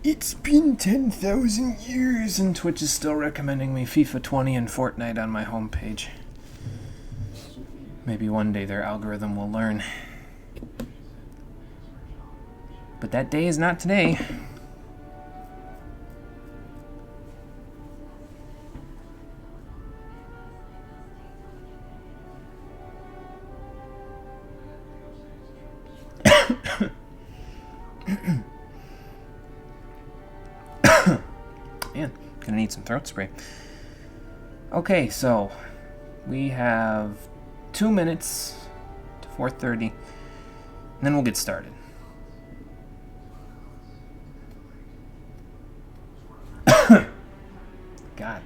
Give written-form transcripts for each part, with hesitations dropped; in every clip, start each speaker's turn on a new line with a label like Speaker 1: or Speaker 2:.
Speaker 1: It's been 10,000 years and Twitch is still recommending me FIFA 20 and Fortnite on my homepage. Maybe one day their algorithm will learn. But that day is not today. Man, gonna need some throat spray. Okay, so we have 2 minutes to 4:30, and then we'll get started. God.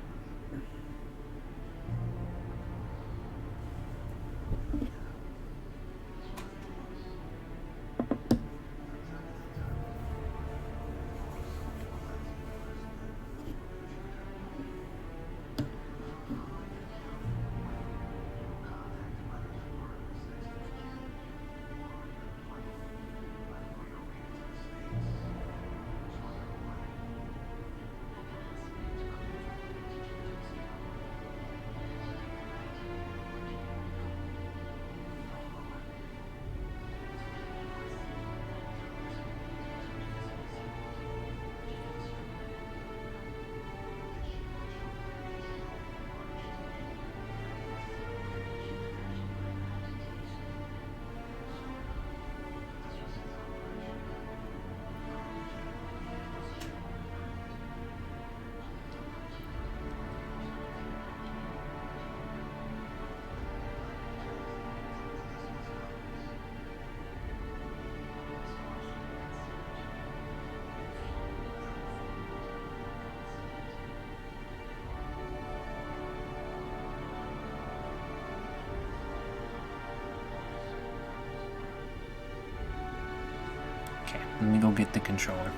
Speaker 1: Okay, let me go get the controller.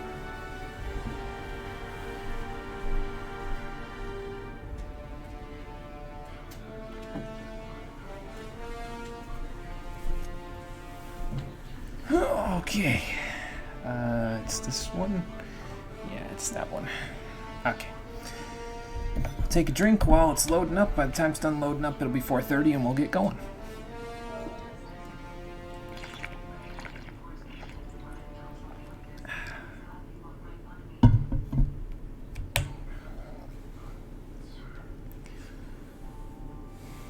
Speaker 1: Okay. It's this one? Yeah, it's that one. Okay. I'll take a drink while it's loading up. By the time it's done loading up, it'll be 4:30 and we'll get going.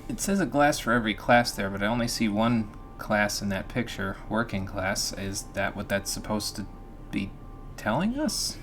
Speaker 1: It says a glass for every class there, but I only see one class in that picture, working class. Is that what that's supposed to be telling us?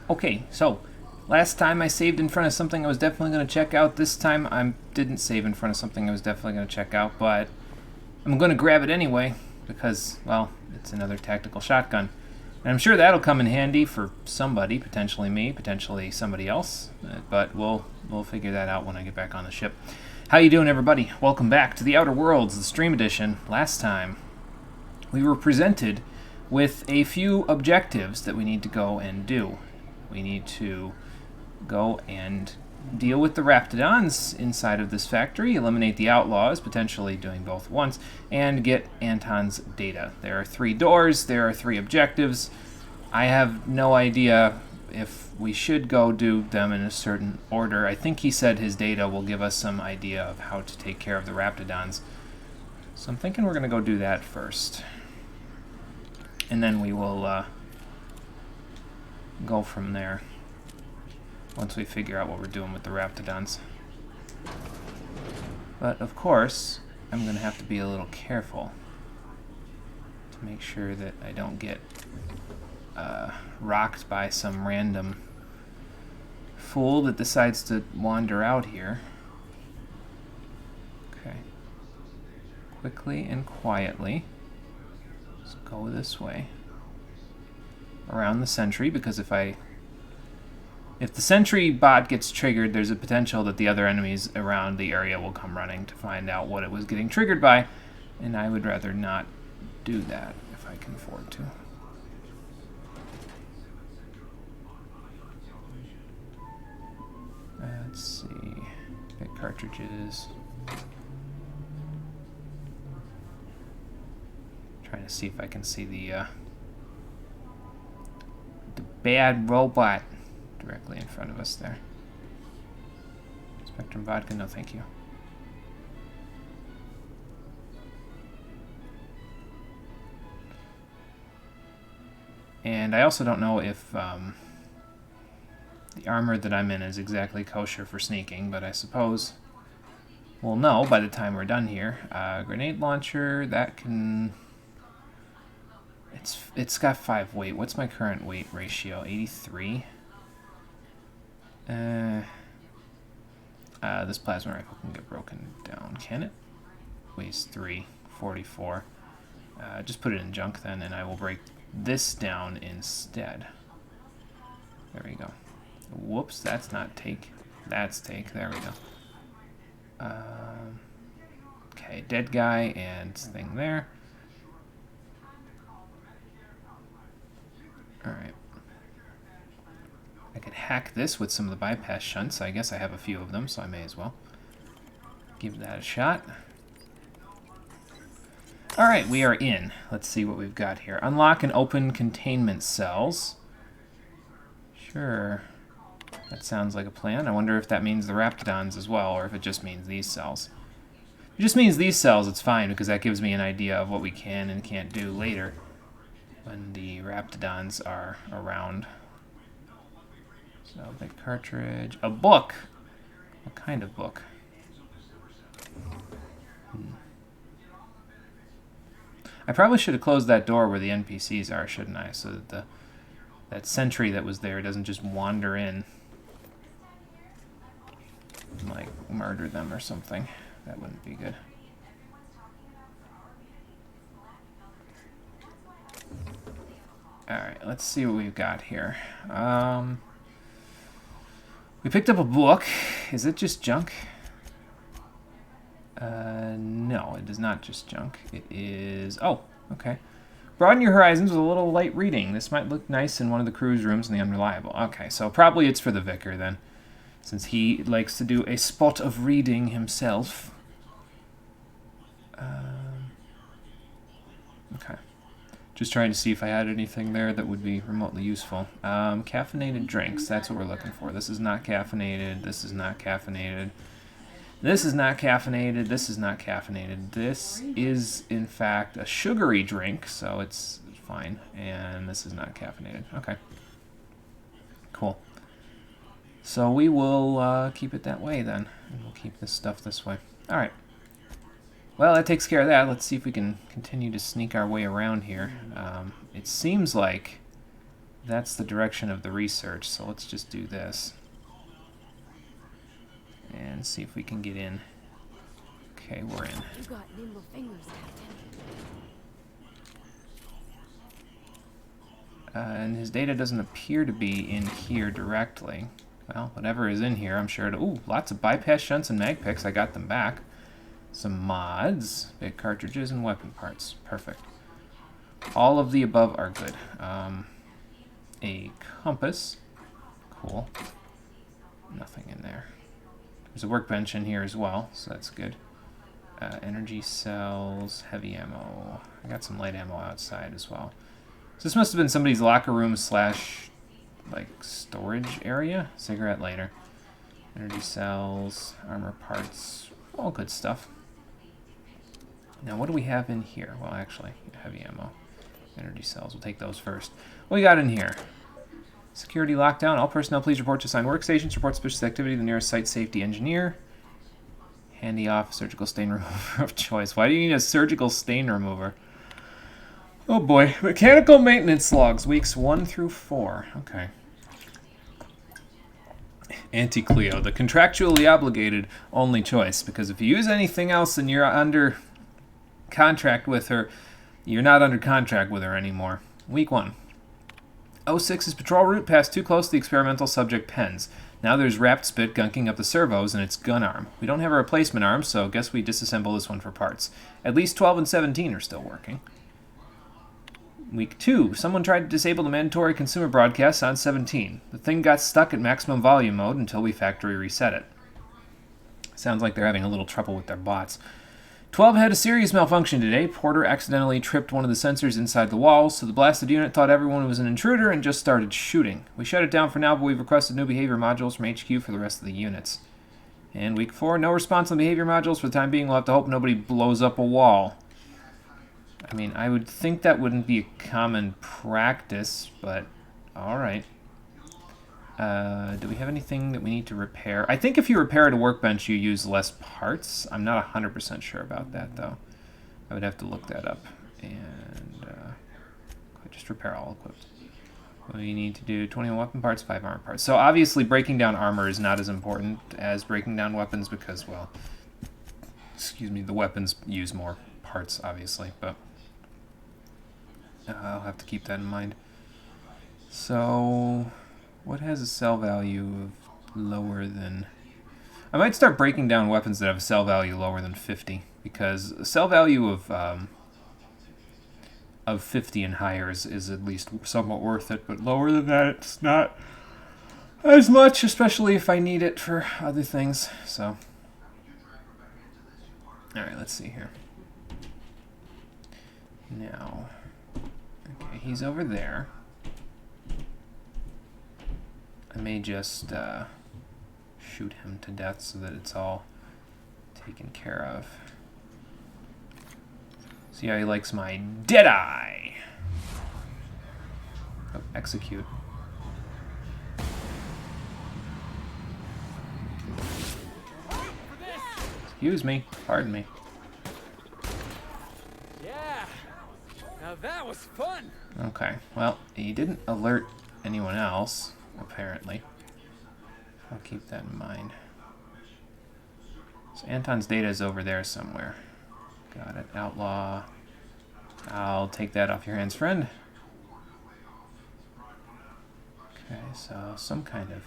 Speaker 1: Okay, so last time I saved in front of something I was definitely going to check out. This time I didn't save in front of something I was definitely going to check out, but I'm going to grab it anyway because, well, it's another tactical shotgun. And I'm sure that'll come in handy for somebody, potentially me, potentially somebody else, but we'll figure that out when I get back on the ship. How you doing, everybody? Welcome back to the Outer Worlds, the stream edition. Last time we were presented with a few objectives that we need to go and do. We need to go and deal with the Raptidons inside of this factory, eliminate the outlaws, potentially doing both at once, and get Anton's data. There are 3 doors, there are 3 objectives. I have no idea if we should go do them in a certain order. I think he said his data will give us some idea of how to take care of the Raptidons. So I'm thinking we're going to go do that first. And then we will go from there once we figure out what we're doing with the Raptidons. But of course, I'm going to have to be a little careful to make sure that I don't get rocked by some random fool that decides to wander out here. Okay. Quickly and quietly. Let's go this way. around the sentry, because if the sentry bot gets triggered, there's a potential that the other enemies around the area will come running to find out what it was getting triggered by, and I would rather not do that if I can afford to. Let's see. Get cartridges. Trying to see if I can see the bad robot directly in front of us there. Spectrum vodka, no thank you. And I also don't know if the armor that I'm in is exactly kosher for sneaking, but I suppose we'll know by the time we're done here. Grenade launcher, that can... It's got 5 weight. What's my current weight ratio? 83? This plasma rifle can get broken down, can it? Weighs 3, 44. Just put it in junk then, and I will break this down instead. There we go. Whoops, that's not take. That's take. There we go. Okay, dead guy and thing there. Alright. I could hack this with some of the bypass shunts. I guess I have a few of them, so I may as well give that a shot. Alright, we are in. Let's see what we've got here. Unlock and open containment cells. Sure. That sounds like a plan. I wonder if that means the Raptidons as well, or if it just means these cells. If it just means these cells, it's fine, because that gives me an idea of what we can and can't do later when the Raptidons are around. So, big cartridge. A book! What kind of book? I probably should have closed that door where the NPCs are, shouldn't I? So that that sentry that was there doesn't just wander in and, like, murder them or something. That wouldn't be good. Alright, let's see what we've got here. We picked up a book. Is it just junk? No, it is not just junk. It is... Oh, okay. Broaden your horizons with a little light reading. This might look nice in one of the crew's rooms in the Unreliable. Okay, so probably it's for the Vicar then, since he likes to do a spot of reading himself. Okay. Just trying to see if I had anything there that would be remotely useful. Caffeinated drinks, that's what we're looking for. This is not caffeinated. This is not caffeinated. This is not caffeinated. This is not caffeinated. This is, in fact, a sugary drink, so it's fine. And this is not caffeinated. Okay. Cool. So we will keep it that way then. And we'll keep this stuff this way. All right. Well, that takes care of that. Let's see if we can continue to sneak our way around here. It seems like that's the direction of the research, so let's just do this. And see if we can get in. Okay, we're in.
Speaker 2: You got nimble fingers, Captain.
Speaker 1: And his data doesn't appear to be in here directly. Well, whatever is in here, I'm sure to... Ooh, lots of bypass shunts and mag picks. I got them back. Some mods, big cartridges, and weapon parts. Perfect. All of the above are good. A compass. Cool. Nothing in there. There's a workbench in here as well, so that's good. Energy cells, heavy ammo. I got some light ammo outside as well. So this must have been somebody's locker room slash, like, storage area. Cigarette lighter. Energy cells, armor parts, all good stuff. Now, what do we have in here? Well, actually, heavy ammo. Energy cells. We'll take those first. What we got in here? Security lockdown. All personnel, please report to assigned workstations. Report suspicious activity to the nearest site safety engineer. Handy off surgical stain remover of choice. Why do you need a surgical stain remover? Oh boy. Mechanical maintenance logs. Weeks 1 through 4. Okay. Anti-Cleo. The contractually obligated only choice. Because if you use anything else and you're under contract with her, you're not under contract with her anymore. Week 1. 06's patrol route passed too close to the experimental subject pens. Now there's wrapped spit gunking up the servos and its gun arm. We don't have a replacement arm, so guess we disassemble this one for parts. At least 12 and 17 are still working. Week 2. Someone tried to disable the mandatory consumer broadcasts on 17. The thing got stuck at maximum volume mode until we factory reset it. Sounds like they're having a little trouble with their bots. 12 had a serious malfunction today. Porter accidentally tripped one of the sensors inside the walls, so the blasted unit thought everyone was an intruder and just started shooting. We shut it down for now, but we've requested new behavior modules from HQ for the rest of the units. And week 4, no response on behavior modules. For the time being, we'll have to hope nobody blows up a wall. I mean, I would think that wouldn't be a common practice, but alright. Do we have anything that we need to repair? I think if you repair at a workbench, you use less parts. I'm not 100% sure about that, though. I would have to look that up. And just repair all equipped. We need to do 21 weapon parts, 5 armor parts. So obviously breaking down armor is not as important as breaking down weapons because, well, excuse me, the weapons use more parts, obviously, but I'll have to keep that in mind. So what has a sell value of lower than... I might start breaking down weapons that have a sell value lower than 50, because a sell value of 50 and higher is at least somewhat worth it, but lower than that it's not as much, especially if I need it for other things. So, alright, let's see here. Now, okay, he's over there. I may just shoot him to death so that it's all taken care of. See how he likes my Deadeye! Oh, execute. Excuse me. Pardon me.
Speaker 3: Yeah! Now that was fun!
Speaker 1: Okay, well, he didn't alert anyone else, apparently. I'll keep that in mind. So Anton's data is over there somewhere. Got it. Outlaw. I'll take that off your hands, friend. Okay, so some kind of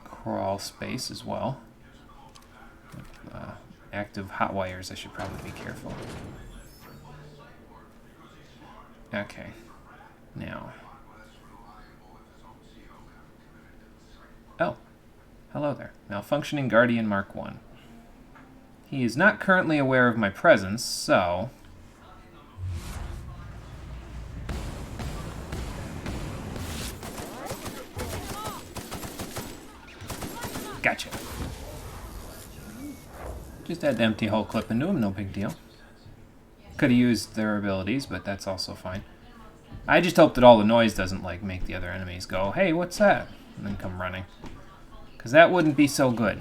Speaker 1: crawl space as well. Active hot wires, I should probably be careful. Okay. Now. Oh. Hello there. Malfunctioning Guardian Mark 1. He is not currently aware of my presence, so... Gotcha. Just had to empty a whole clip into him, no big deal. Could have used their abilities, but that's also fine. I just hope that all the noise doesn't, like, make the other enemies go, hey, what's that? And then come running. Because that wouldn't be so good.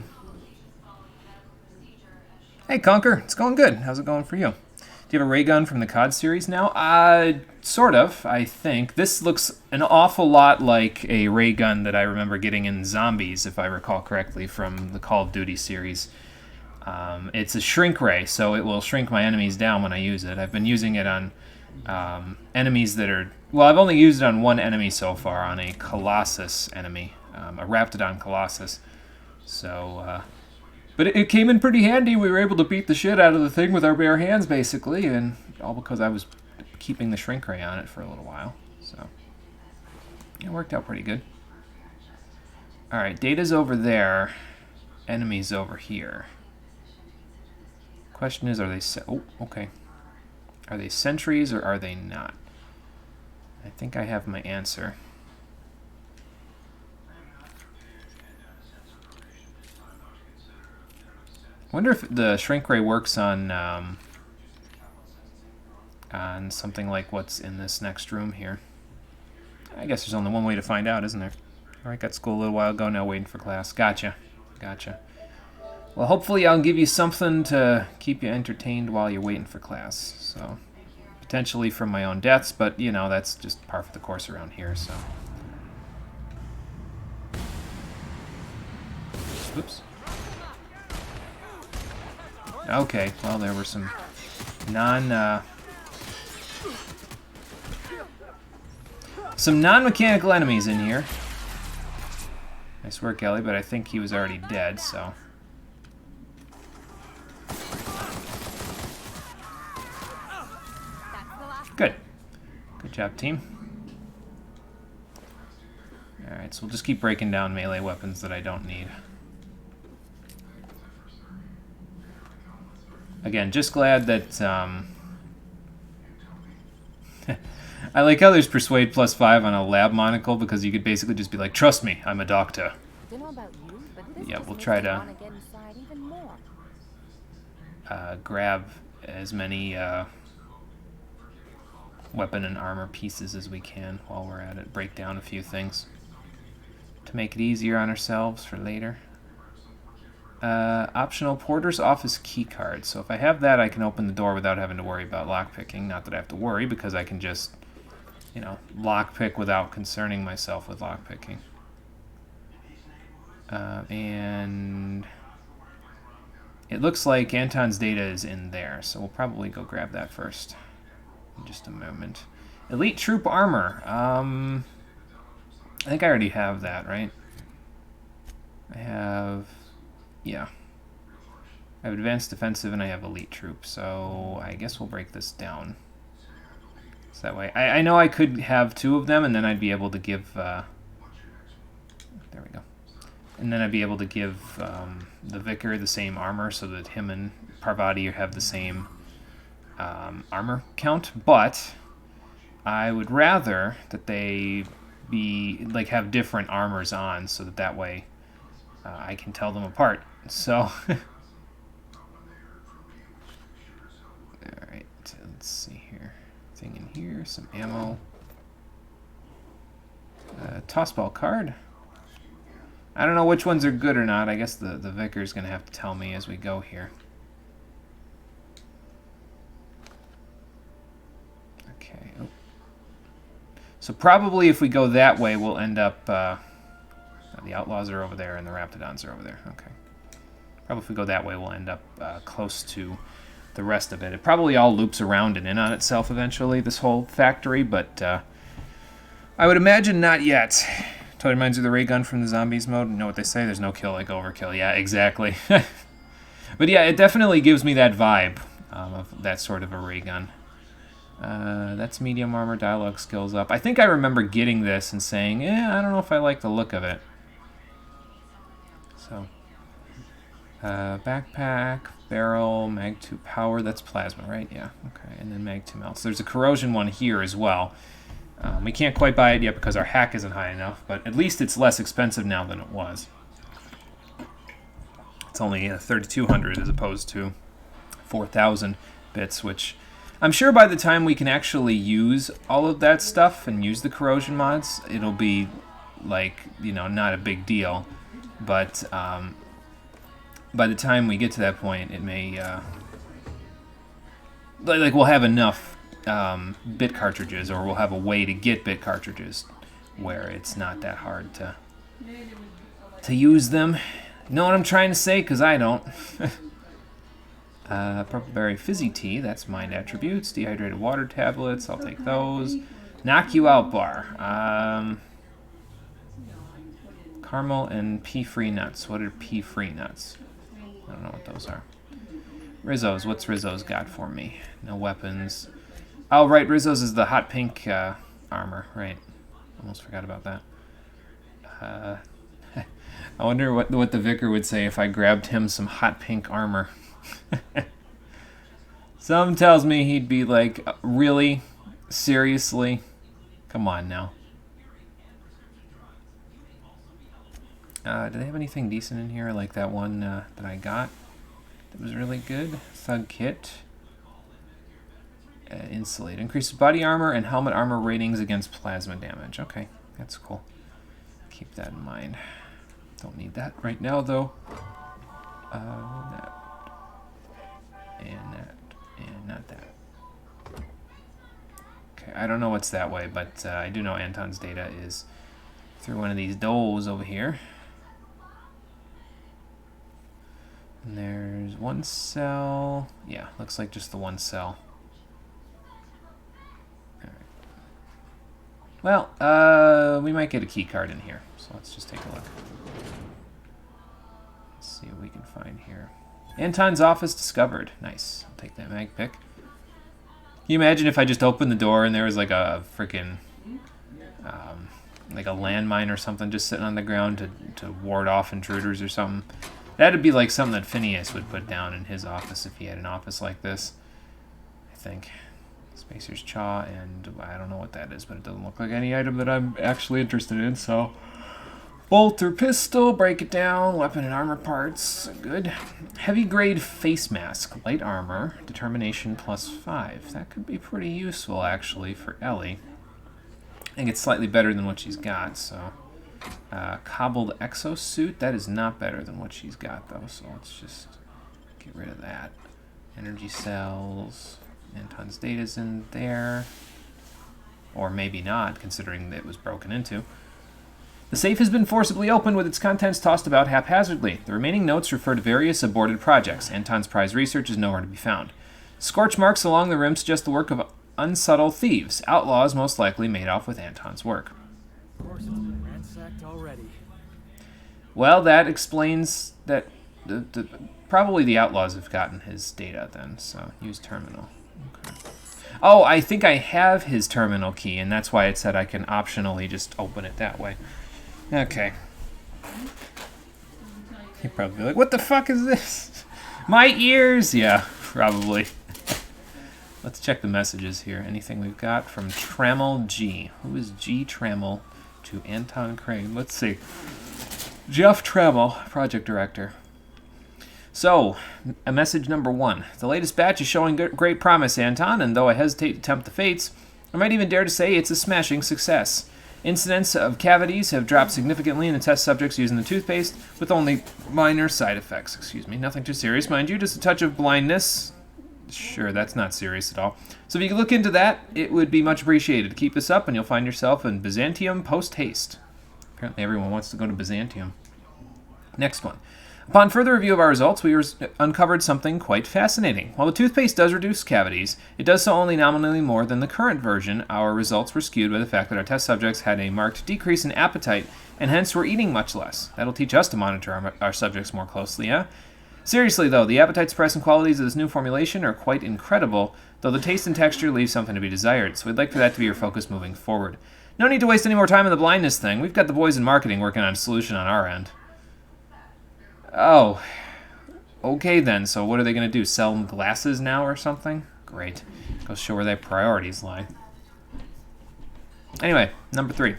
Speaker 1: Hey, Conker, it's going good. How's it going for you? Do you have a ray gun from the COD series now? Sort of, I think. This looks an awful lot like a ray gun that I remember getting in Zombies, if I recall correctly, from the Call of Duty series. It's a shrink ray, so it will shrink my enemies down when I use it. I've been using it on enemies that are... Well, I've only used it on one enemy so far, on a Colossus enemy, a Raptidon Colossus. So, but it came in pretty handy. We were able to beat the shit out of the thing with our bare hands, basically, and all because I was keeping the shrink ray on it for a little while. So, it worked out pretty good. Alright, Data's over there. Enemies over here. Question is, are they... Oh, okay. Are they sentries or are they not? I think I have my answer. Wonder if the shrink ray works on something like what's in this next room here. I guess there's only one way to find out, isn't there? Alright, got school a little while ago, now waiting for class. Gotcha. Gotcha. Well, hopefully I'll give you something to keep you entertained while you're waiting for class. So, potentially from my own deaths, but, you know, that's just par for the course around here, so. Oops. Okay, well, there were some some non-mechanical enemies in here. Nice work, Ellie, but I think he was already dead, so... Good. Good job, team. Alright, so we'll just keep breaking down melee weapons that I don't need. Again, just glad that, I like how there's Persuade +5 on a lab monocle, because you could basically just be like, trust me, I'm a doctor.
Speaker 2: Don't know about you, but this
Speaker 1: Yeah,
Speaker 2: just
Speaker 1: we'll
Speaker 2: makes
Speaker 1: try
Speaker 2: me
Speaker 1: to
Speaker 2: wanna get inside even more.
Speaker 1: grab as many weapon and armor pieces as we can while we're at it. Break down a few things to make it easier on ourselves for later. Optional Porter's Office keycard. So if I have that, I can open the door without having to worry about lockpicking. Not that I have to worry, because I can just, you know, lockpick without concerning myself with lockpicking. And it looks like Anton's data is in there, so we'll probably go grab that first. In just a moment. Elite Troop Armor. I think I already have that, right? I have... Yeah. I have Advanced Defensive and I have Elite Troop, so I guess we'll break this down. So that way... I know I could have two of them, and then I'd be able to give... there we go. And then I'd be able to give the Vicar the same armor, so that him and Parvati have the same armor count, but I would rather that they be like have different armors on, so that way I can tell them apart. So, alright, let's see here. Thing in here, some ammo. Tossball card. I don't know which ones are good or not. I guess the Vicar's going to have to tell me as we go here. Okay. Oh. So probably if we go that way, we'll end up... the Outlaws are over there and the Raptidons are over there. Okay. Probably if we go that way, we'll end up close to the rest of it. It probably all loops around and in on itself eventually, this whole factory, but I would imagine not yet. Totally reminds you of the ray gun from the Zombies mode. You know what they say? There's no kill like overkill. Yeah, exactly. But yeah, it definitely gives me that vibe of that sort of a ray gun. That's medium armor, dialogue skills up. I think I remember getting this and saying, I don't know if I like the look of it. So, backpack, barrel, mag 2 power. That's plasma, right? Yeah, okay. And then mag 2 melts. There's a corrosion one here as well. We can't quite buy it yet because our hack isn't high enough, but at least it's less expensive now than it was. It's only 3,200 as opposed to 4,000 bits, which I'm sure by the time we can actually use all of that stuff and use the corrosion mods, it'll be like, you know, not a big deal. But by the time we get to that point, it may like we'll have enough bit cartridges, or we'll have a way to get bit cartridges where it's not that hard to use them. Know what I'm trying to say? Because I don't. Purple berry fizzy tea, that's mind attributes. Dehydrated water tablets, I'll take those. Knock you out bar. Caramel and pea-free nuts. What are pea-free nuts? I don't know what those are. Rizzo's, what's Rizzo's got for me? No weapons. Oh, right, Rizzo's is the hot pink armor, right. Almost forgot about that. I wonder what the Vicar would say if I grabbed him some hot pink armor. Some tells me he'd be like, really? Seriously? Come on now. Do they have anything decent in here, like that one that I got that was really good? Thug kit. Insulate. Increases body armor and helmet armor ratings against plasma damage. Okay, that's cool. Keep that in mind. Don't need that right now, though. That. And that. And not that. Okay, I don't know what's that way, but I do know Anton's data is through one of these doors over here. And there's one cell. Yeah, looks like just the one cell. Well, we might get a key card in here, so let's just take a look. Let's see what we can find here. Anton's office discovered. Nice. I'll take that mag pick. Can you imagine if I just opened the door and there was like a freaking, like a landmine or something just sitting on the ground to ward off intruders or something? That'd be like something that Phineas would put down in his office if he had an office like this, I think. Spacer's Chaw, and I don't know what that is, but it doesn't look like any item that I'm actually interested in, so... Bolt or pistol, break it down, weapon and armor parts, good. Heavy grade face mask, light armor, determination +5. That could be pretty useful, actually, for Ellie. I think it's slightly better than what she's got, so... cobbled exosuit, that is not better than what she's got, though, so let's just get rid of that. Energy cells... Anton's data's in there. Or maybe not, considering that it was broken into. The safe has been forcibly opened with its contents tossed about haphazardly. The remaining notes refer to various aborted projects. Anton's prize research is nowhere to be found. Scorch marks along the rim suggest the work of unsubtle thieves. Outlaws most likely made off with Anton's work.
Speaker 3: Of course, it's been ransacked already.
Speaker 1: Well, that explains that probably the outlaws have gotten his data then, so use terminal. Okay. Oh, I think I have his terminal key, and that's why it said I can optionally just open it that way. Okay. You'd probably be like, what the fuck is this? My ears! Yeah, probably. Let's check the messages here. Anything we've got from Trammell G. Who is G. Trammell to Anton Crane? Let's see. Jeff Trammell, project director. So, message number 1. The latest batch is showing great promise, Anton, and though I hesitate to tempt the fates, I might even dare to say it's a smashing success. Incidents of cavities have dropped significantly in the test subjects using the toothpaste, with only minor side effects. Excuse me, nothing too serious, mind you, just a touch of blindness. Sure, that's not serious at all. So if you could look into that, it would be much appreciated. Keep this up and you'll find yourself in Byzantium post-haste. Apparently everyone wants to go to Byzantium. Next one. Upon further review of our results, we uncovered something quite fascinating. While the toothpaste does reduce cavities, it does so only nominally more than the current version. Our results were skewed by the fact that our test subjects had a marked decrease in appetite, and hence were eating much less. That'll teach us to monitor our subjects more closely, yeah? Seriously, though, the appetite-suppressing qualities of this new formulation are quite incredible, though the taste and texture leave something to be desired, so we'd like for that to be your focus moving forward. No need to waste any more time on the blindness thing. We've got the boys in marketing working on a solution on our end. Oh, okay then. So what are they going to do? Sell them glasses now or something? Great. Go show where their priorities lie. Anyway, number 3.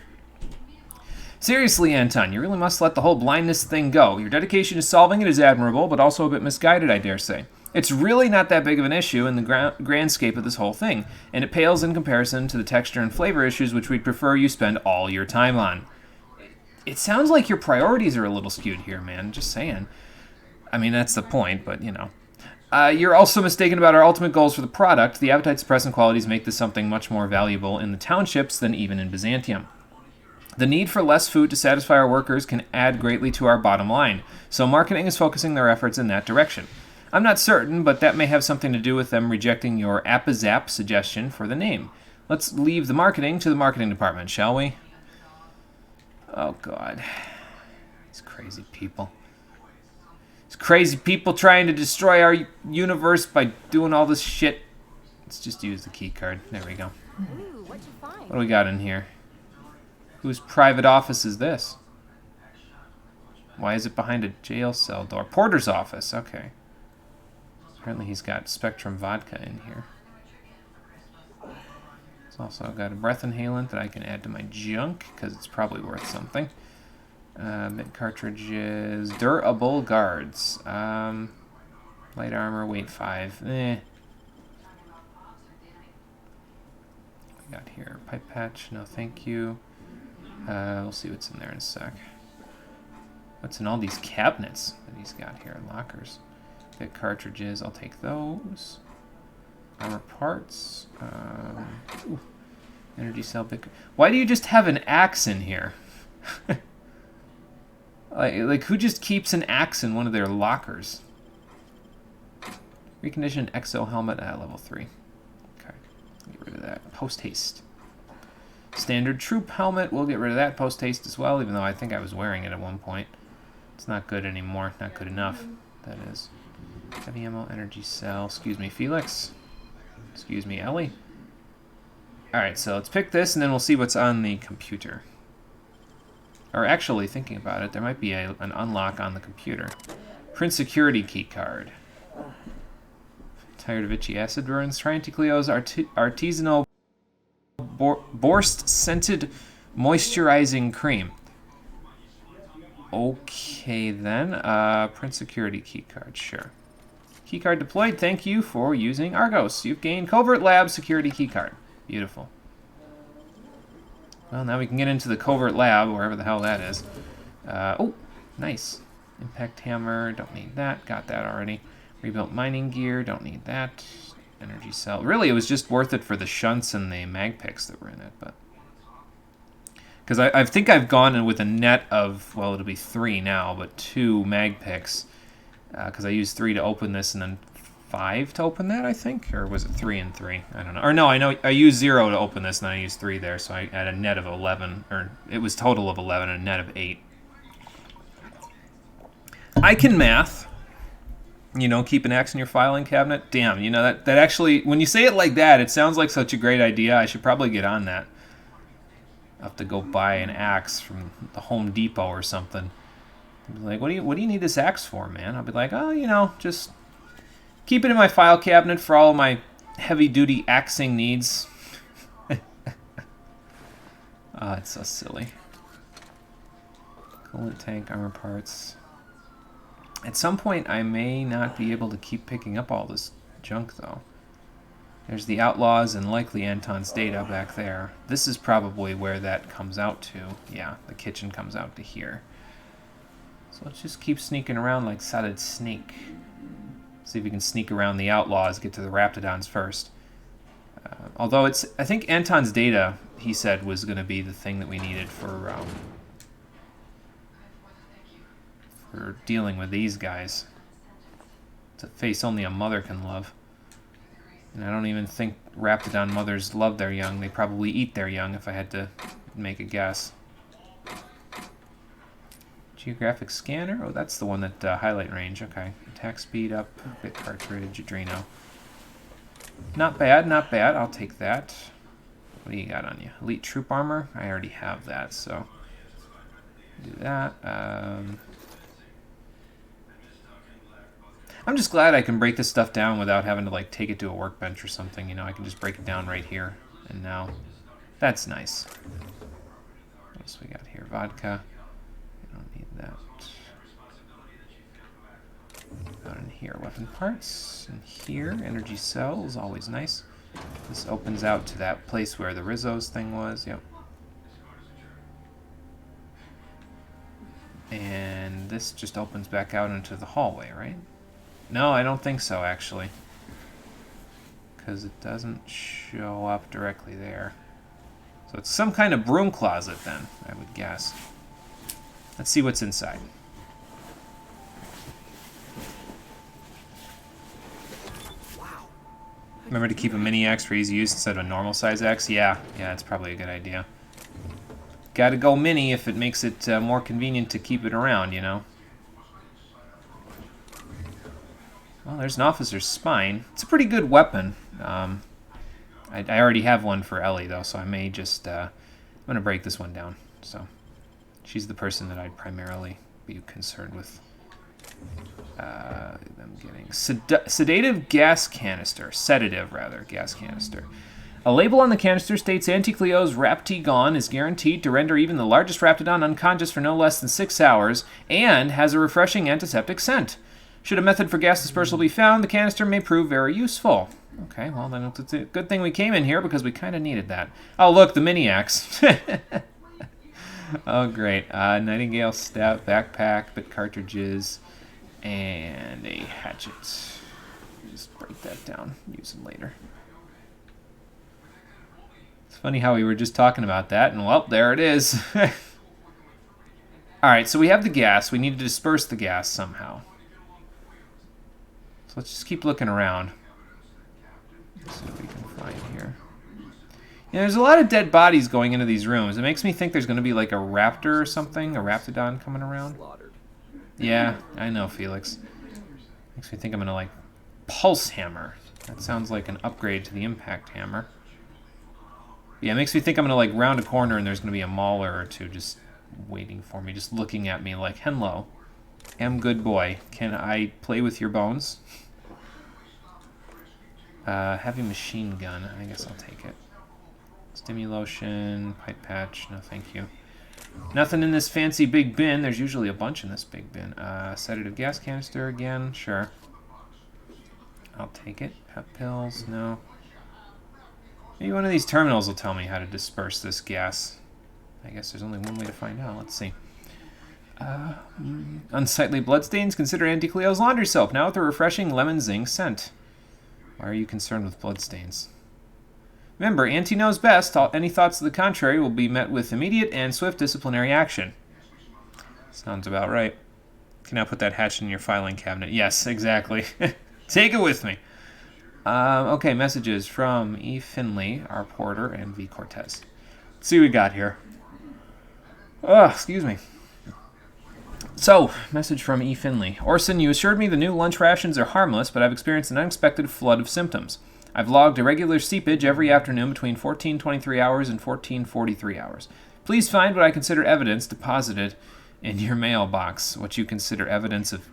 Speaker 1: Seriously, Anton, you really must let the whole blindness thing go. Your dedication to solving it is admirable, but also a bit misguided, I dare say. It's really not that big of an issue in the grand scape of this whole thing, and it pales in comparison to the texture and flavor issues which we'd prefer you spend all your time on. It sounds like your priorities are a little skewed here, man. Just saying. I mean, that's the point, but, you know. You're also mistaken about our ultimate goals for the product. The appetite-suppressant qualities make this something much more valuable in the townships than even in Byzantium. The need for less food to satisfy our workers can add greatly to our bottom line, so marketing is focusing their efforts in that direction. I'm not certain, but that may have something to do with them rejecting your Appazap suggestion for the name. Let's leave the marketing to the marketing department, shall we? Oh, God. These crazy people. These crazy people trying to destroy our universe by doing all this shit. Let's just use the key card. There we go.
Speaker 2: Ooh, what'd you find?
Speaker 1: What do we got in here? Whose private office is this? Why is it behind a jail cell door? Porter's office. Okay. Apparently he's got Spectrum vodka in here. Also, I've got a breath inhalant that I can add to my junk, because it's probably worth something. Mid cartridges, durable guards. Light armor, weight 5. We got here, pipe patch, no thank you. We'll see what's in there in a sec. What's in all these cabinets that he's got here? Lockers. Bit cartridges, I'll take those. Armor parts. Energy cell bit. Why do you just have an axe in here? like who just keeps an axe in one of their lockers? Reconditioned exo helmet at level 3. Okay, get rid of that. Post haste. Standard troop helmet. We'll get rid of that post-haste as well, even though I think I was wearing it at one point. It's not good anymore. Not good enough, that is. Heavy ammo, energy cell. Excuse me, Felix. Excuse me, Ellie. Alright, so let's pick this, and then we'll see what's on the computer. Or actually, thinking about it, there might be an unlock on the computer. Print security key card. Tired of itchy acid burns? Try Auntie Cleo's artisanal Borst scented moisturizing cream. Okay then. Print security key card, sure. Key card deployed. Thank you for using Argos. You've gained Covert Lab security key card. Beautiful. Well, now we can get into the Covert Lab, wherever the hell that is. Oh, nice. Impact hammer, don't need that. Got that already. Rebuilt mining gear, don't need that. Energy cell. Really, it was just worth it for the shunts and the mag picks that were in it, but because I think I've gone in with a net of, well, it'll be 3 now, but 2 mag picks, because I used 3 to open this and then 5 to open that, I think, or was it 3 and 3? I don't know. Or no, I know I used 0 to open this, and then I used 3 there, so I had a net of 11, or it was total of 11, and a net of 8. I can math. You know, keep an axe in your filing cabinet. Damn, you know, that actually, when you say it like that, it sounds like such a great idea. I should probably get on that. I'll have to go buy an axe from the Home Depot or something. I'll be like, what do you need this axe for, man? I'll be like, oh, you know, just keep it in my file cabinet for all of my heavy-duty axing needs. Oh, it's so silly. Coolant tank, armor parts. At some point, I may not be able to keep picking up all this junk, though. There's the Outlaws and likely Anton's data back there. This is probably where that comes out to. Yeah, the kitchen comes out to here. So let's just keep sneaking around like Solid Snake. See if we can sneak around the Outlaws, get to the Raptidons first. Although it's, I think Anton's data, he said, was going to be the thing that we needed for dealing with these guys. It's a face only a mother can love. And I don't even think Raptidon mothers love their young. They probably eat their young, if I had to make a guess. Geographic scanner? Oh, that's the one that highlight range. Okay. Attack speed up. Bit cartridge. Adreno. Not bad, not bad. I'll take that. What do you got on you? Elite troop armor? I already have that, so do that. I'm just glad I can break this stuff down without having to like take it to a workbench or something. You know, I can just break it down right here and now. That's nice. What else we got here? Vodka. I don't need that. Out in here, weapon parts. In here, energy cells, always nice. This opens out to that place where the Rizzo's thing was. Yep. And this just opens back out into the hallway, right? No, I don't think so, actually. Because it doesn't show up directly there. So it's some kind of broom closet, then, I would guess. Let's see what's inside.
Speaker 3: Wow.
Speaker 1: Remember to keep a mini axe for easy use instead of a normal size axe? Yeah, it's probably a good idea. Gotta go mini if it makes it more convenient to keep it around, you know? Well, there's an officer's spine. It's a pretty good weapon. I already have one for Ellie, though, so I may just... I'm going to break this one down. So she's the person that I'd primarily be concerned with. I'm getting... Sedative gas canister. Sedative, rather, gas canister. A label on the canister states Auntie Cleo's Rapti-Gon is guaranteed to render even the largest Raptidon unconscious for no less than 6 hours and has a refreshing antiseptic scent. Should a method for gas dispersal be found, the canister may prove very useful. Okay, well, then it's a good thing we came in here because we kind of needed that. Oh, look, the mini-axe. Oh, great. Nightingale staff, backpack, bit cartridges, and a hatchet. Just break that down. Use them later. It's funny how we were just talking about that, and well, there it is. Alright, so we have the gas. We need to disperse the gas somehow. So let's just keep looking around. Let's see what we can find here. Yeah, there's a lot of dead bodies going into these rooms. It makes me think there's going to be like a raptor or something, a raptidon coming around.
Speaker 3: Slaughtered.
Speaker 1: Yeah, I know, Felix. Makes me think I'm going to like pulse hammer. That sounds like an upgrade to the impact hammer. Yeah, it makes me think I'm going to like round a corner and there's going to be a mauler or two just waiting for me, just looking at me like, hello, am good boy. Can I play with your bones? Heavy machine gun. I guess I'll take it. Stimulotion, pipe patch. No, thank you. Nothing in this fancy big bin. There's usually a bunch in this big bin. Sedative gas canister again. Sure. I'll take it. Pep pills. No. Maybe one of these terminals will tell me how to disperse this gas. I guess there's only one way to find out. Let's see. Unsightly bloodstains. Consider Auntie Cleo's laundry soap. Now with a refreshing lemon zing scent. Why are you concerned with bloodstains? Remember, Auntie knows best. Any thoughts to the contrary will be met with immediate and swift disciplinary action. Sounds about right. You can now put that hatchet in your filing cabinet. Yes, exactly. Take it with me. Okay, messages from E. Finley, our porter, and V. Cortez. Let's see what we got here. Oh, excuse me. So, message from E. Finley. Orson, you assured me the new lunch rations are harmless, but I've experienced an unexpected flood of symptoms. I've logged irregular seepage every afternoon between 14:23 hours and 14:43 hours. Please find what I consider evidence deposited in your mailbox. What you consider evidence of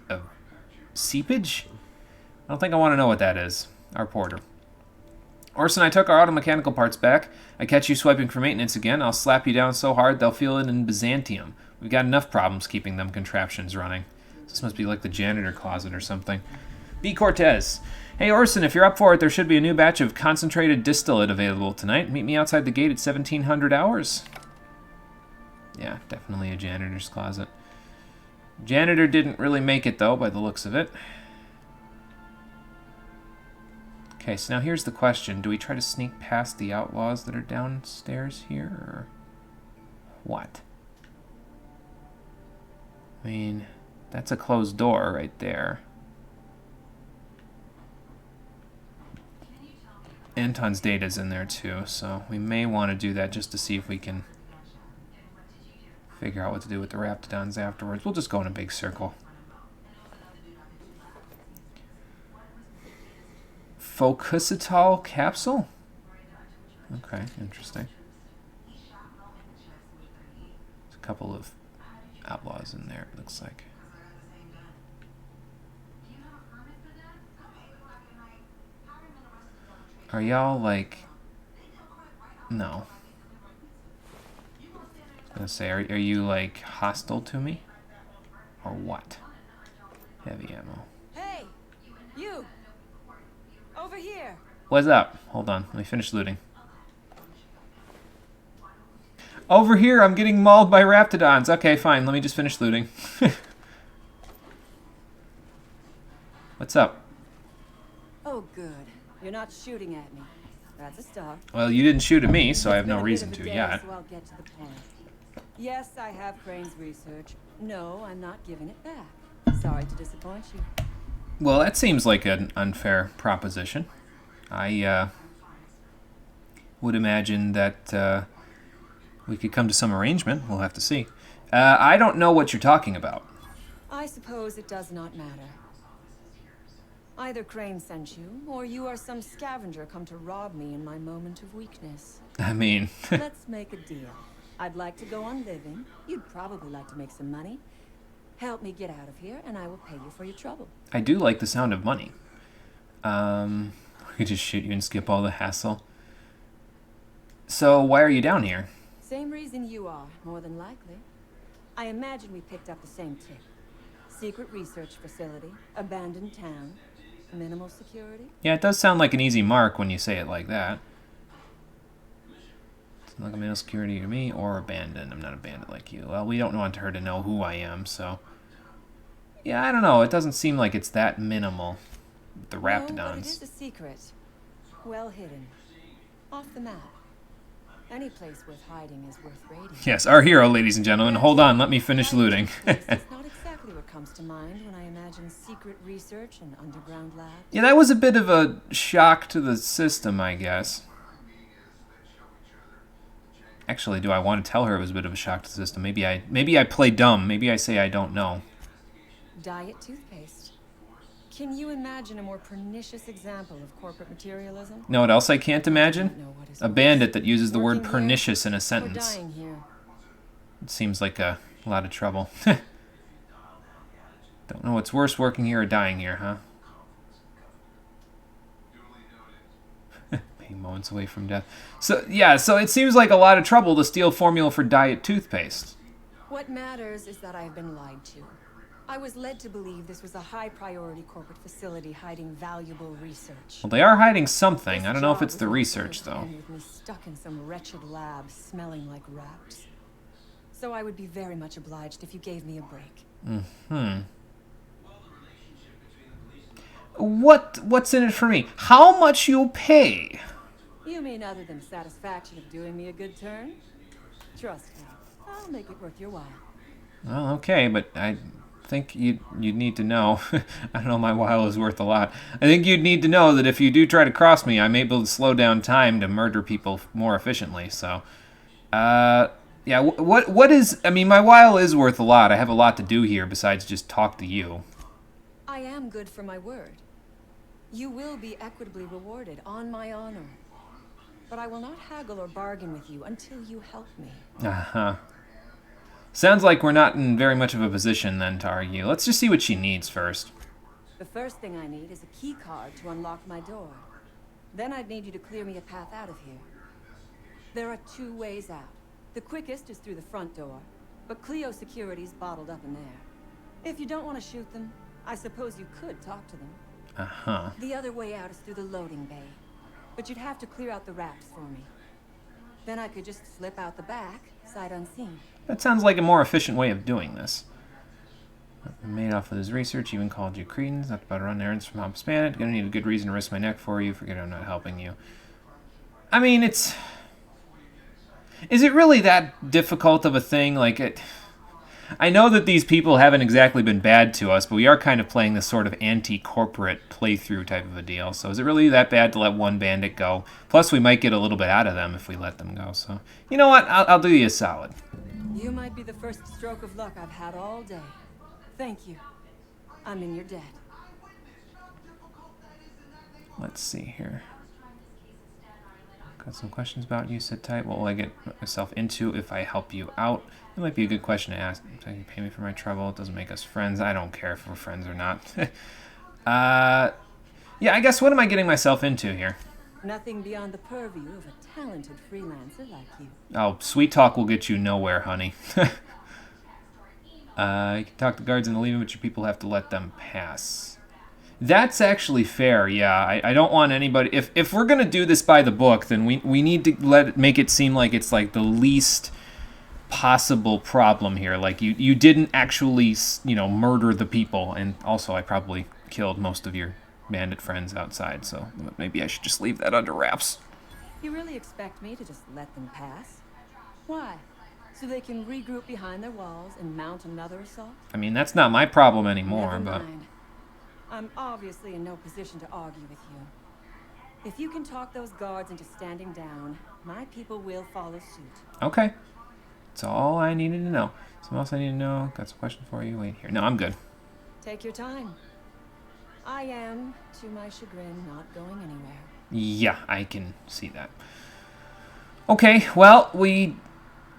Speaker 1: seepage? I don't think I want to know what that is. Our porter. Orson, I took our auto mechanical parts back. I catch you swiping for maintenance again. I'll slap you down so hard they'll feel it in Byzantium. We've got enough problems keeping them contraptions running. This must be like the janitor closet or something. B. Cortez. Hey Orson, if you're up for it, there should be a new batch of concentrated distillate available tonight. Meet me outside the gate at 1700 hours. Yeah, definitely a janitor's closet. Janitor didn't really make it, though, by the looks of it. Okay, so now here's the question. Do we try to sneak past the outlaws that are downstairs here, or what? I mean, that's a closed door right there. Anton's data's in there too, so we may want to do that just to see if we can figure out what to do with the Raptidons afterwards. We'll just go in a big circle. Focusitol capsule? Okay, interesting. There's a couple of outlaws in there, it looks like. Are y'all like... No. I was gonna say, are you like hostile to me? Or what? Heavy ammo.
Speaker 2: Hey! You! Over here!
Speaker 1: What's up? Hold on, let me finish looting. Over here, I'm getting mauled by Raptidons. Okay, fine, let me just finish looting. What's up?
Speaker 2: Oh, good. You're not shooting at me. That's a start.
Speaker 1: Well, you didn't shoot at me, so I have
Speaker 2: It's
Speaker 1: no
Speaker 2: been a bit
Speaker 1: reason
Speaker 2: of a
Speaker 1: to
Speaker 2: day,
Speaker 1: yet.
Speaker 2: So I'll get to the point. Yes, I have Crane's research. No, I'm not giving it back. Sorry to disappoint you.
Speaker 1: Well, that seems like an unfair proposition. I would imagine that we could come to some arrangement. We'll have to see. I don't know what you're talking about.
Speaker 2: I suppose it does not matter. Either Crane sent you, or you are some scavenger come to rob me in my moment of weakness.
Speaker 1: I mean...
Speaker 2: Let's make a deal. I'd like to go on living. You'd probably like to make some money. Help me get out of here, and I will pay you for your trouble.
Speaker 1: I do like the sound of money. We could just shoot you and skip all the hassle. So, why are you down here?
Speaker 2: Same reason you are, more than likely. I imagine we picked up the same tip. Secret research facility, abandoned town, minimal security.
Speaker 1: Yeah, it does sound like an easy mark when you say it like that. It's like a minimal security to me, or abandoned. I'm not a bandit like you. Well, we don't want her to know who I am, so... Yeah, I don't know. It doesn't seem like it's that minimal. The Raptidons.
Speaker 2: No, but it is a secret. Well hidden. Off the map. Any place worth hiding is worth raiding.
Speaker 1: Yes, our hero, ladies and gentlemen. Hold on, let me finish looting.
Speaker 2: That's not exactly what comes to mind when I imagine secret research and underground labs.
Speaker 1: Yeah, that was a bit of a shock to the system, I guess. Actually, do I want to tell her it was a bit of a shock to the system? Maybe I play dumb. Maybe I say I don't know.
Speaker 2: Diet toothpaste. Can you imagine a more pernicious example of corporate materialism?
Speaker 1: Know what else I can't
Speaker 2: I
Speaker 1: imagine?
Speaker 2: don't know what is
Speaker 1: A
Speaker 2: worse.
Speaker 1: bandit that uses the word
Speaker 2: Working here
Speaker 1: pernicious in a
Speaker 2: or
Speaker 1: sentence.
Speaker 2: dying here.
Speaker 1: It seems like a lot of trouble. Don't know what's worse, working here or dying here, huh? Being moments away from death. So, yeah, so it seems like a lot of trouble to steal formula for diet toothpaste.
Speaker 2: What matters is that I have been lied to. I was led to believe this was a high-priority corporate facility hiding valuable research.
Speaker 1: Well, they are hiding something.
Speaker 2: This
Speaker 1: I don't know if
Speaker 2: job
Speaker 1: it's
Speaker 2: was
Speaker 1: the
Speaker 2: not
Speaker 1: research,
Speaker 2: gonna
Speaker 1: though.
Speaker 2: end with me stuck in some wretched lab smelling like rats. So I would be very much obliged if you gave me a break.
Speaker 1: What's in it for me? How much you'll pay?
Speaker 2: You mean other than satisfaction of doing me a good turn? Trust me, I'll make it worth your while.
Speaker 1: Well, okay, but I think you'd need to know. I don't know, my while is worth a lot. I think you'd need to know that if you do try to cross me, I'm able to slow down time to murder people more efficiently. So, yeah, what is... I mean, my while is worth a lot. I have a lot to do here besides just talk to you.
Speaker 2: I am good for my word. You will be equitably rewarded, on my honor. But I will not haggle or bargain with you until you help me.
Speaker 1: Uh-huh. Sounds like we're not in very much of a position then to argue. Let's just see what she needs first.
Speaker 2: The first thing I need is a key card to unlock my door. Then I'd need you to clear me a path out of here. There are 2 ways out. The quickest is through the front door, but Clio security's bottled up in there. If you don't want to shoot them, I suppose you could talk to them.
Speaker 1: Uh-huh.
Speaker 2: The other way out is through the loading bay, but you'd have to clear out the rafts for me. Then I could just slip out the back, sight unseen.
Speaker 1: That sounds like a more efficient way of doing this. Made off with his research, even called you cretins, not about to run errands from Hobbs Planet. Gonna need a good reason to risk my neck for you, forget I'm not helping you. I mean, it's... Is it really that difficult of a thing? Like, I know that these people haven't exactly been bad to us, but we are kind of playing this sort of anti-corporate playthrough type of a deal. So is it really that bad to let one bandit go? Plus, we might get a little bit out of them if we let them go. So, you know what? I'll do you a solid.
Speaker 2: You might be the first stroke of luck I've had all day. Thank you. I'm in your debt.
Speaker 1: Let's see here. Got some questions about you. Sit tight. What will I get myself into if I help you out? That might be a good question to ask. So you pay me for my trouble. It doesn't make us friends. I don't care if we're friends or not. Yeah, I guess what am I getting myself into here?
Speaker 2: Nothing beyond the purview of a talented freelancer like you.
Speaker 1: Oh, sweet talk will get you nowhere, honey. You can talk to guards in the leaving, but your people have to let them pass. That's actually fair, yeah. I don't want anybody... If we're going to do this by the book, then we need to make it seem like it's like the least possible problem here. Like, you didn't actually, murder the people. And also, I probably killed most of your bandit friends outside, so maybe I should just leave that under wraps.
Speaker 2: You really expect me to just let them pass? Why? So they can regroup behind their walls and mount another assault?
Speaker 1: I mean, that's not my problem anymore,
Speaker 2: Never
Speaker 1: but...
Speaker 2: mind. I'm obviously in no position to argue with you. If you can talk those guards into standing down, my people will follow suit.
Speaker 1: Okay. That's all I needed to know. Something else I need to know? Got some questions for you? Wait here. No, I'm good.
Speaker 2: Take your time. I am, to my chagrin, not going anywhere.
Speaker 1: Yeah, I can see that. Okay, well, we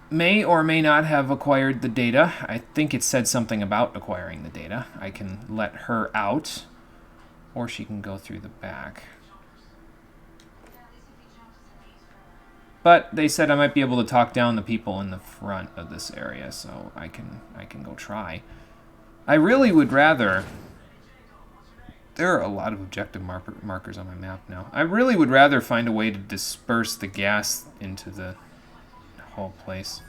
Speaker 1: may or may not have acquired the data. I think it said something about acquiring the data. I can let her out, or she can go through the back. But they said I might be able to talk down the people in the front of this area, so I can go try. I really would rather... There are a lot of objective markers on my map now. I really would rather find a way to disperse the gas into the whole place.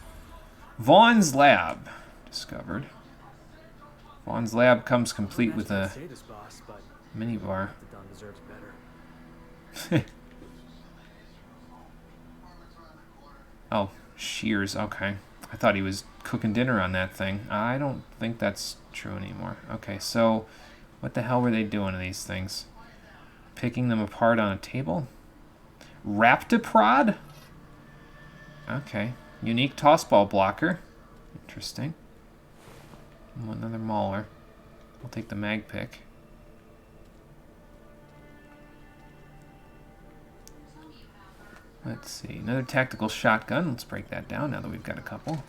Speaker 1: Vaughn's lab discovered. Vaughn's lab comes complete with a minibar. Oh, shears. Okay. I thought he was cooking dinner on that thing. I don't think that's true anymore. Okay, so what the hell were they doing to these things? Picking them apart on a table? Raptoprod? Okay. Unique tossball blocker. Interesting. Another mauler. I'll take the mag pick. Let's see. Another tactical shotgun. Let's break that down now that we've got a couple.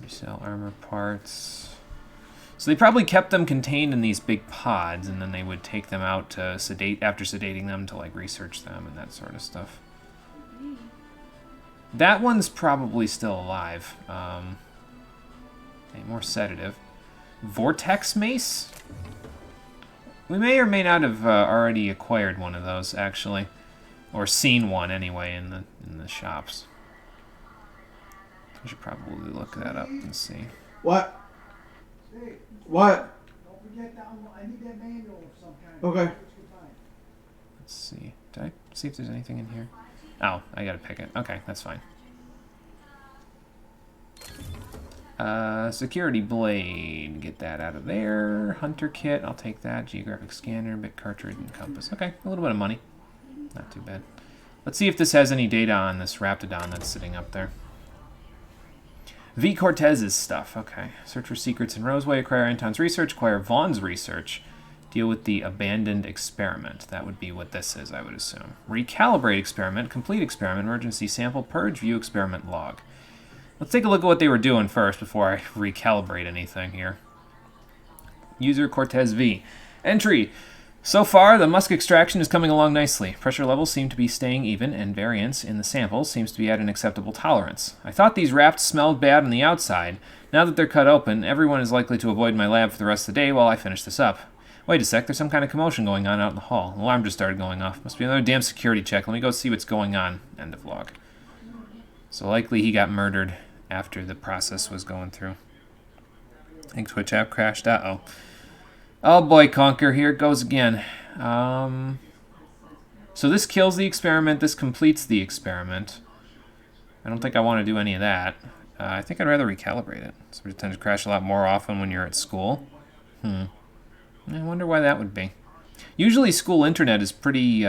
Speaker 1: Resell armor parts. So they probably kept them contained in these big pods, and then they would take them out to sedate, after sedating them, to like research them and that sort of stuff. That one's probably still alive. Okay, more sedative. Vortex mace? We may or may not have already acquired one of those, actually. Or seen one, anyway, in the shops. I should probably look that up and see.
Speaker 4: What?
Speaker 3: Hey,
Speaker 4: What?
Speaker 3: don't forget that I need that manual of some kind.
Speaker 4: Okay.
Speaker 1: Let's see. Did I see if there's anything in here? Oh, I gotta pick it. Okay, that's fine. Security blade. Get that out of there. Hunter kit. I'll take that. Geographic scanner, bit cartridge, and compass. Okay, a little bit of money. Not too bad. Let's see if this has any data on this Raptidon that's sitting up there. V. Cortez's stuff. Okay. Search for secrets in Roseway. Acquire Anton's research. Acquire Vaughn's research. Deal with the abandoned experiment. That would be what this is, I would assume. Recalibrate experiment. Complete experiment. Emergency sample. Purge. View experiment log. Let's take a look at what they were doing first before I recalibrate anything here. User Cortez V. Entry. So far, the musk extraction is coming along nicely. Pressure levels seem to be staying even, and variance in the samples seems to be at an acceptable tolerance. I thought these rafts smelled bad on the outside. Now that they're cut open, everyone is likely to avoid my lab for the rest of the day while I finish this up. Wait a sec, there's some kind of commotion going on out in the hall. An alarm just started going off. Must be another damn security check. Let me go see what's going on. End of log. So likely he got murdered after the process was going through. I think Twitch app crashed. Uh-oh. Oh boy, Conker, here it goes again. So this kills the experiment, this completes the experiment. I don't think I want to do any of that. I think I'd rather recalibrate it. So it tends to crash a lot more often when you're at school. I wonder why that would be. Usually school internet is pretty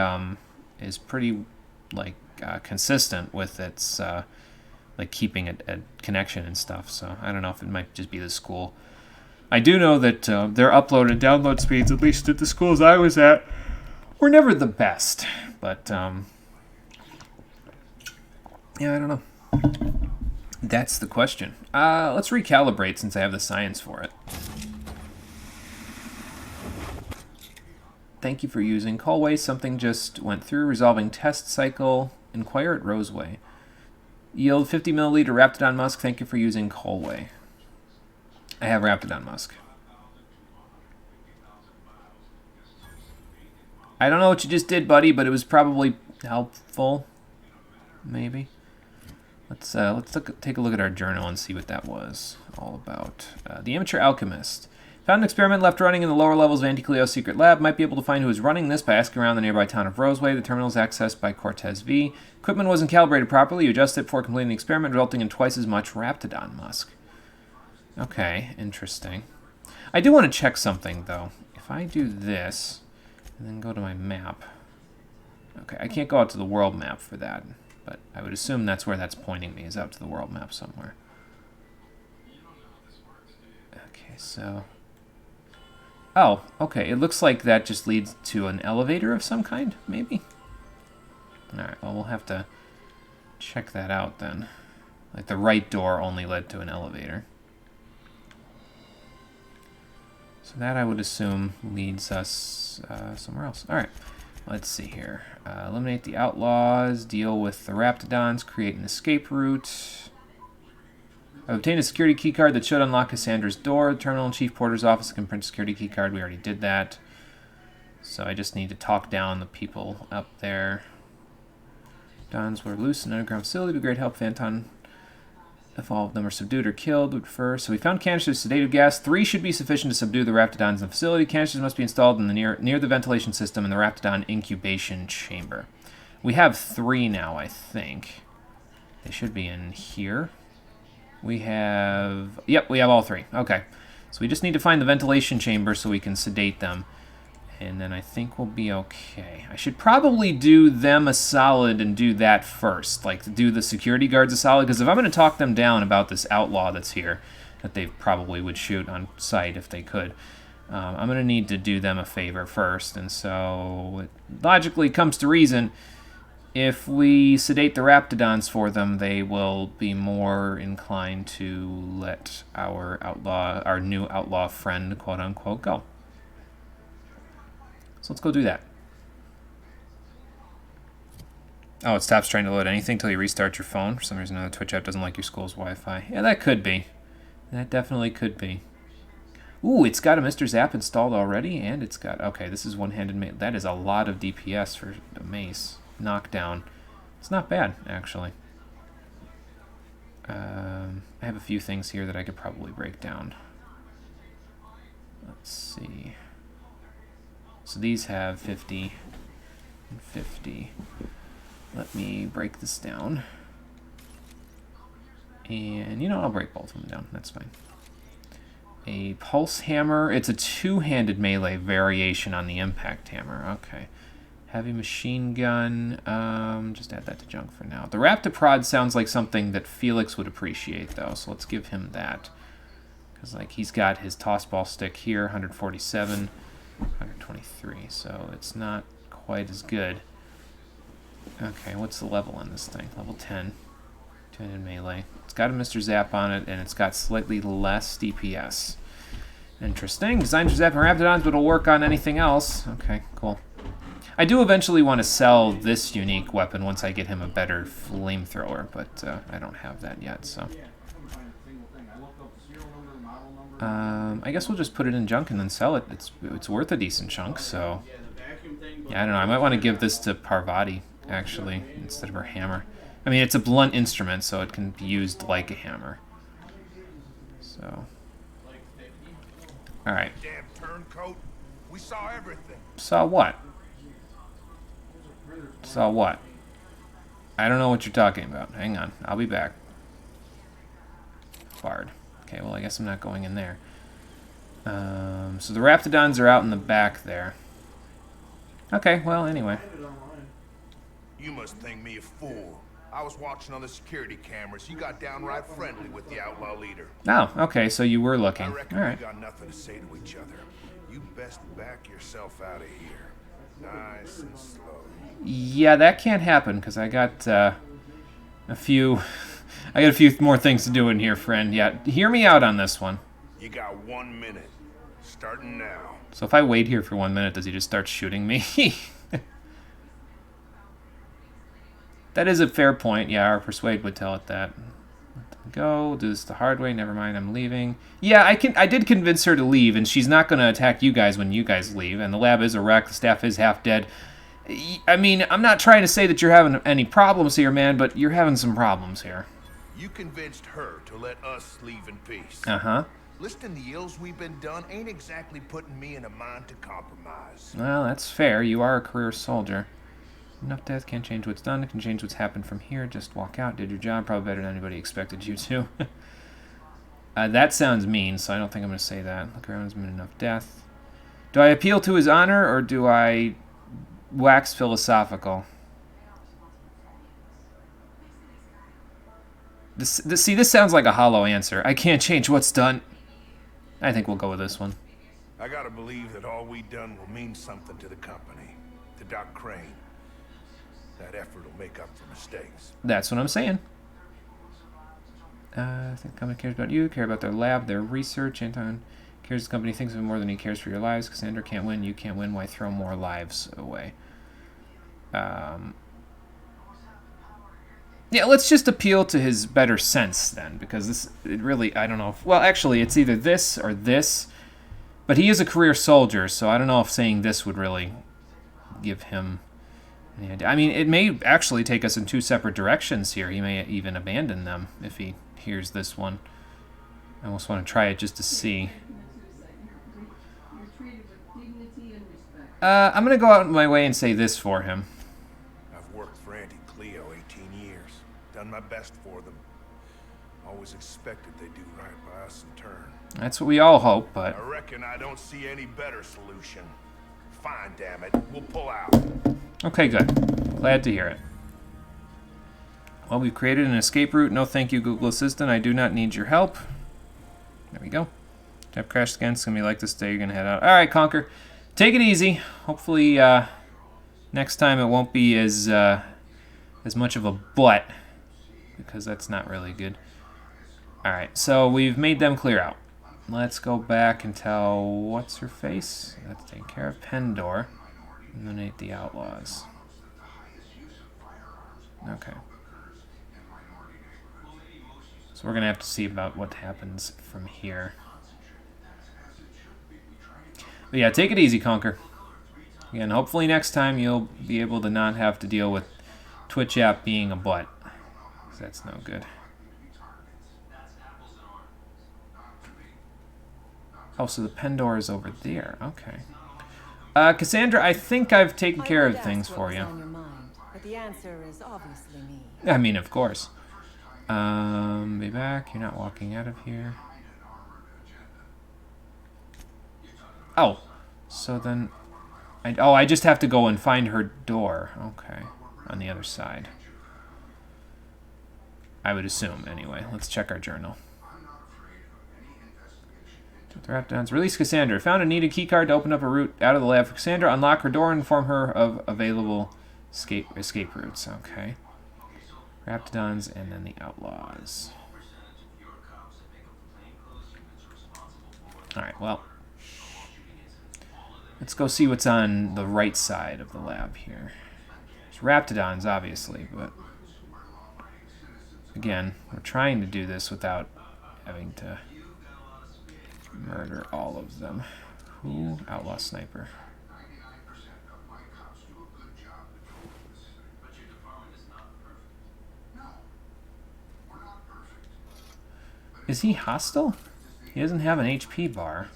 Speaker 1: consistent with its like keeping a connection and stuff. So I don't know if it might just be the school. I do know that their upload and download speeds, at least at the schools I was at, were never the best. But yeah, I don't know. That's the question. Let's recalibrate since I have the science for it. Thank you for using Callway. Something just went through. Resolving test cycle. Inquire at Roseway. Yield 50 milliliter Raptidon Musk. Thank you for using Callway. I have Raptidon Musk. I don't know what you just did, buddy, but it was probably helpful. Maybe. Let's take a look at our journal and see what that was all about. The Amateur Alchemist. Found an experiment left running in the lower levels of Auntie Cleo's secret lab. Might be able to find who is running this by asking around the nearby town of Roseway. The terminal is accessed by Cortez V. Equipment wasn't calibrated properly. You adjust it before completing the experiment, resulting in twice as much Raptidon Musk. Okay, interesting. I do want to check something, though. If I do this, and then go to my map. Okay, I can't go out to the world map for that, but I would assume that's where that's pointing me, is out to the world map somewhere. Okay, so... Oh, okay, it looks like that just leads to an elevator of some kind, maybe? Alright, well, we'll have to check that out then. Like, the right door only led to an elevator. So that, I would assume, leads us somewhere else. Alright, let's see here. Eliminate the outlaws, deal with the Raptidons, create an escape route. I've obtained a security keycard that should unlock Cassandra's door. The terminal in Chief Porter's office can print a security keycard. We already did that. So I just need to talk down the people up there. Dons were loose in an underground facility. Be great help if Anton... If all of them are subdued or killed, would prefer. So we found canisters of sedative gas. 3 should be sufficient to subdue the Raptidons in the facility. Canisters must be installed in the near the ventilation system in the Raptidon incubation chamber. We have 3 now, I think. They should be in here. We have... Yep, we have all 3. Okay. So we just need to find the ventilation chamber so we can sedate them. And then I think we'll be okay. I should probably do them a solid and do that first. Like, do the security guards a solid. Because if I'm going to talk them down about this outlaw that's here, that they probably would shoot on sight if they could, I'm going to need to do them a favor first. And so it logically comes to reason, if we sedate the Raptidons for them, they will be more inclined to let our outlaw, our new outlaw friend, quote unquote, go. So let's go do that. Oh, it stops trying to load anything until you restart your phone. For some reason, the Twitch app doesn't like your school's Wi-Fi. Yeah, that could be. That definitely could be. Ooh, it's got a Mr. Zap installed already, and it's got... Okay, this is one-handed mace. That is a lot of DPS for a mace. Knockdown. It's not bad, actually. I have a few things here that I could probably break down. Let's see. So these have 50 and 50. Let me break this down. And, you know, I'll break both of them down. That's fine. A pulse hammer. It's a two-handed melee variation on the impact hammer. Okay. Heavy machine gun. Just add that to junk for now. The Raptiprod sounds like something that Felix would appreciate, though. So let's give him that. Because, like, he's got his tossball stick here, 147, 123. So it's not quite as good. Okay, what's the level on this thing? Level 10. Two-handed melee. It's got a Mr. Zap on it, and it's got slightly less DPS. Interesting. Designed for zapping Raptidons, but it'll work on anything else. Okay, cool. I do eventually want to sell this unique weapon once I get him a better flamethrower, but I don't have that yet, so... I guess we'll just put it in junk and then sell it. It's worth a decent chunk, so... Yeah, I don't know. I might want to give this to Parvati, actually, instead of her hammer. I mean, it's a blunt instrument, so it can be used like a hammer. So... Alright.
Speaker 4: Damn turncoat. We saw everything.
Speaker 1: Saw what? Saw what? I don't know what you're talking about. Hang on. I'll be back. Bard. Okay, well, I guess I'm not going in there. So the Raptidons are out in the back there. Okay, well, anyway.
Speaker 4: You must think me a fool. I was watching on the security cameras. You got downright friendly with the outlaw leader.
Speaker 1: Oh, okay, so you were looking.
Speaker 4: I reckon
Speaker 1: All right.
Speaker 4: we got nothing to say to each other. You best back yourself out of here. Nice and slow.
Speaker 1: Yeah, that can't happen, because I got a few... I got a few more things to do in here, friend. Yeah, hear me out on this one.
Speaker 4: You got 1 minute. Starting now.
Speaker 1: So if I wait here for 1 minute, does he just start shooting me? That is a fair point. Yeah, our Persuade would tell it that. Let them go. We'll do this the hard way. Never mind, I'm leaving. Yeah, I did convince her to leave, and she's not going to attack you guys when you guys leave. And the lab is a wreck. The staff is half dead. I mean, I'm not trying to say that you're having any problems here, man, but you're having some problems here.
Speaker 4: You convinced her to let us leave in peace.
Speaker 1: Uh-huh.
Speaker 4: Listing the ills we've been done ain't exactly putting me in a mind to compromise.
Speaker 1: Well, that's fair. You are a career soldier. Enough death can't change what's done. It can change what's happened from here. Just walk out. Did your job. Probably better than anybody expected you to. That sounds mean, so I don't think I'm going to say that. Look around, has been enough death. Do I appeal to his honor, or do I wax philosophical? See, this sounds like a hollow answer. I can't change what's done. I think we'll go with this one.
Speaker 4: I gotta believe that all we done will mean something to the company, to Doc Crane. That effort will make up for mistakes.
Speaker 1: That's what I'm saying. I think the company cares about you, care about their lab, their research. Anton cares the company thinks of it more than he cares for your lives. Cassandra can't win, you can't win. Why throw more lives away? Yeah, let's just appeal to his better sense then, because it really, I don't know. Well, actually, it's either this or this, but he is a career soldier, so I don't know if saying this would really give him any idea. I mean, it may actually take us in two separate directions here. He may even abandon them if he hears this one. I almost want to try it just to see. I'm going to go out of my way and say this for him.
Speaker 4: I've worked for Anti-Cleo 18 years. Done my best for them. Always expected they'd do right by us in turn.
Speaker 1: That's what we all hope, but...
Speaker 4: I reckon I don't see any better solution. fine, damn it. We'll pull out.
Speaker 1: Okay, good. Glad to hear it. Well, we've created an escape route. No thank you, Google Assistant. I do not need your help. There we go. Tap crash again. It's going to be like this day. You're going to head out. All right, Conker. Take it easy. Hopefully next time it won't be as much of a butt, because that's not really good. All right, so we've made them clear out. Let's go back and tell what's-her-face. That's taken care of. Pendor. Eliminate the outlaws. Okay. So we're going to have to see about what happens from here. But yeah, take it easy, Conker. Again, hopefully next time you'll be able to not have to deal with Twitch app being a butt. 'Cause that's no good. Oh, so the Pendor is over there. Okay. Cassandra, I think I've taken care of things for you.
Speaker 2: On your mind, but the answer is obviously me.
Speaker 1: I mean, of course. Be back. You're not walking out of here. Oh, so then... I just have to go and find her door. Okay, on the other side. I would assume, anyway. Let's check our journal. The Raptidons. Release Cassandra. Found a needed keycard to open up a route out of the lab for Cassandra. Unlock her door and inform her of available escape routes. Okay. Raptidons and then the Outlaws. Alright, well. Let's go see what's on the right side of the lab here. There's Raptidons, obviously, but... Again, we're trying to do this without having to murder all of them. Ooh, Outlaw Sniper. Is he hostile? He doesn't have an HP bar.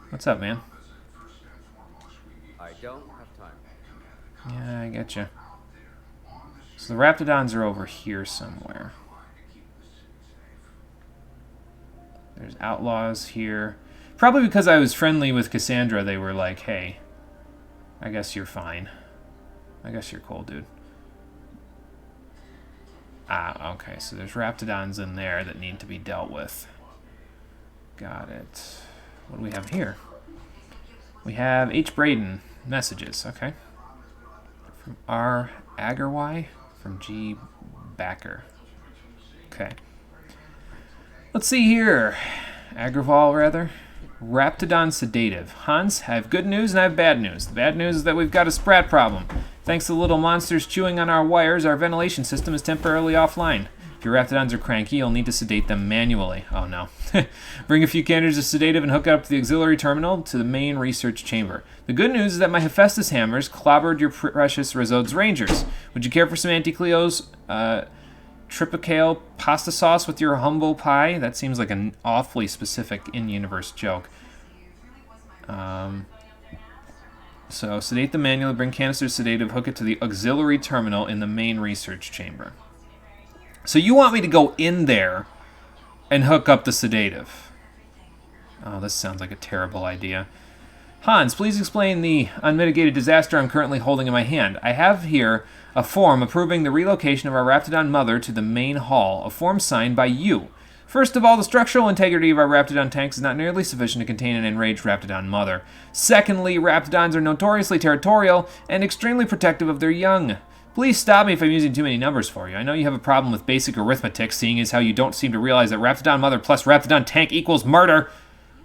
Speaker 1: What's up, man?
Speaker 5: I don't have time.
Speaker 1: Yeah, I get you. So the Raptidons are over here somewhere. There's Outlaws here. Probably because I was friendly with Cassandra, they were like, hey, I guess you're fine. I guess you're cool, dude. Ah, okay, so there's Raptidons in there that need to be dealt with. Got it. What do we have here? We have H. Braden messages. Okay. From R. Agarwai. From G. Backer. Okay. Let's see here. Agrawal, rather. Raptidon sedative. Hans, I have good news and I have bad news. The bad news is that we've got a sprat problem. Thanks to little monsters chewing on our wires, our ventilation system is temporarily offline. If your Raptidons are cranky, you'll need to sedate them manually. Oh no. Bring a few cannons of sedative and hook it up to the auxiliary terminal to the main research chamber. The good news is that my Hephaestus hammers clobbered your precious Rezode's Rangers. Would you care for some Auntie Cleo's tripicale pasta sauce with your humble pie? That seems like an awfully specific in-universe joke. So sedate them manually, bring canisters sedative, hook it to the auxiliary terminal in the main research chamber. So you want me to go in there and hook up the sedative? Oh, this sounds like a terrible idea. Hans, please explain the unmitigated disaster I'm currently holding in my hand. I have here a form approving the relocation of our Raptidon mother to the main hall, a form signed by you. First of all, the structural integrity of our Raptidon tanks is not nearly sufficient to contain an enraged Raptidon mother. Secondly, Raptidons are notoriously territorial and extremely protective of their young. Please stop me if I'm using too many numbers for you. I know you have a problem with basic arithmetic, seeing as how you don't seem to realize that Raptidon mother plus Raptidon tank equals murder.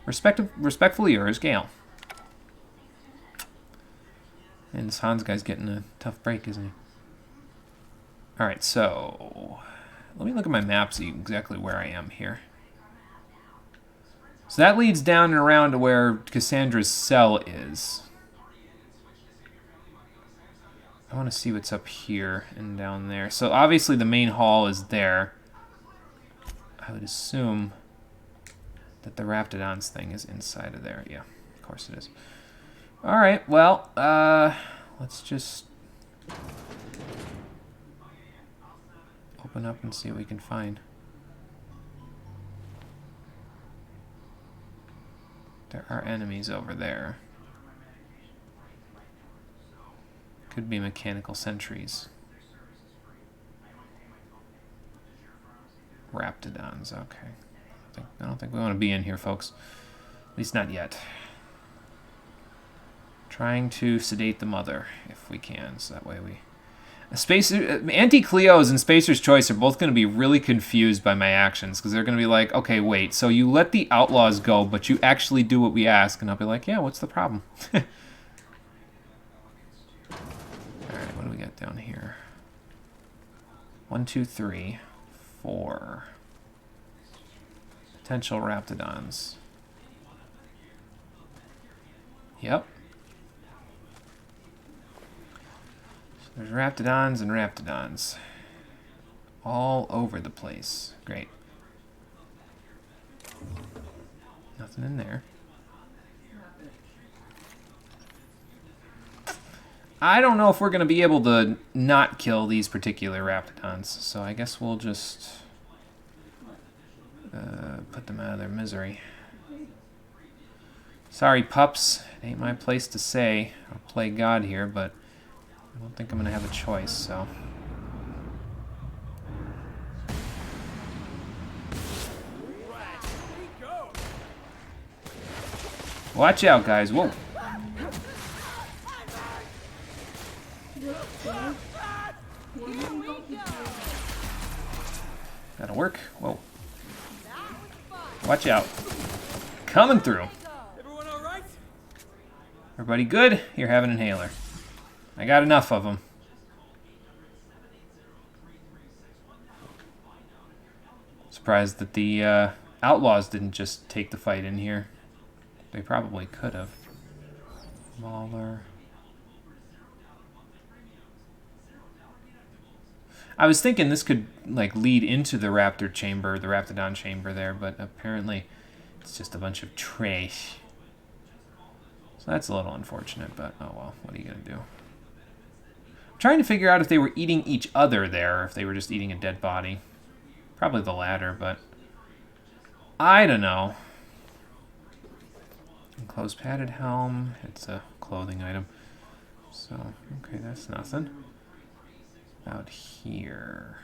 Speaker 1: Respectfully yours, Gale. And this Hans guy's getting a tough break, isn't he? Alright, so... let me look at my map, see exactly where I am here. So that leads down and around to where Cassandra's cell is. I want to see what's up here and down there. So obviously the main hall is there. I would assume that the Raptidons thing is inside of there. Yeah, of course it is. Alright, well, let's just open up and see what we can find. There are enemies over there. Could be mechanical sentries. Raptidons, okay. I don't think we want to be in here, folks. At least not yet. Trying to sedate the mother, if we can, so that way we... Auntie Cleo's and Spacer's Choice are both going to be really confused by my actions, because they're going to be like, okay, wait, so you let the outlaws go, but you actually do what we ask, and I'll be like, yeah, what's the problem? Alright, what do we got down here? 1, 2, 3, 4. Potential Raptidons. Yep. So there's Raptidons and Raptidons. All over the place. Great. Nothing in there. I don't know if we're going to be able to not kill these particular Raptidons, so I guess we'll just put them out of their misery. Sorry, pups. It ain't my place to say or play God here, but I don't think I'm going to have a choice, so... Watch out, guys. Whoa. That'll work. Whoa. Watch out. Coming through.
Speaker 6: Everyone all right?
Speaker 1: Everybody good? Here, have an inhaler. I got enough of them. Surprised that the outlaws didn't just take the fight in here. They probably could have. Mauler. I was thinking this could like lead into the raptor chamber, the Raptidon chamber there, but apparently it's just a bunch of trash. So that's a little unfortunate, but oh well, what are you gonna do? I'm trying to figure out if they were eating each other there, or if they were just eating a dead body. Probably the latter, but I don't know. Enclosed padded helm. It's a clothing item. So, okay, that's nothing. Out here.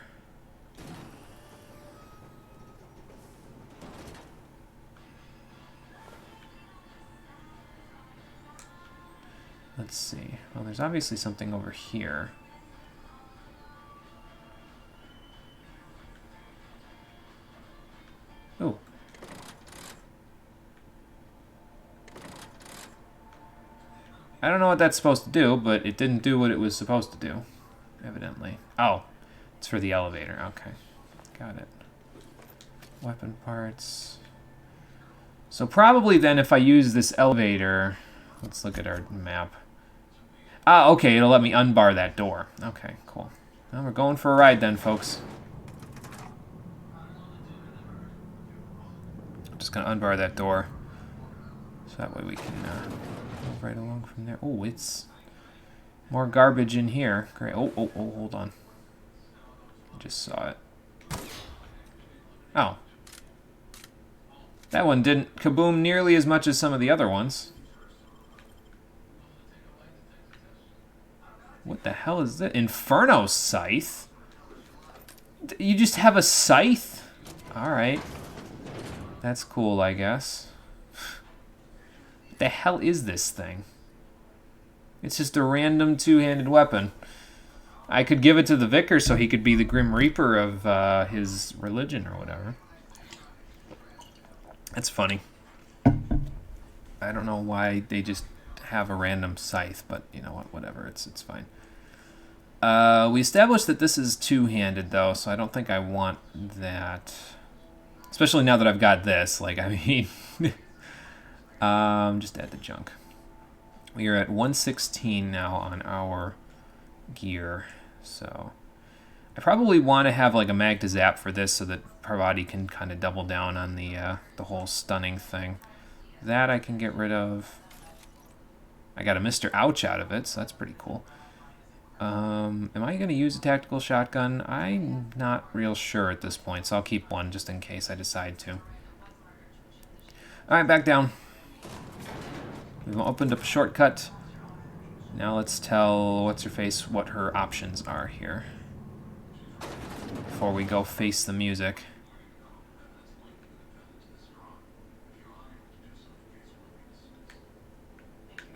Speaker 1: Let's see. Well, there's obviously something over here. Oh. I don't know what that's supposed to do, but it didn't do what it was supposed to do, evidently. Oh, it's for the elevator. Okay, got it. Weapon parts. So probably then if I use this elevator, let's look at our map. Ah, okay, it'll let me unbar that door. Okay, cool. Well, we're going for a ride then, folks. I'm just gonna unbar that door, so that way we can move right along from there. Oh, it's more garbage in here. Great. Oh, hold on. I just saw it. Oh. That one didn't kaboom nearly as much as some of the other ones. What the hell is that? Inferno Scythe? You just have a scythe? Alright. That's cool, I guess. What the hell is this thing? It's just a random two-handed weapon. I could give it to the vicar so he could be the Grim Reaper of his religion or whatever. That's funny. I don't know why they just have a random scythe, but you know what, whatever, it's fine. We established that this is two-handed though, so I don't think I want that. Especially now that I've got this, like, I mean, just add the junk. We are at 116 now on our gear, so I probably want to have like a mag to zap for this so that Parvati can kind of double down on the whole stunning thing. That I can get rid of. I got a Mr. Ouch out of it, so that's pretty cool. Am I going to use a tactical shotgun? I'm not real sure at this point, so I'll keep one just in case I decide to. Alright, back down. We've opened up a shortcut. Now let's tell what's-her-face what her options are here. Before we go face the music.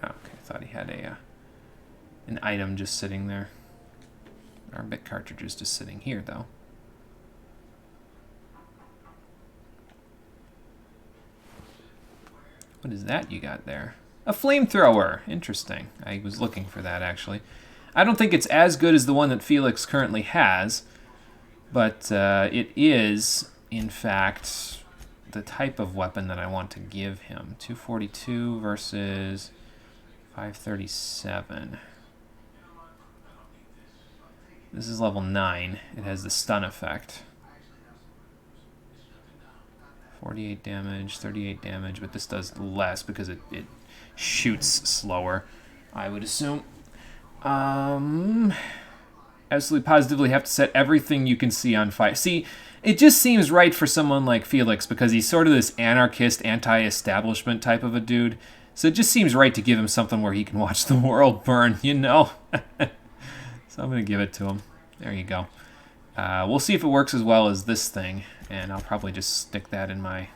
Speaker 1: Oh, okay, I thought he had an item just sitting there. Our bit cartridge is just sitting here, though. What is that you got there? A flamethrower. Interesting. I was looking for that, actually. I don't think it's as good as the one that Felix currently has, but it is, in fact, the type of weapon that I want to give him. 242 versus 537. This is level 9. It has the stun effect. 48 damage, 38 damage, but this does less because it shoots slower, I would assume. Absolutely positively have to set everything you can see on fire. See, it just seems right for someone like Felix because he's sort of this anarchist, anti-establishment type of a dude. So it just seems right to give him something where he can watch the world burn, you know? So I'm going to give it to him. There you go. We'll see if it works as well as this thing, and I'll probably just stick that in my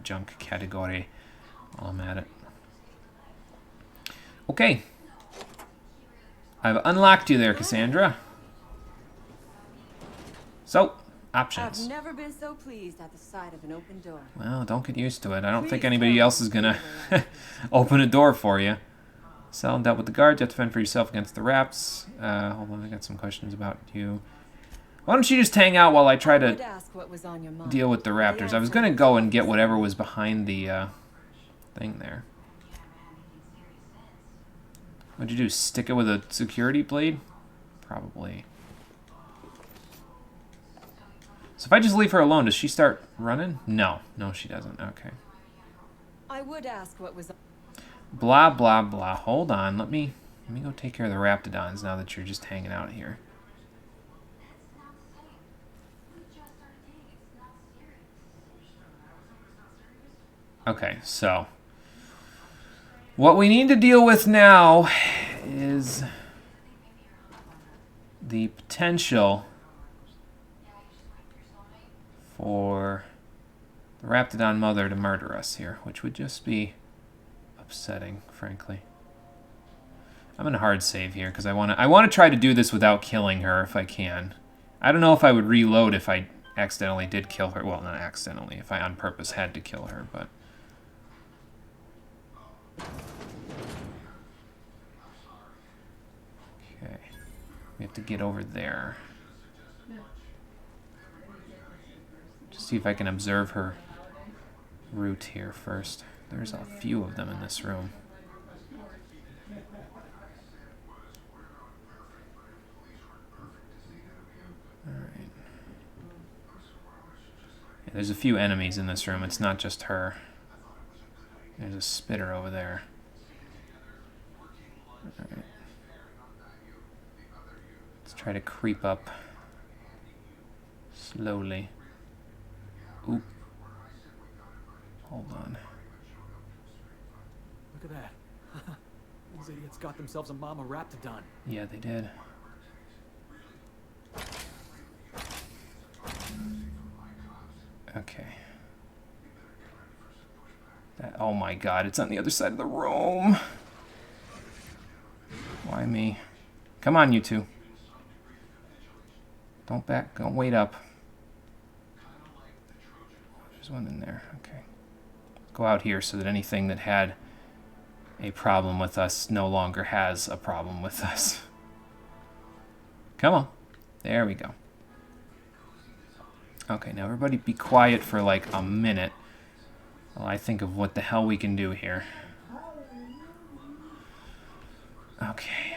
Speaker 1: junk category while I'm at it. Okay. I've unlocked you there, Cassandra. So, options.
Speaker 2: I've never been so pleased at the sight of an open door.
Speaker 1: Well, don't get used to it. I don't think anybody else is going to open a door for you. Sell and dealt with the guards. You have to fend for yourself against the Raps. Hold on, I got some questions about you. Why don't you just hang out while I try to deal with the Raptors? I was going to go and get whatever was behind the thing there. What'd you do, stick it with a security blade? Probably. So if I just leave her alone, does she start running? No. No, she doesn't. Okay.
Speaker 2: I would ask what was...
Speaker 1: Blah, blah, blah. Hold on. Let me go take care of the Raptidons now that you're just hanging out here. Okay, so what we need to deal with now is the potential for the Raptidon mother to murder us here, which would just be upsetting, frankly. I'm in a hard save here because I want to try to do this without killing her if I can. I don't know if I would reload if I accidentally did kill her. Well, not accidentally, if I on purpose had to kill her, but... Okay. We have to get over there. Just see if I can observe her route here first. There's a few of them in this room. Alright. Yeah, there's a few enemies in this room. It's not just her. There's a spitter over there. Alright. Let's try to creep up slowly. Oop. Hold on.
Speaker 5: Look at that. These idiots got themselves a mama Raptidon.
Speaker 1: Yeah, they did. Okay. Oh my god, it's on the other side of the room. Why me? Come on, you two. Don't wait up. There's one in there, okay. Go out here so that anything that had a problem with us no longer has a problem with us. Come on. There we go. Okay, now everybody be quiet for like a minute while I think of what the hell we can do here. Okay.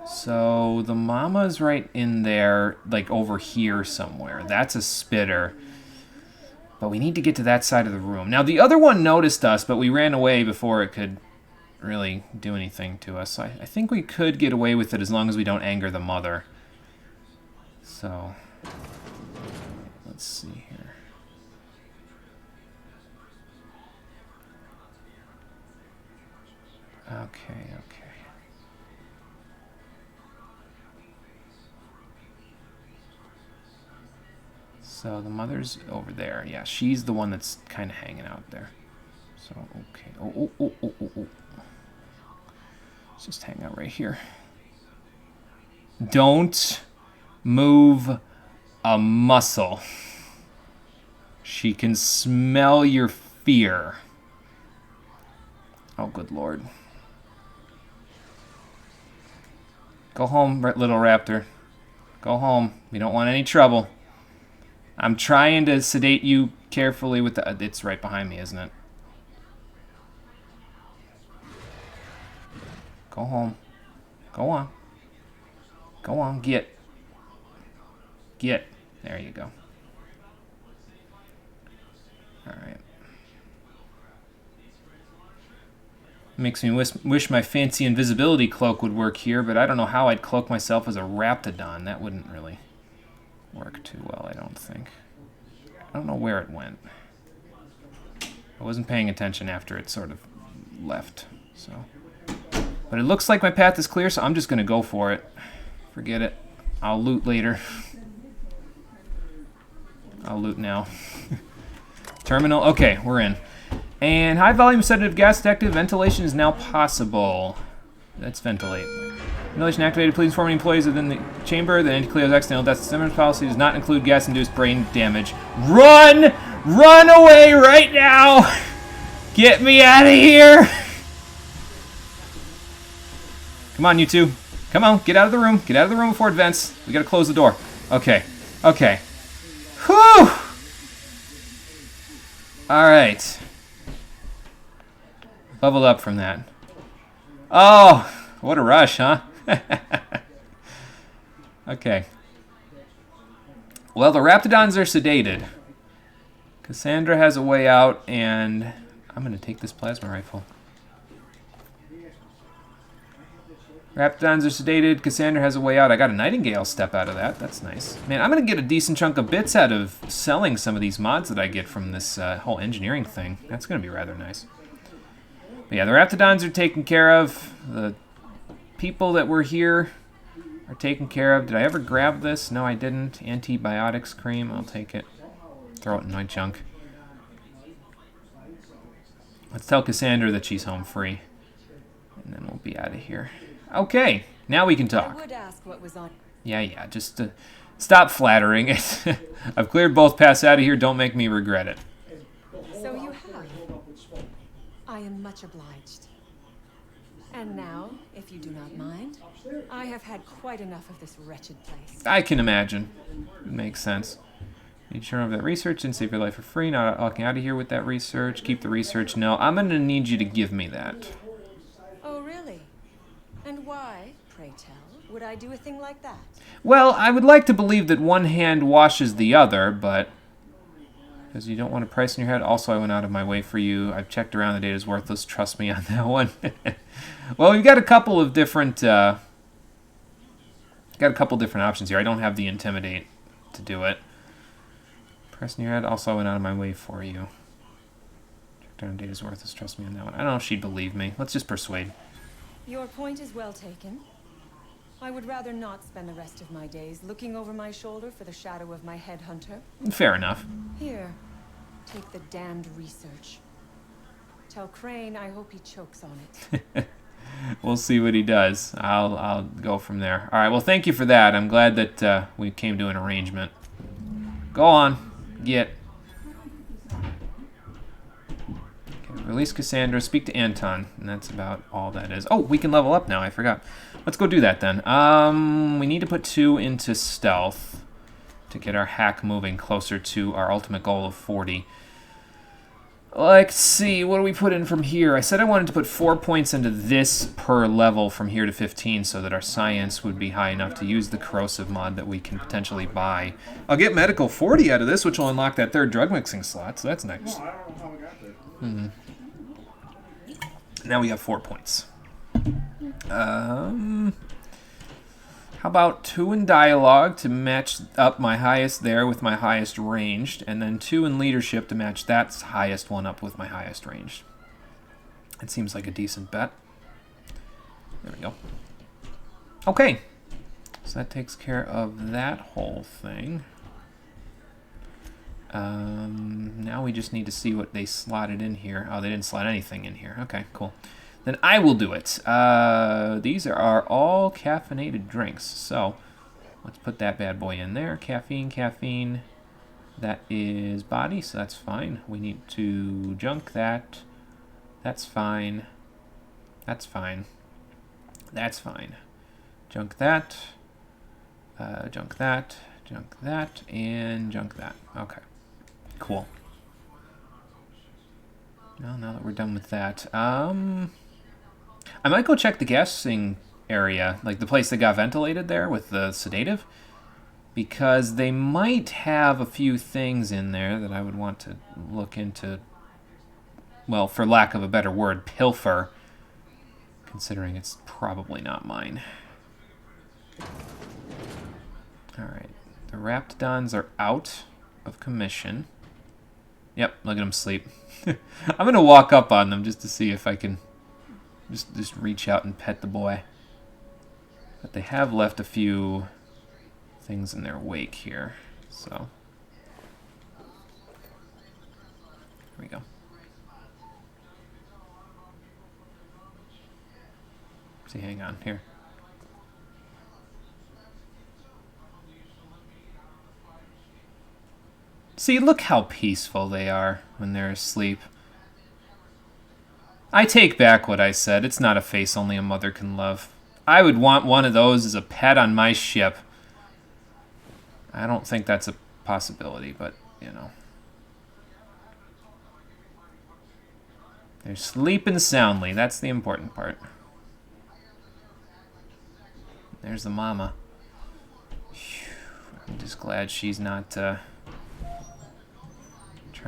Speaker 1: So the mama's right in there, like over here somewhere. That's a spitter. But we need to get to that side of the room. Now the other one noticed us, but we ran away before it could really do anything to us. So I think we could get away with it as long as we don't anger the mother. So... let's see here. Okay. So the mother's over there. Yeah, she's the one that's kind of hanging out there. So, okay. Oh. Let's just hang out right here. Don't move a muscle. She can smell your fear. Oh, good Lord. Go home, little raptor. Go home. We don't want any trouble. I'm trying to sedate you carefully with the... It's right behind me, isn't it? Go home. Go on. Go on, get. Get. There you go. Alright. Makes me wish my fancy invisibility cloak would work here, but I don't know how I'd cloak myself as a Raptidon. That wouldn't really work too well, I don't think. I don't know where it went. I wasn't paying attention after it sort of left, so... But it looks like my path is clear, so I'm just going to go for it. Forget it. I'll loot later. I'll loot now. Terminal. Okay, we're in. And high volume sedative gas detective. Ventilation is now possible. Let's ventilate. Ventilation activated. Please inform employees within the chamber that Anti-Cleo's accidental death stimulus policy does not include gas-induced brain damage. Run! Run away right now! Get me out of here! Come on, you two. Come on, get out of the room. Get out of the room before it vents. We gotta close the door. Okay. Okay. Whew! Alright. Leveled up from that. Oh! What a rush, huh? Okay. Well, the Raptidons are sedated. Cassandra has a way out, and I'm gonna take this plasma rifle. Raptidons are sedated. Cassandra has a way out. I got a Nightingale step out of that. That's nice. Man, I'm going to get a decent chunk of bits out of selling some of these mods that I get from this whole engineering thing. That's going to be rather nice. But yeah, the Raptidons are taken care of. The people that were here are taken care of. Did I ever grab this? No, I didn't. Antibiotics cream. I'll take it. Throw it in my junk. Let's tell Cassandra that she's home free. And then we'll be out of here. Okay, now we can talk.
Speaker 2: I would ask what was on.
Speaker 1: Yeah, just stop flattering it. I've cleared both paths out of here. Don't make me regret it.
Speaker 2: So you have. I am much obliged. And now, if you do not mind, I have had quite enough of this wretched place.
Speaker 1: I can imagine. It makes sense. Need to turn over that research and save your life for free. Not walking out of here with that research. Keep the research. No, I'm going to need you to give me that.
Speaker 2: Oh, really? And why, pray tell, would I do a thing like that?
Speaker 1: Well, I would like to believe that one hand washes the other, but... Because you don't want a price in your head. Also, I went out of my way for you. I've checked around. The data's worthless. Trust me on that one. Well, we've got a couple of different... options here. I don't have the Intimidate to do it. Price in your head. Also, I went out of my way for you. Checked around. Data's worthless. Trust me on that one. I don't know if she'd believe me. Let's just persuade.
Speaker 2: Your point is well taken. I would rather not spend the rest of my days looking over my shoulder for the shadow of my headhunter.
Speaker 1: Fair enough.
Speaker 2: Here, take the damned research. Tell Crane I hope he chokes on it.
Speaker 1: We'll see what he does. I'll go from there. All right, well, thank you for that. I'm glad that we came to an arrangement. Go on. Get. Release Cassandra, speak to Anton, and that's about all that is. Oh, we can level up now, I forgot. Let's go do that then. We need to put 2 into stealth to get our hack moving closer to our ultimate goal of 40. Let's see, what do we put in from here? I said I wanted to put 4 points into this per level from here to 15 so that our science would be high enough to use the corrosive mod that we can potentially buy. I'll get medical 40 out of this, which will unlock that 3rd drug mixing slot, so that's nice.
Speaker 3: I don't know how we got there.
Speaker 1: Now we have 4 points. How about 2 in dialogue to match up my highest there with my highest ranged, and then 2 in leadership to match that highest one up with my highest ranged. It seems like a decent bet. There we go. Okay. So that takes care of that whole thing. Now we just need to see what they slotted in here. Oh, they didn't slot anything in here. Okay, cool. Then I will do it. These are all caffeinated drinks. So let's put that bad boy in there. Caffeine, caffeine. That is body, so that's fine. We need to junk that. That's fine. That's fine. That's fine. Junk that. Junk that. Junk that. And junk that. Okay. Cool. Well, now that we're done with that, I might go check the gassing area, like the place that got ventilated there with the sedative, because they might have a few things in there that I would want to look into, well, for lack of a better word, pilfer, considering it's probably not mine. Alright, the Raptidons are out of commission. Yep, look at them sleep. I'm going to walk up on them just to see if I can just reach out and pet the boy. But they have left a few things in their wake here, so here we go. See, hang on here. See, look how peaceful they are when they're asleep. I take back what I said. It's not a face only a mother can love. I would want one of those as a pet on my ship. I don't think that's a possibility, but, you know. They're sleeping soundly. That's the important part. There's the mama. Phew. I'm just glad she's not, trying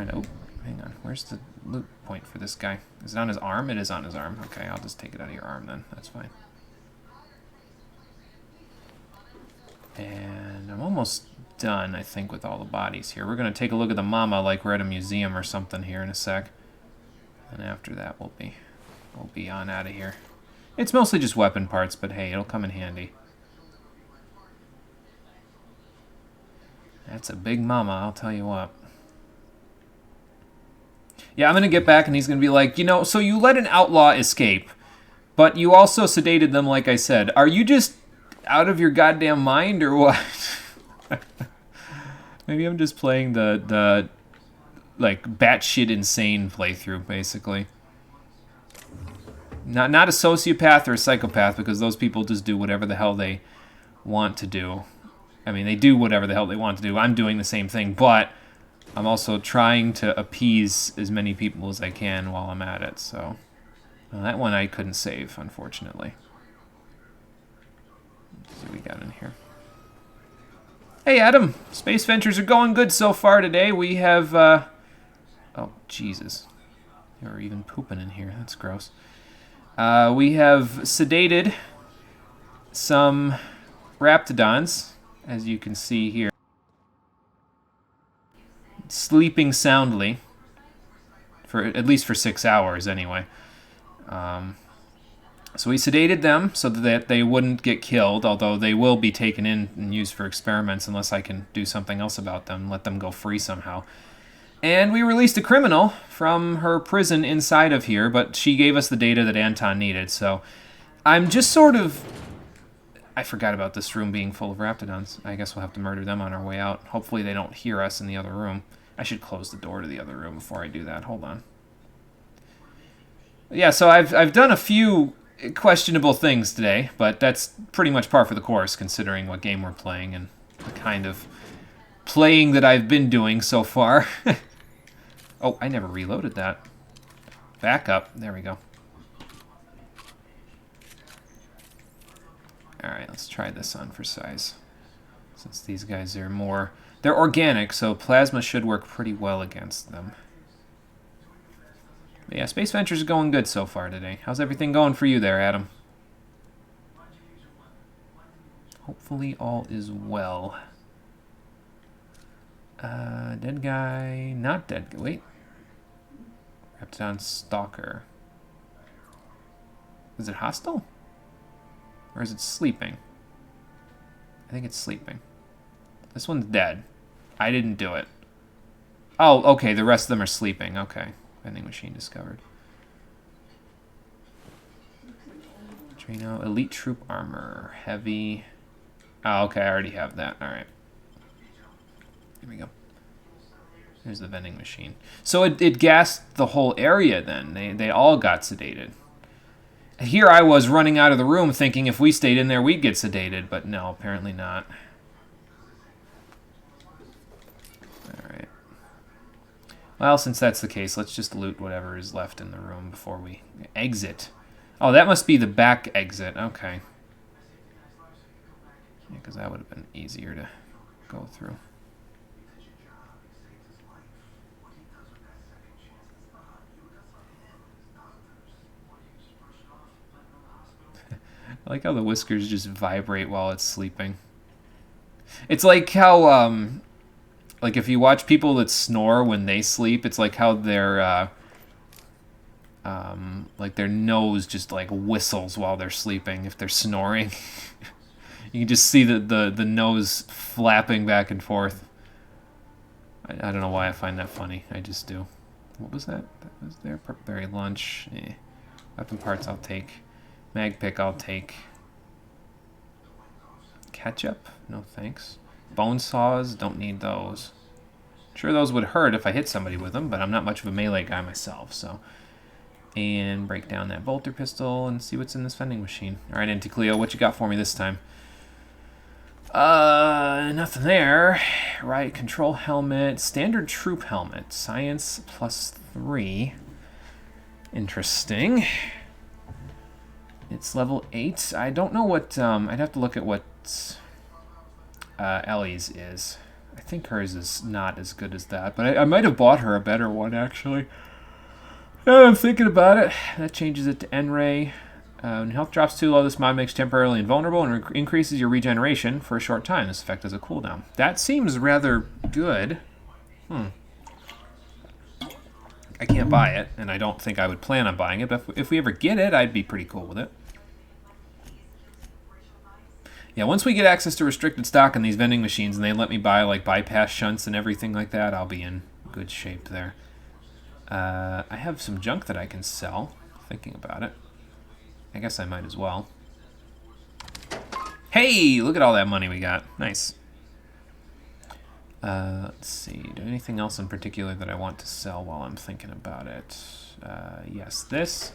Speaker 1: to... Oh, hang on. Where's the loot point for this guy? Is it on his arm? It is on his arm. Okay, I'll just take it out of your arm then. That's fine. And I'm almost done, I think, with all the bodies here. We're going to take a look at the mama like we're at a museum or something here in a sec. And after that, we'll be on out of here. It's mostly just weapon parts, but hey, it'll come in handy. That's a big mama, I'll tell you what. Yeah, I'm going to get back and he's going to be like, you know, so you let an outlaw escape, but you also sedated them like I said. Are you just out of your goddamn mind or what? Maybe I'm just playing the like batshit insane playthrough, basically. Not a sociopath or a psychopath, because those people just do whatever the hell they want to do. I mean, they do whatever the hell they want to do. I'm doing the same thing, but I'm also trying to appease as many people as I can while I'm at it, so... Well, that one I couldn't save, unfortunately. Let's see what we got in here. Hey, Adam! Space Ventures are going good so far today. We have, Oh, Jesus. They were even pooping in here. That's gross. We have sedated some Raptidons, as you can see here. Sleeping soundly, for at least for 6 hours anyway. So we sedated them so that they wouldn't get killed, although they will be taken in and used for experiments unless I can do something else about them, let them go free somehow. And we released a criminal from her prison inside of here, but she gave us the data that Anton needed, so I'm just sort of... I forgot about this room being full of Raptidons. I guess we'll have to murder them on our way out. Hopefully they don't hear us in the other room. I should close the door to the other room before I do that. Hold on. Yeah, so I've done a few questionable things today, but that's pretty much par for the course considering what game we're playing and the kind of playing that I've been doing so far. Oh, I never reloaded that. Back up. There we go. Alright, let's try this on for size. Since these guys are more... They're organic, so plasma should work pretty well against them. But yeah, Space Ventures is going good so far today. How's everything going for you there, Adam? Hopefully all is well. Dead guy... Not dead guy. Wait. Raptidon Stalker. Is it hostile? Or is it sleeping? I think it's sleeping. This one's dead. I didn't do it. Oh, okay, the rest of them are sleeping. Okay. Vending machine discovered. Trino, elite troop armor. Heavy. Oh, okay, I already have that. Alright. Here we go. Here's the vending machine. So it gassed the whole area then. They all got sedated. Here I was running out of the room thinking if we stayed in there we'd get sedated, but no, apparently not. Alright. Well, since that's the case, let's just loot whatever is left in the room before we exit. Oh, that must be the back exit. Okay. Yeah, because that would have been easier to go through. I like how the whiskers just vibrate while it's sleeping. It's like how, like if you watch people that snore when they sleep, it's like how their, like their nose just like whistles while they're sleeping if they're snoring. You can just see the nose flapping back and forth. I don't know why I find that funny. I just do. What was that? That was their berry lunch. Weapon parts I'll take. Mag pick I'll take. Ketchup? No thanks. Bone saws? Don't need those. Sure, those would hurt if I hit somebody with them, but I'm not much of a melee guy myself, so. And break down that bolter pistol and see what's in this vending machine. Alright, Anticleo, what you got for me this time? Nothing there. Riot control helmet. Standard troop helmet. Science +3. Interesting. It's level 8. I don't know what, I'd have to look at what Ellie's is. I think hers is not as good as that, but I might have bought her a better one, actually. I'm thinking about it. That changes it to N-Ray. When health drops too low, this mod makes you temporarily invulnerable and increases your regeneration for a short time. This effect has a cooldown. That seems rather good. I can't buy it, and I don't think I would plan on buying it, but if we ever get it, I'd be pretty cool with it. Yeah, once we get access to restricted stock in these vending machines and they let me buy like bypass shunts and everything like that, I'll be in good shape there. I have some junk that I can sell, thinking about it. I guess I might as well. Hey, look at all that money we got. Nice. Let's see, do anything else in particular that I want to sell while I'm thinking about it? Yes, this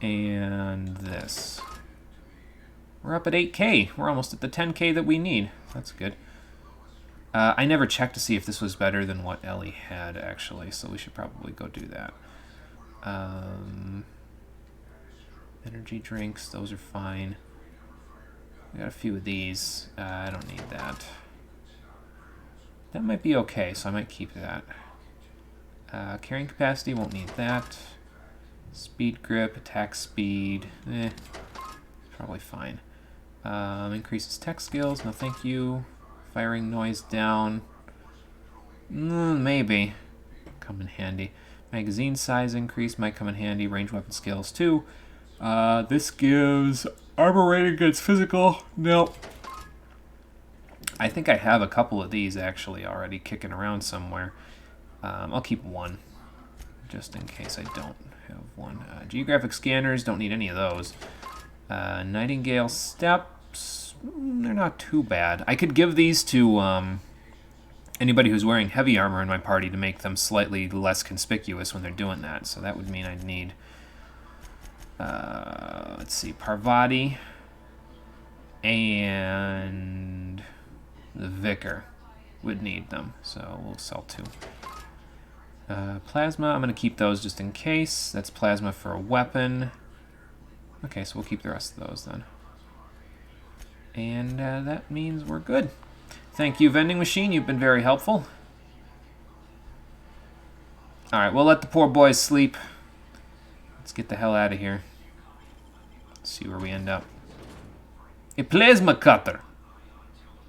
Speaker 1: and this. We're up at 8K. We're almost at the 10K that we need. That's good. I never checked to see if this was better than what Ellie had, actually, so we should probably go do that. Energy drinks, those are fine. We got a few of these. I don't need that. That might be okay, so I might keep that. Carrying capacity, won't need that. Speed grip, attack speed, probably fine. Increases tech skills, no thank you. Firing noise down, maybe. Come in handy. Magazine size increase might come in handy. Range weapon skills too. This gives armor rating against physical. Nope. I think I have a couple of these actually already kicking around somewhere. I'll keep one, just in case I don't have one. Geographic scanners, don't need any of those. Nightingale steps, they're not too bad. I could give these to anybody who's wearing heavy armor in my party to make them slightly less conspicuous when they're doing that. So that would mean I'd need, let's see, Parvati and the Vicar would need them. So we'll sell 2. Plasma, I'm going to keep those just in case. That's plasma for a weapon. Okay, so we'll keep the rest of those then. And that means we're good. Thank you, vending machine. You've been very helpful. Alright, we'll let the poor boys sleep. Let's get the hell out of here. Let's see where we end up. A plasma cutter.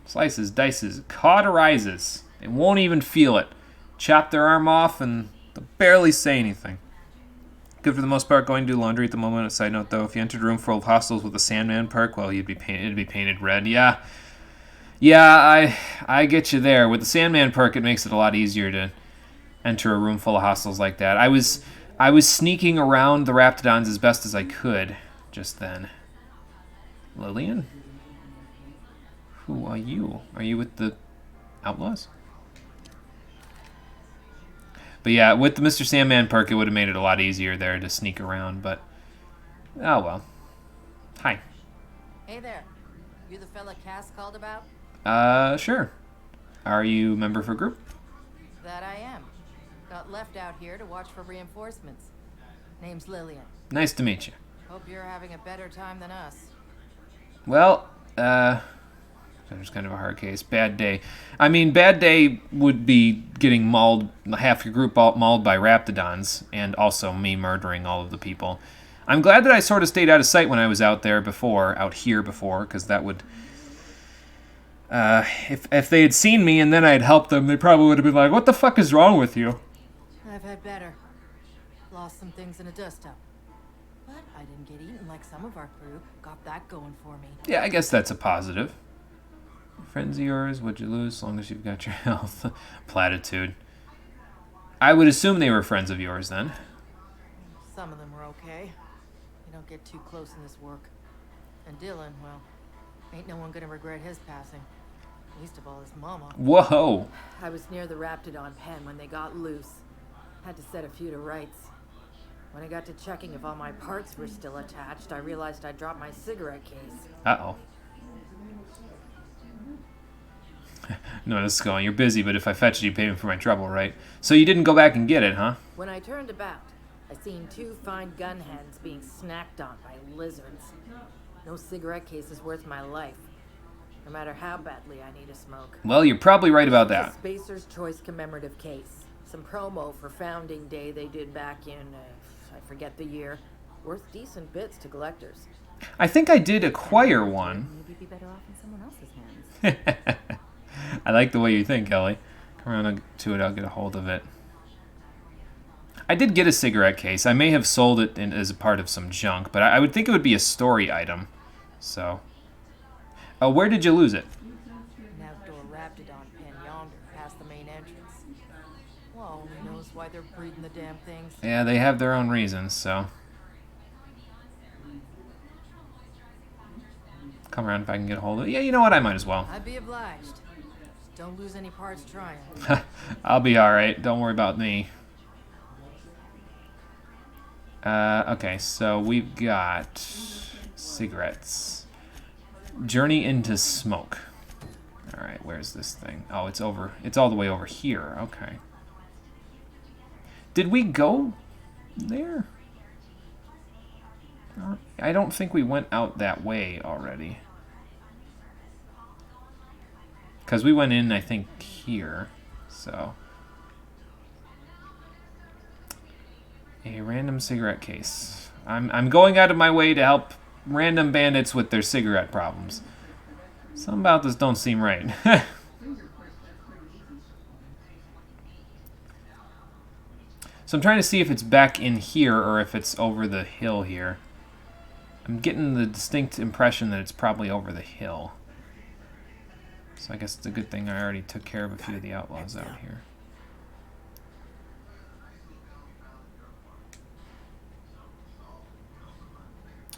Speaker 1: Slices, dices, cauterizes. They won't even feel it. Chop their arm off and they'll barely say anything. Good for the most part. Going to do laundry at the moment. A side note, though, if you entered a room full of hostiles with a Sandman perk, well, it'd be painted red. Yeah, I get you there. With the Sandman perk, it makes it a lot easier to enter a room full of hostiles like that. I was sneaking around the Raptidons as best as I could just then. Lillian? Who are you? Are you with the Outlaws? But yeah, with the Mr. Sandman perk, it would have made it a lot easier there to sneak around, but... Oh well. Hi.
Speaker 6: Hey there. You the fella Cass called about?
Speaker 1: Sure. Are you a member of a group?
Speaker 6: That I am. Got left out here to watch for reinforcements. Name's Lillian.
Speaker 1: Nice to meet you.
Speaker 6: Hope you're having a better time than us.
Speaker 1: Well, there's kind of a hard case. Bad day. I mean, bad day would be getting mauled, half your group mauled by Raptidons, and also me murdering all of the people. I'm glad that I sort of stayed out of sight when I was out here before, because that would... if they had seen me and then I'd helped them, they probably would have been like, what the fuck is wrong with you?
Speaker 6: I've had better. Lost some things in a dust-up. But I didn't get eaten like some of our crew. Got that going for me.
Speaker 1: Yeah, I guess that's a positive. Friends of yours, what'd you lose as long as you've got your health? Platitude. I would assume they were friends of yours then.
Speaker 6: Some of them were okay. You don't get too close in this work. And Dylan, well, ain't no one gonna regret his passing. Least of all his mama.
Speaker 1: Whoa!
Speaker 6: I was near the Raptidon pen when they got loose. Had to set a few to rights. When I got to checking if all my parts were still attached, I realized I'd dropped my cigarette case.
Speaker 1: Uh-oh. No, this is going. You're busy, but if I fetch it, you pay me for my trouble, right? So you didn't go back and get it, huh?
Speaker 6: When I turned about, I seen 2 fine gun heads being snacked on by lizards. No cigarette case is worth my life. No matter how badly I need a smoke.
Speaker 1: Well, you're probably right about that.
Speaker 6: It's a Spacer's Choice commemorative case. Some promo for Founding Day they did back in, I forget the year. Worth decent bits to collectors.
Speaker 1: I think I did acquire one.
Speaker 6: Maybe be better off in someone else's hands.
Speaker 1: I like the way you think, Ellie. Come around to it, I'll get a hold of it. I did get a cigarette case. I may have sold it as a part of some junk, but I would think it would be a story item. So... where did you lose it?
Speaker 6: An outdoor Raptidon pen yonder, past the main entrance. Well, who knows why they're breeding the damn things.
Speaker 1: Yeah, they have their own reasons, so... Come around if I can get a hold of it. Yeah, you know what? I might as well.
Speaker 6: I'd be obliged. Just don't lose any parts trying.
Speaker 1: I'll be alright. Don't worry about me. Okay, so we've got cigarettes. Journey into Smoke. Alright, where's this thing? Oh, it's over. It's all the way over here. Okay. Did we go there? I don't think we went out that way already. Because we went in, I think, here. So. A random cigarette case. I'm going out of my way to help random bandits with their cigarette problems. Something about this don't seem right. So I'm trying to see if it's back in here or if it's over the hill here. I'm getting the distinct impression that it's probably over the hill. So I guess it's a good thing I already took care of a few of the outlaws out here.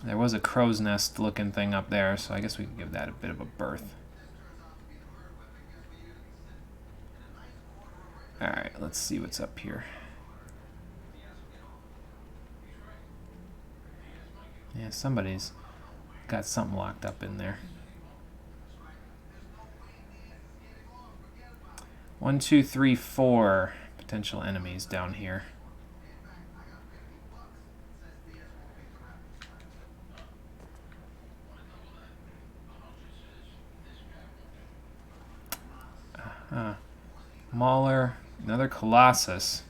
Speaker 1: There was a crow's nest looking thing up there, so I guess we could give that a bit of a berth. Alright, let's see what's up here. Yeah, somebody's got something locked up in there. 1, 2, 3, 4 potential enemies down here. Mauler, another Colossus,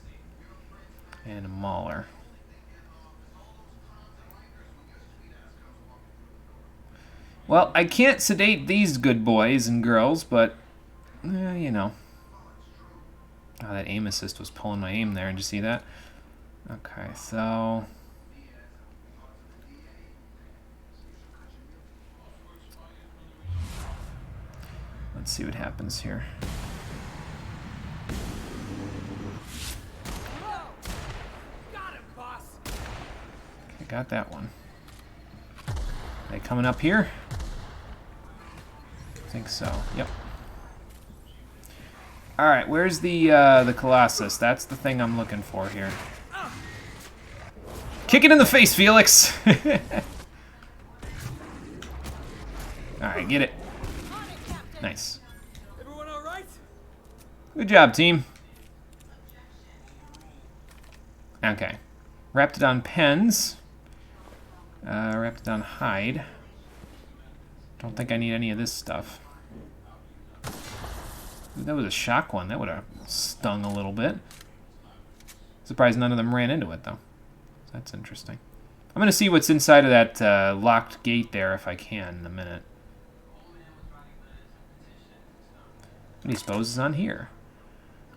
Speaker 1: and a Mauler. Well, I can't sedate these good boys and girls, but, you know. Oh, that aim assist was pulling my aim there. Did you see that? Okay, so... see what happens here. Okay, got that one. They coming up here? I think so. Yep. All right, where's the Colossus? That's the thing I'm looking for here. Kick it in the face, Felix. All right, get it. Nice.
Speaker 5: Everyone all right?
Speaker 1: Good job, team. Okay. Raptidon pens. Raptidon hide. Don't think I need any of this stuff. Ooh, that was a shock one. That would have stung a little bit. Surprised none of them ran into it, though. So that's interesting. I'm going to see what's inside of that locked gate there if I can in a minute. What do you suppose is on here?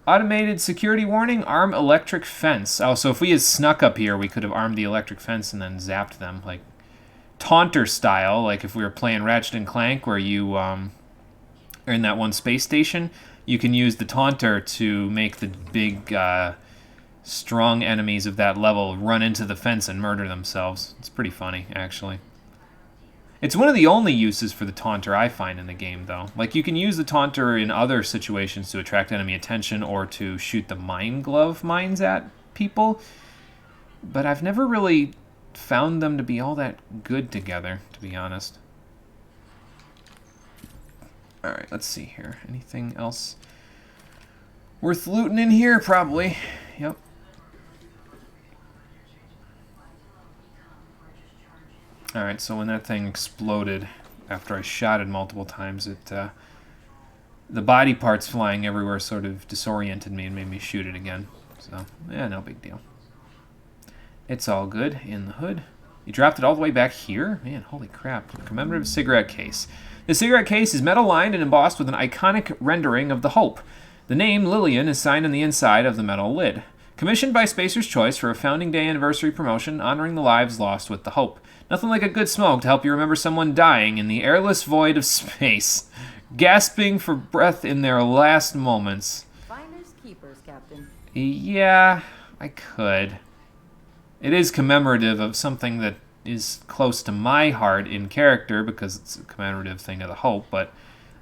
Speaker 1: Automated security warning, arm electric fence. Oh, so if we had snuck up here, we could have armed the electric fence and then zapped them, like Taunter style, like if we were playing Ratchet and Clank, where you are in that one space station, you can use the Taunter to make the big, strong enemies of that level run into the fence and murder themselves. It's pretty funny, actually. It's one of the only uses for the Taunter I find in the game, though. Like, you can use the Taunter in other situations to attract enemy attention or to shoot the Mine Glove mines at people, but I've never really found them to be all that good together, to be honest. Alright, let's see here. Anything else worth looting in here? Probably. Yep. Alright, so when that thing exploded, after I shot it multiple times, the body parts flying everywhere sort of disoriented me and made me shoot it again. So, yeah, no big deal. It's all good in the hood. You dropped it all the way back here? Man, holy crap. Commemorative cigarette case. The cigarette case is metal-lined and embossed with an iconic rendering of the Hope. The name Lillian is signed on the inside of the metal lid. Commissioned by Spacer's Choice for a Founding Day anniversary promotion honoring the lives lost with the Hope. Nothing like a good smoke to help you remember someone dying in the airless void of space, gasping for breath in their last moments.
Speaker 6: Finders keepers, Captain.
Speaker 1: Yeah, I could. It is commemorative of something that is close to my heart in character because it's a commemorative thing of the Hope, but,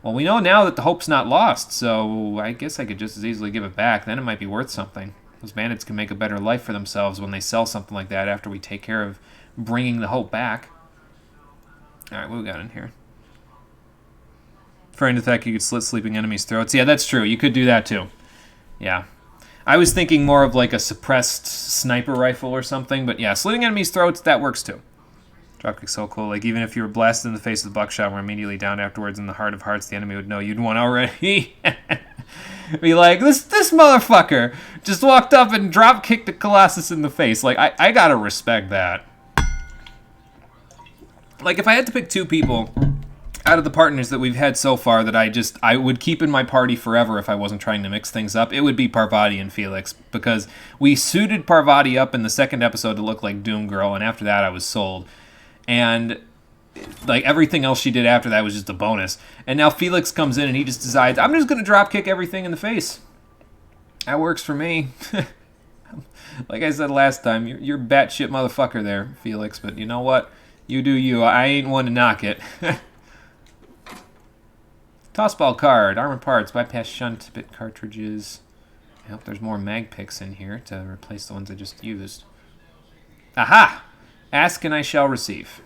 Speaker 1: well, we know now that the Hope's not lost, so I guess I could just as easily give it back. Then it might be worth something. Those bandits can make a better life for themselves when they sell something like that after we take care of bringing the Hope back. Alright, what we got in here? Referring to the fact you could slit sleeping enemies' throats. Yeah, that's true. You could do that too. Yeah. I was thinking more of like a suppressed sniper rifle or something, but yeah, slitting enemies' throats, that works too. Dropkick's so cool. Like, even if you were blasted in the face with buckshot, were immediately down afterwards in the heart of hearts, the enemy would know you'd won already. Be like, this motherfucker just walked up and drop-kicked a Colossus in the face. Like, I gotta respect that. Like, if I had to pick two people out of the partners that we've had so far that I would keep in my party forever if I wasn't trying to mix things up, it would be Parvati and Felix, because we suited Parvati up in the second episode to look like Doom Girl, and after that I was sold. And, like, everything else she did after that was just a bonus. And now Felix comes in and he just decides, I'm just going to dropkick everything in the face. That works for me. Like I said last time, you're batshit motherfucker there, Felix, but you know what? You do you. I ain't one to knock it. Tossball card, armor parts, bypass shunt, bit cartridges. I hope there's more mag picks in here to replace the ones I just used. Aha! Ask and I shall receive.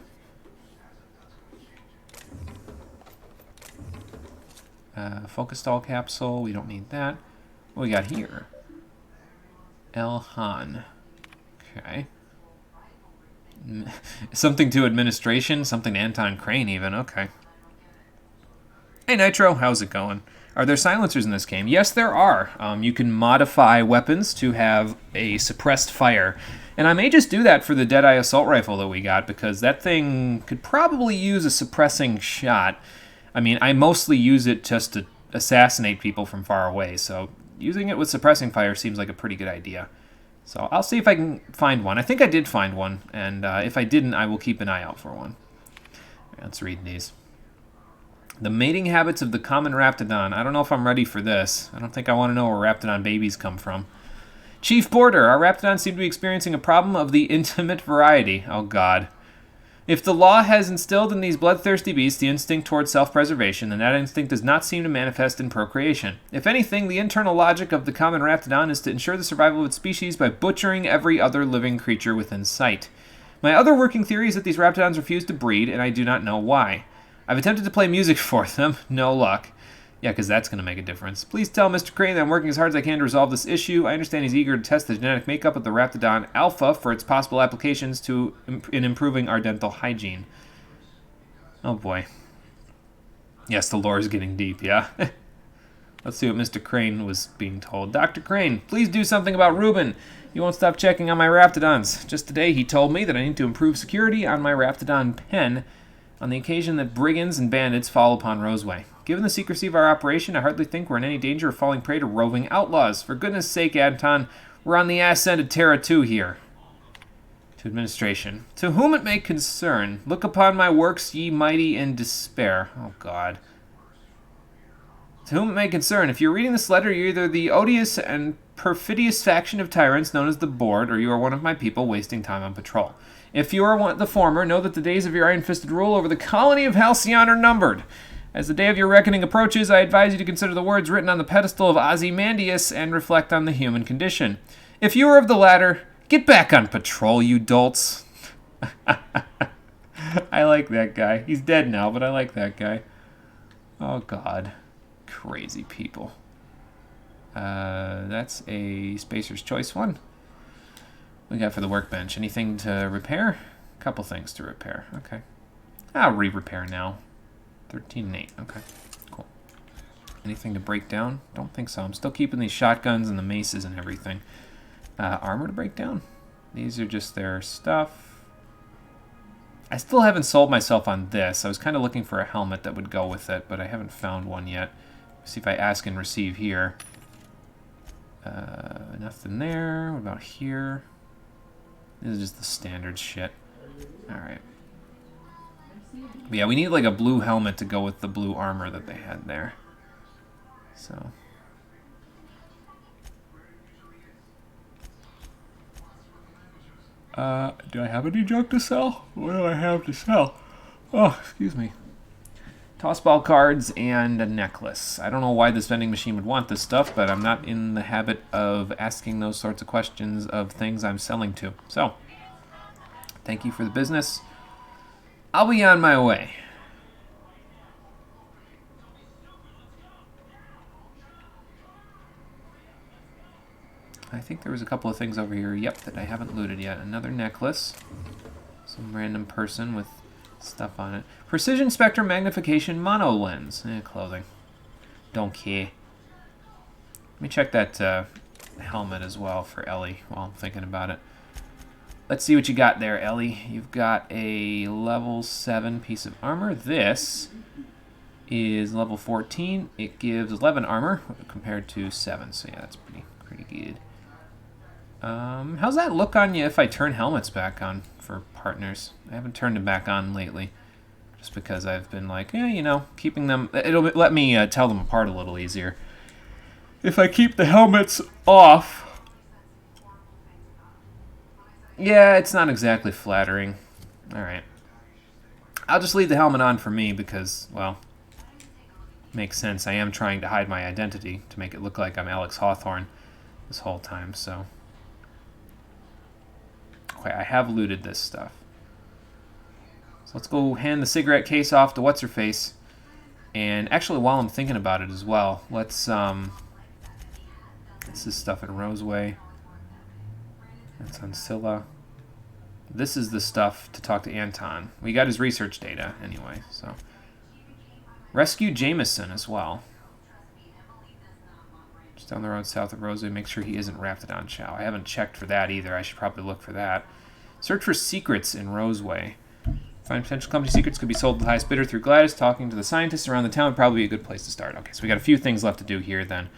Speaker 1: Focus stall capsule, we don't need that. What we got here? El Han. Okay. Something to administration, something to Anton Crane even, okay. Hey Nitro, how's it going? Are there silencers in this game? Yes, there are. You can modify weapons to have a suppressed fire. And I may just do that for the Deadeye assault rifle that we got, because that thing could probably use a suppressing shot. I mean, I mostly use it just to assassinate people from far away, so using it with suppressing fire seems like a pretty good idea. So I'll see if I can find one. I think I did find one, and if I didn't, I will keep an eye out for one. Let's read these. The mating habits of the common Raptidon. I don't know if I'm ready for this. I don't think I want to know where Raptidon babies come from. Chief Border, our Raptidons seem to be experiencing a problem of the intimate variety. Oh, God. If the law has instilled in these bloodthirsty beasts the instinct towards self-preservation, then that instinct does not seem to manifest in procreation. If anything, the internal logic of the common Raptidon is to ensure the survival of its species by butchering every other living creature within sight. My other working theory is that these Raptidons refuse to breed, and I do not know why. I've attempted to play music for them. No luck. Yeah, because that's going to make a difference. Please tell Mr. Crane that I'm working as hard as I can to resolve this issue. I understand he's eager to test the genetic makeup of the Raptidon Alpha for its possible applications in improving our dental hygiene. Oh, boy. Yes, the lore is getting deep, yeah? Let's see what Mr. Crane was being told. Dr. Crane, please do something about Reuben. He won't stop checking on my Raptidons. Just today, he told me that I need to improve security on my Raptidon pen on the occasion that brigands and bandits fall upon Roseway. Given the secrecy of our operation, I hardly think we're in any danger of falling prey to roving outlaws. For goodness sake, Anton, we're on the ascent of Terra 2 here. To administration. To whom it may concern, look upon my works, ye mighty, in despair. Oh, God. To whom it may concern, if you're reading this letter, you're either the odious and perfidious faction of tyrants known as the Board, or you are one of my people wasting time on patrol. If you are the former, know that the days of your iron-fisted rule over the colony of Halcyon are numbered. As the day of your reckoning approaches, I advise you to consider the words written on the pedestal of Ozymandias and reflect on the human condition. If you are of the latter, get back on patrol, you dolts. I like that guy. He's dead now, but I like that guy. Oh, God. Crazy people. That's a Spacer's Choice one. We got for the workbench. Anything to repair? A couple things to repair. Okay. I'll re-repair now. 13 and 8. Okay, cool. Anything to break down? Don't think so. I'm still keeping these shotguns and the maces and everything. Armor to break down? These are just their stuff. I still haven't sold myself on this. I was kind of looking for a helmet that would go with it, but I haven't found one yet. See if I ask and receive here. Nothing there. What about here? This is just the standard shit. Alright. But yeah, we need like a blue helmet to go with the blue armor that they had there. So. Do I have any junk to sell? What do I have to sell? Oh, excuse me. Tossball cards and a necklace. I don't know why this vending machine would want this stuff, but I'm not in the habit of asking those sorts of questions of things I'm selling to. So, thank you for the business. I'll be on my way. I think there was a couple of things over here, yep, that I haven't looted yet. Another necklace. Some random person with stuff on it. Precision Spectrum Magnification Mono Lens. Clothing. Don't care. Let me check that helmet as well for Ellie while I'm thinking about it. Let's see what you got there, Ellie. You've got a level 7 piece of armor. This is level 14. It gives 11 armor compared to 7. So yeah, that's pretty good. How's that look on you if I turn helmets back on for partners? I haven't turned them back on lately. Just because I've been like, yeah, you know, keeping them... It'll let me tell them apart a little easier. If I keep the helmets off... Yeah, it's not exactly flattering. Alright. I'll just leave the helmet on for me because, well... Makes sense. I am trying to hide my identity to make it look like I'm Alex Hawthorne this whole time, so... Okay, I have looted this stuff. So let's go hand the cigarette case off to What's-Her-Face. And actually, while I'm thinking about it as well, let's, this is stuff in Roseway. That's on Scylla. This is the stuff to talk to Anton. We got his research data, anyway, so... Rescue Jameson as well. Just down the road south of Roseway. Make sure he isn't Raptidon Chow. I haven't checked for that either. I should probably look for that. Search for secrets in Roseway. Find potential company secrets could be sold to the highest bidder through Gladys. Talking to the scientists around the town would probably be a good place to start. Okay, so we got a few things left to do here then.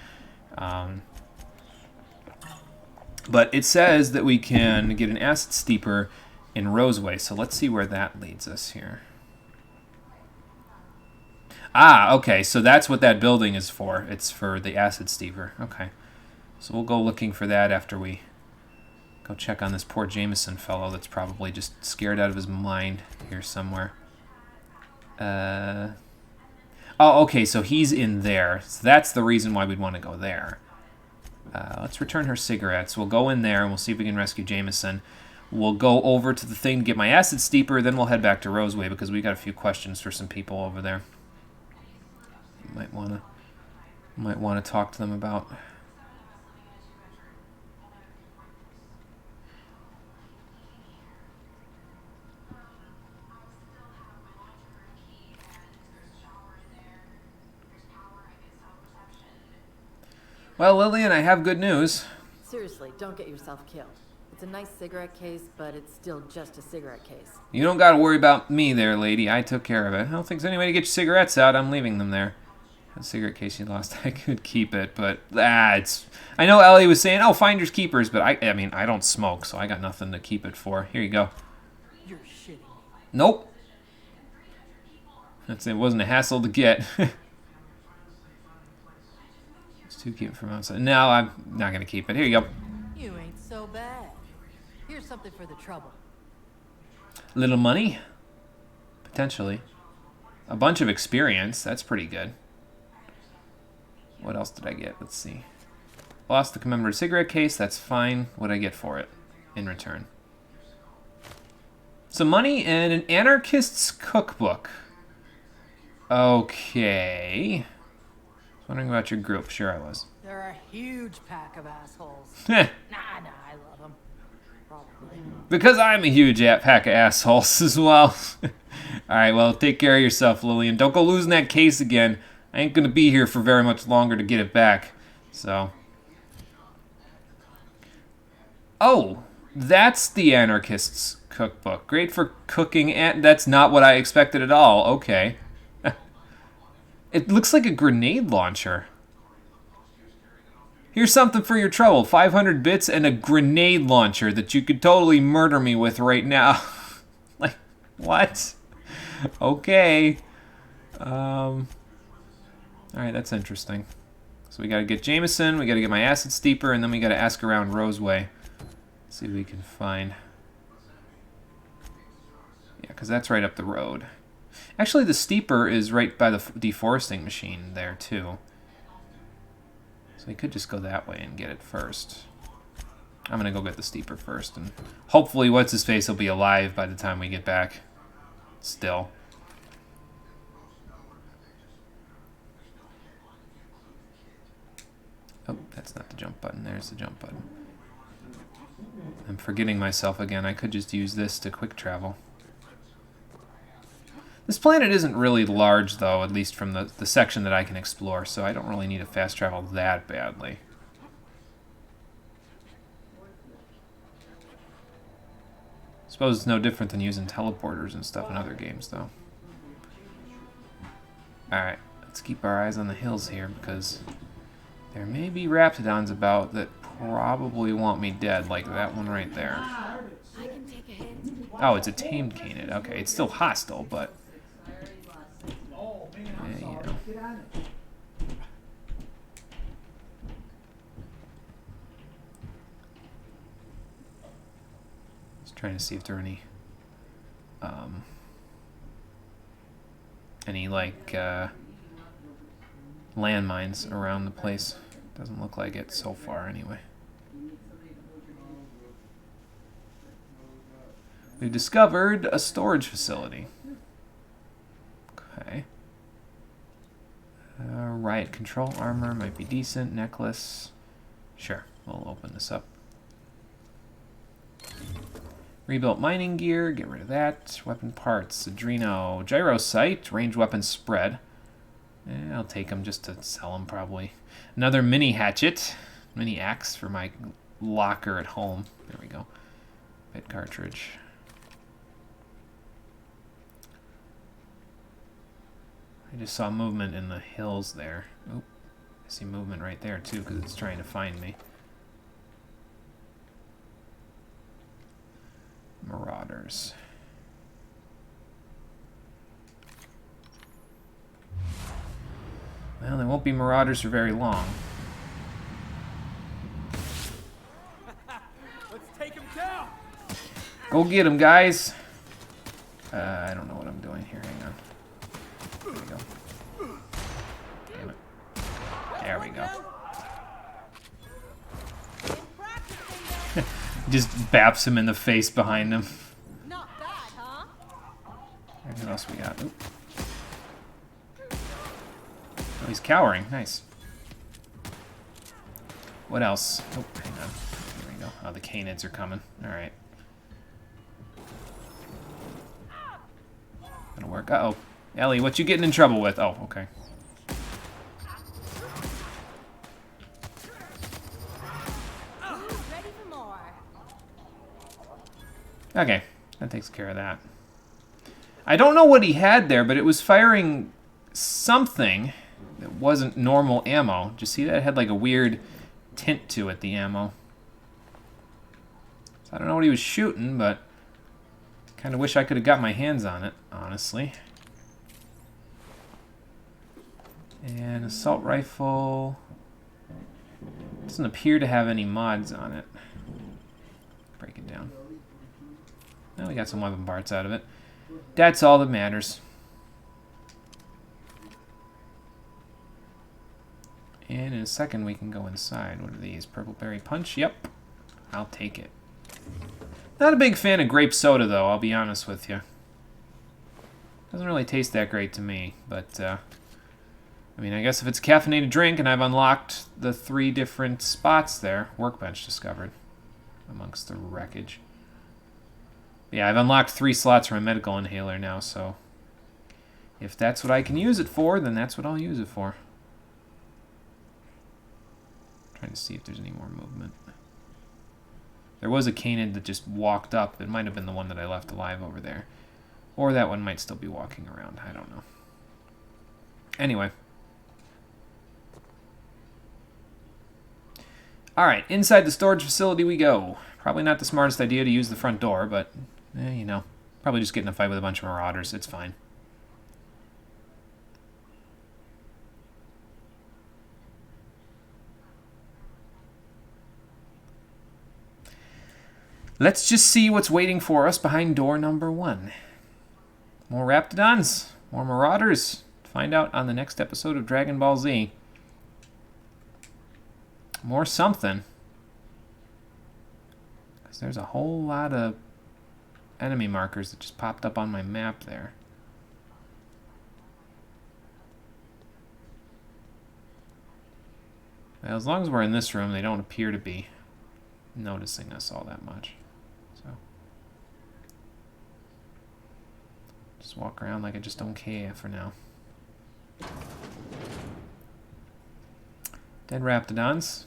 Speaker 1: But it says that we can get an acid steeper in Roseway, so let's see where that leads us here. Ah, okay, so that's what that building is for. It's for the acid steeper. Okay. So we'll go looking for that after we go check on this poor Jameson fellow that's probably just scared out of his mind here somewhere. Oh, okay, so he's in there. So that's the reason why we'd want to go there. Let's return her cigarettes. We'll go in there and we'll see if we can rescue Jameson. We'll go over to the thing to get my acid steeper, then we'll head back to Roseway because we got a few questions for some people over there. Might want to talk to them about. Well, Lillian, I have good news.
Speaker 6: Seriously, don't get yourself killed. It's a nice cigarette case, but it's still just a cigarette case.
Speaker 1: You don't got to worry about me there, lady. I took care of it. I don't think there's any way to get your cigarettes out. I'm leaving them there. A cigarette case you lost, I could keep it, but it's. I know Ellie was saying, "Oh, finders keepers," but I mean, I don't smoke, so I got nothing to keep it for. Here you go.
Speaker 5: You're shitting.
Speaker 1: Nope. It wasn't a hassle to get. It's too cute from outside. No, I'm not gonna keep it. Here you go.
Speaker 6: You ain't so bad. Here's something for the trouble.
Speaker 1: Little money, potentially. A bunch of experience. That's pretty good. What else did I get? Let's see. Lost the commemorative cigarette case. That's fine. What did I get for it in return? Some money and an anarchist's cookbook. Okay. Wondering about your group. Sure I was.
Speaker 6: They're a huge pack of assholes.
Speaker 1: Heh.
Speaker 6: I love them. Probably.
Speaker 1: Because I'm a huge pack of assholes as well. Alright, well, take care of yourself, Lillian. Don't go losing that case again. I ain't gonna be here for very much longer to get it back. So. Oh, that's the anarchist's cookbook. Great for cooking, and that's not what I expected at all. Okay. It looks like a grenade launcher. Here's something for your trouble. 500 bits and a grenade launcher that you could totally murder me with right now. Like, what? Okay. Alright, that's interesting. So we gotta get Jameson, we gotta get my acid steeper, and then we gotta ask around Roseway. See what we can find. Yeah, because that's right up the road. Actually, the steeper is right by the deforesting machine there, too. So we could just go that way and get it first. I'm gonna go get the steeper first, and hopefully What's-His-Face will be alive by the time we get back. Still. Oh, that's not the jump button. There's the jump button. I'm forgetting myself again. I could just use this to quick travel. This planet isn't really large, though, at least from the section that I can explore, so I don't really need to fast travel that badly. Suppose it's no different than using teleporters and stuff in other games, though. Alright, let's keep our eyes on the hills here, because there may be Raptidons about that probably want me dead, like that one right there.
Speaker 2: I can take a hit.
Speaker 1: Oh, it's a tamed canid. Okay, it's still hostile, but...
Speaker 3: Oh, man,
Speaker 1: Yeah,
Speaker 3: I'm sorry.
Speaker 1: you know.
Speaker 3: Get on it.
Speaker 1: Just trying to see if there are any like landmines around the place. Doesn't look like it so far, anyway. We've discovered a storage facility. Okay. Riot control armor might be decent. Necklace. Sure, we'll open this up. Rebuilt mining gear, get rid of that. Weapon parts, Adreno, gyro sight, range weapon spread. I'll take them just to sell them probably. Another mini hatchet, mini axe for my locker at home. There we go. Bit cartridge. I just saw movement in the hills there. Oop, I see movement right there too because it's trying to find me. Marauders. Well, there won't be marauders for very long.
Speaker 5: Let's take him down.
Speaker 1: Go get him, guys! I don't know what I'm doing here. Hang on. There we go. Damn it. There we go. Just baps him in the face behind him.
Speaker 2: Not bad, huh?
Speaker 1: And what else we got? Oop. Oh, he's cowering. Nice. What else? Oh, hang on. There we go. Oh, the canids are coming. Alright. Gonna work. Uh-oh. Ellie, what you getting in trouble with? Oh, okay.
Speaker 2: Ready for more.
Speaker 1: Okay. That takes care of that. I don't know what he had there, but it was firing something that wasn't normal ammo. Did you see that? It had like a weird tint to it, the ammo. So I don't know what he was shooting, but kind of wish I could have got my hands on it, honestly. And assault rifle doesn't appear to have any mods on it. Break it down. Now we got some weapon parts out of it. That's all that matters. And in a second we can go inside. What are these? Purple berry punch? Yep. I'll take it. Not a big fan of grape soda though, I'll be honest with you. Doesn't really taste that great to me, but I mean, I guess if it's a caffeinated drink and I've unlocked the 3 different spots there, workbench discovered amongst the wreckage. Yeah, I've unlocked 3 slots for my medical inhaler now, so if that's what I can use it for, then that's what I'll use it for. Trying to see if there's any more movement. There was a canid that just walked up. It might have been the one that I left alive over there. Or that one might still be walking around. I don't know. Anyway. Alright, inside the storage facility we go. Probably not the smartest idea to use the front door, but, you know. Probably just get in a fight with a bunch of marauders. It's fine. Let's just see what's waiting for us behind door number 1. More Raptidons, more Marauders. Find out on the next episode of Dragon Ball Z. More something. Because there's a whole lot of enemy markers that just popped up on my map there. Well, as long as we're in this room, they don't appear to be noticing us all that much. So just walk around like I just don't care for now. Dead Raptidons.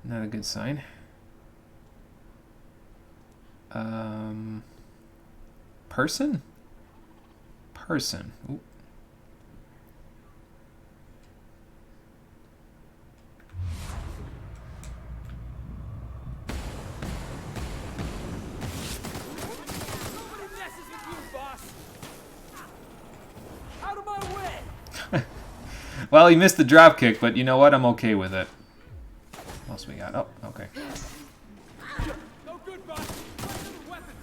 Speaker 1: Not a good sign. Person? Person. Ooh. Well, he missed the drop kick, but you know what? I'm okay with it. What else we got? Oh, okay.
Speaker 5: No good, boss. Weapon.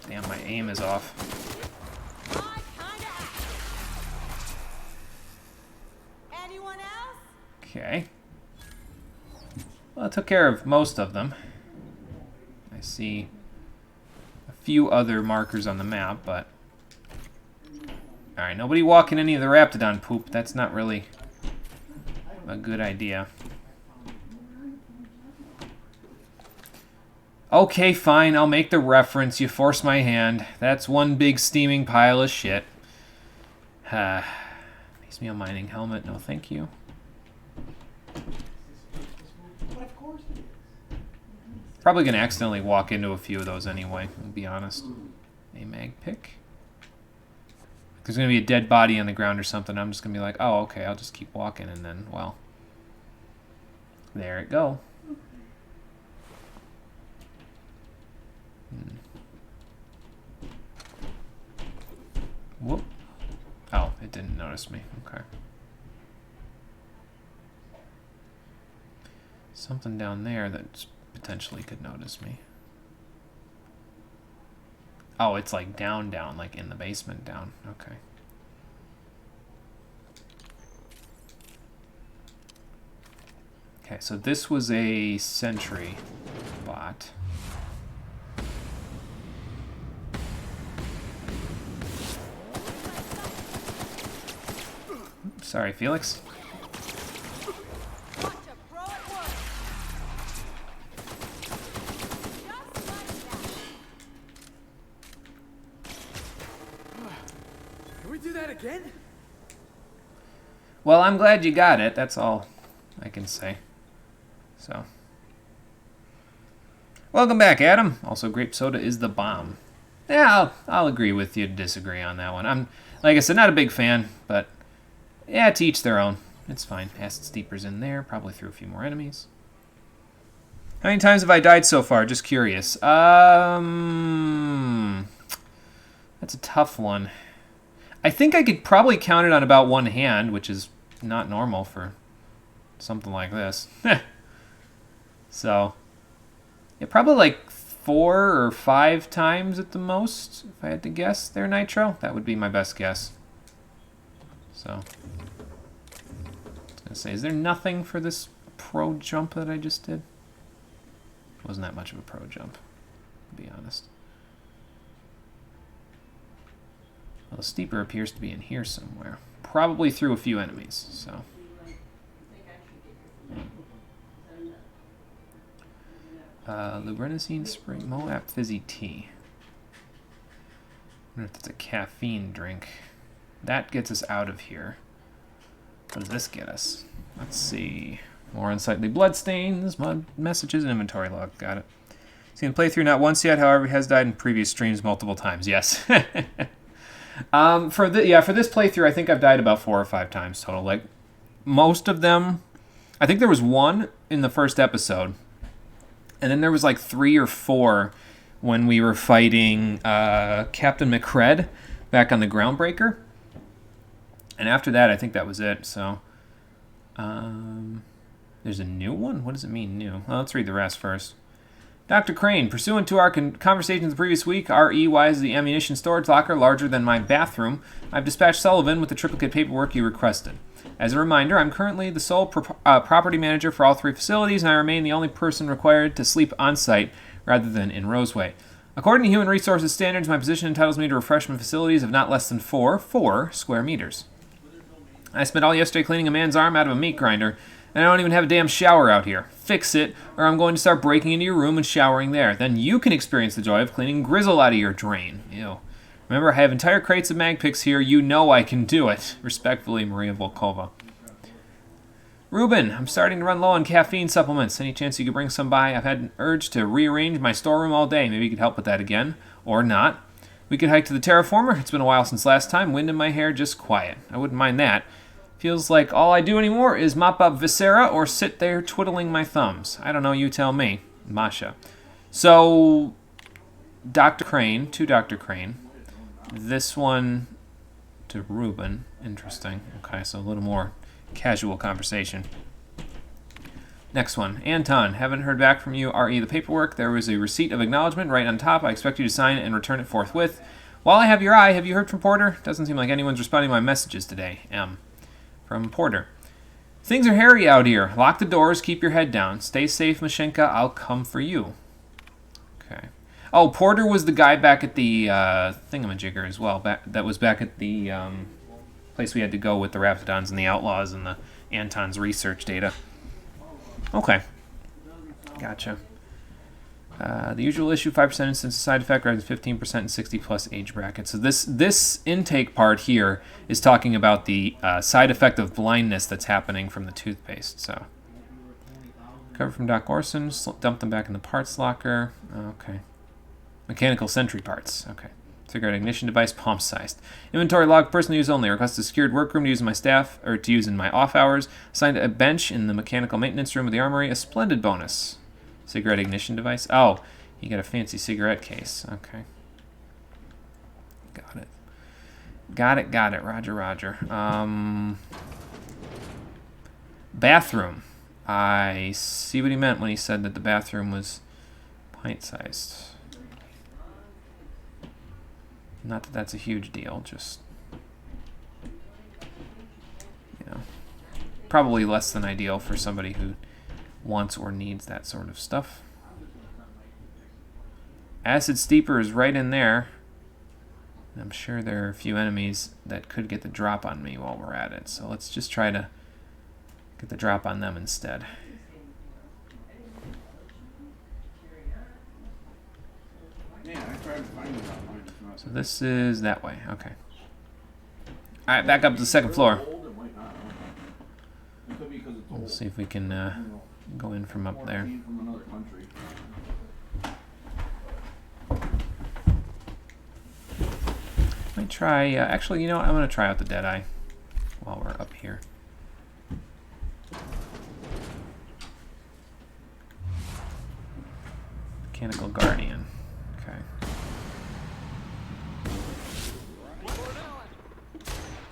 Speaker 1: Damn, my aim is off.
Speaker 2: Anyone else?
Speaker 1: Okay. Well, I took care of most of them. I see a few other markers on the map, but... Alright, nobody walking any of the Raptidon poop. That's not really a good idea. Okay, fine, I'll make the reference. You force my hand. That's one big steaming pile of shit. Piecemeal mining helmet, no thank you. Probably gonna accidentally walk into a few of those anyway, I'll be honest. A mag pick. If there's gonna be a dead body on the ground or something, I'm just gonna be like, oh, okay, I'll just keep walking, and then, well, there it go. Whoop. Oh, it didn't notice me. Okay. Something down there that potentially could notice me. Oh, it's like down, like in the basement down. Okay. Okay, so this was a sentry bot. Sorry, Felix.
Speaker 5: Can we do that again?
Speaker 1: Well, I'm glad you got it. That's all I can say. So, welcome back, Adam. Also, grape soda is the bomb. Yeah, I'll agree with you to disagree on that one. I'm, like I said, not a big fan, but yeah, to each their own. It's fine. Acid Steeper's in there. Probably threw a few more enemies. How many times have I died so far? Just curious. That's a tough one. I think I could probably count it on about one hand, which is not normal for something like this. So, yeah, probably like 4 or 5 times at the most, if I had to guess there, Nitro. That would be my best guess. So, I was going to say, is there nothing for this pro jump that I just did? It wasn't that much of a pro jump, to be honest. Well, the steeper appears to be in here somewhere. Probably through a few enemies, so. Lubrinicine Spring Moab Fizzy Tea. I wonder if that's a caffeine drink. That gets us out of here. What does this get us? Let's see. More unsightly bloodstains, mud messages, and inventory log. Got it. Seen the playthrough not once yet, however, he has died in previous streams multiple times. Yes. For this playthrough, I think I've died about 4 or 5 times total. Like, most of them, I think there was one in the first episode. And then there was like 3 or 4 when we were fighting Captain McCred back on the Groundbreaker. And after that, I think that was it. So, there's a new one? What does it mean, new? Well, let's read the rest first. Dr. Crane, pursuant to our conversations the previous week, RE, why is the ammunition storage locker larger than my bathroom? I've dispatched Sullivan with the triplicate paperwork you requested. As a reminder, I'm currently the sole property manager for all 3 facilities, and I remain the only person required to sleep on-site rather than in Roseway. According to Human Resources standards, my position entitles me to refreshment facilities of not less than 4 square meters. I spent all yesterday cleaning a man's arm out of a meat grinder, and I don't even have a damn shower out here. Fix it, or I'm going to start breaking into your room and showering there. Then you can experience the joy of cleaning grizzle out of your drain. Ew. Remember, I have entire crates of mag picks here. You know I can do it. Respectfully, Maria Volkova. Ruben, I'm starting to run low on caffeine supplements. Any chance you could bring some by? I've had an urge to rearrange my storeroom all day. Maybe you could help with that again. Or not. We could hike to the Terraformer. It's been a while since last time. Wind in my hair, just quiet. I wouldn't mind that. Feels like all I do anymore is mop up Viscera or sit there twiddling my thumbs. I don't know, you tell me. Masha. So, Dr. Crane, to Dr. Crane. This one to Ruben. Interesting. Okay, so a little more casual conversation. Next one. Anton, haven't heard back from you. RE the paperwork. There was a receipt of acknowledgement right on top. I expect you to sign it and return it forthwith. While I have your eye, have you heard from Porter? Doesn't seem like anyone's responding to my messages today. M. From Porter. Things are hairy out here. Lock the doors. Keep your head down. Stay safe, Mashenka. I'll come for you. Okay. Oh, Porter was the guy back at the thingamajigger as well. That was back at the place we had to go with the Raptidons and the Outlaws and the Anton's research data. Okay. Gotcha. The usual issue, 5% instance side effect, rather than 15% in 60-plus age bracket. So this intake part here is talking about the side effect of blindness that's happening from the toothpaste. So, covered from Doc Orson, dump them back in the parts locker. Okay. Mechanical sentry parts. Okay. Cigarette ignition device, palm-sized. Inventory log, personal use only. Request a secured workroom to use in my staff, or to use in my off hours. Assigned a bench in the mechanical maintenance room of the armory. A splendid bonus. Cigarette ignition device. Oh, you got a fancy cigarette case. Okay. Got it. Got it. Roger, roger. Bathroom. I see what he meant when he said that the bathroom was pint-sized. Not that that's a huge deal, just, you know, probably less than ideal for somebody who wants or needs that sort of stuff. Acid Steeper is right in there. I'm sure there are a few enemies that could get the drop on me while we're at it, so let's just try to get the drop on them instead. So this is that way, okay. Alright, back up to the second floor. We'll see if we can go in from up there. Might try, actually, you know what? I'm going to try out the Deadeye while we're up here. Mechanical Guardian. Okay.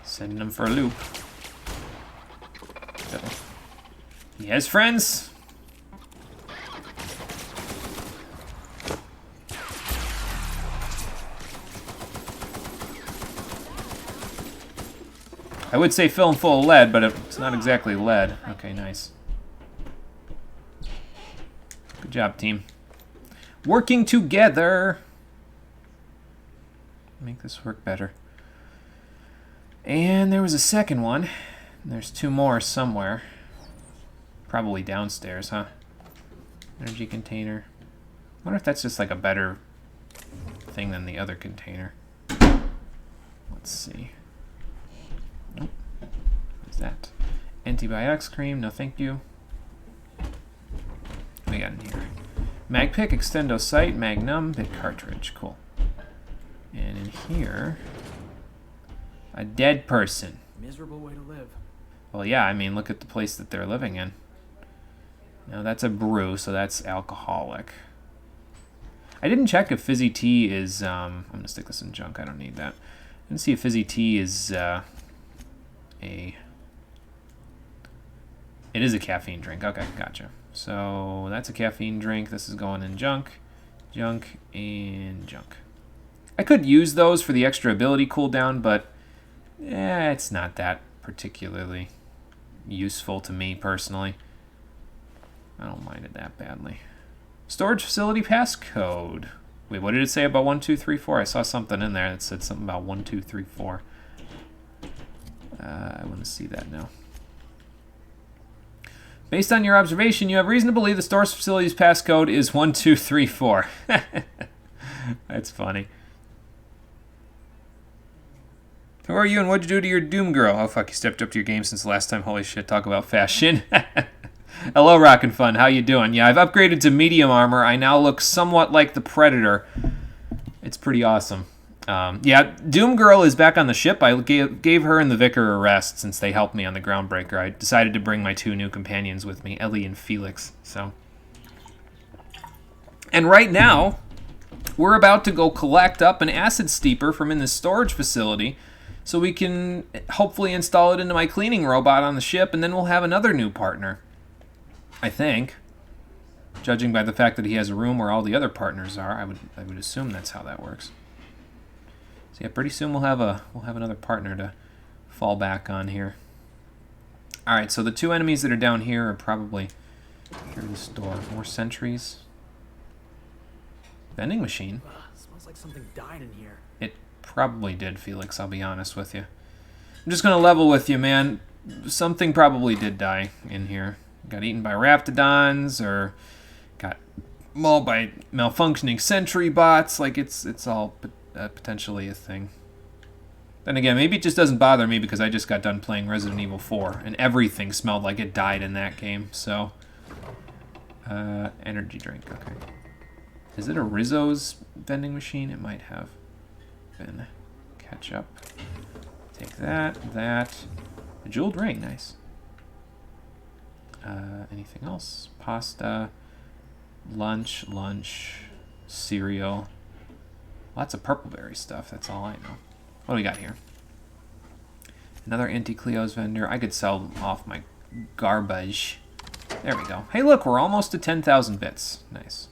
Speaker 1: Sending him for a loop. Uh-oh. He has friends. I would say fill him full of lead, but it's not exactly lead. Okay, nice. Good job, team. Working together. Make this work better. And there was a second one. There's two more somewhere. Probably downstairs, huh? Energy container. I wonder if that's just like a better thing than the other container. Let's see. Nope. What is that? Antibiotics cream, no thank you. What we got in here? Mag pick, extendo sight, magnum, bit cartridge. Cool. And in here, a dead person.
Speaker 5: Miserable way to live.
Speaker 1: Well, yeah, I mean, look at the place that they're living in. Now, that's a brew, so that's alcoholic. I didn't check if fizzy tea is, I'm going to stick this in junk. I don't need that. I didn't see if fizzy tea is it is a caffeine drink. Okay, gotcha. So that's a caffeine drink. This is going in junk, junk, and junk. I could use those for the extra ability cooldown, but it's not that particularly useful to me personally. I don't mind it that badly. Storage facility passcode. Wait, what did it say about 1, 2, 3, 4? I saw something in there that said something about 1, 2, 3, 4. I want to see that now. Based on your observation, you have reason to believe the storage facility's passcode is 1, 2, 3, 4. That's funny. Who are you and what'd you do to your Doom girl? Oh fuck, you stepped up to your game since the last time. Holy shit, talk about fashion. Hello, Rockin' Fun. How you doing? Yeah, I've upgraded to medium armor. I now look somewhat like the Predator. It's pretty awesome. Yeah, Doom Girl is back on the ship. I gave her and the Vicar a rest since they helped me on the Groundbreaker. I decided to bring my two new companions with me, Ellie and Felix. So, and right now, we're about to go collect up an acid steeper from in the storage facility so we can hopefully install it into my cleaning robot on the ship, and then we'll have another new partner. I think, judging by the fact that he has a room where all the other partners are, I would assume that's how that works. So yeah, pretty soon we'll have another partner to fall back on here. All right, so the two enemies that are down here are probably here in the store. More sentries. Vending machine.
Speaker 5: Smells like something died in here.
Speaker 1: It probably did, Felix. I'll be honest with you. I'm just gonna level with you, man. Something probably did die in here. Got eaten by raptidons, or got mauled by malfunctioning sentry bots. Like, it's all potentially a thing. Then again, maybe it just doesn't bother me because I just got done playing Resident Evil 4, and everything smelled like it died in that game, so... energy drink, okay. Is it a Rizzo's vending machine? It might have been. Ketchup. Take that, A jeweled ring, nice. Anything else? Pasta, lunch, cereal. Lots of purple berry stuff, that's all I know. What do we got here? Another Anti-Cleo's vendor. I could sell off my garbage. There we go. Hey, look, we're almost to 10,000 bits. Nice.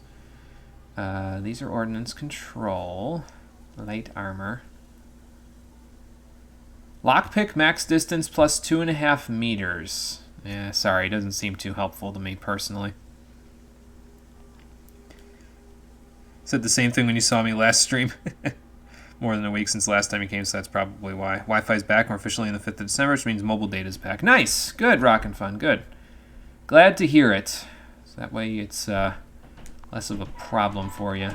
Speaker 1: These are ordnance control. Light armor. Lockpick max distance plus 2.5 meters. Yeah, sorry, doesn't seem too helpful to me personally. Said the same thing when you saw me last stream. More than a week since last time you came, so that's probably why. Wi-Fi's back more officially on the 5th of December, which means mobile data's back. Nice! Good, Rockin' Fun, good. Glad to hear it. So that way it's less of a problem for you.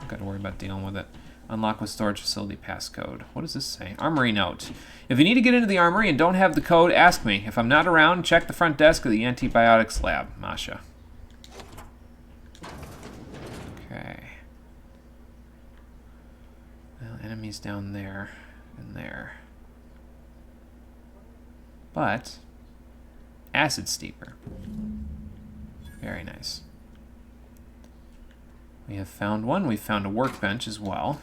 Speaker 1: Got to worry about dealing with it. Unlock with storage facility passcode. What does this say? Armory note. If you need to get into the armory and don't have the code, ask me. If I'm not around, check the front desk of the antibiotics lab. Masha. Okay. Well, enemies down there and there. But acid steeper. Very nice. We have found one. We've found a workbench as well.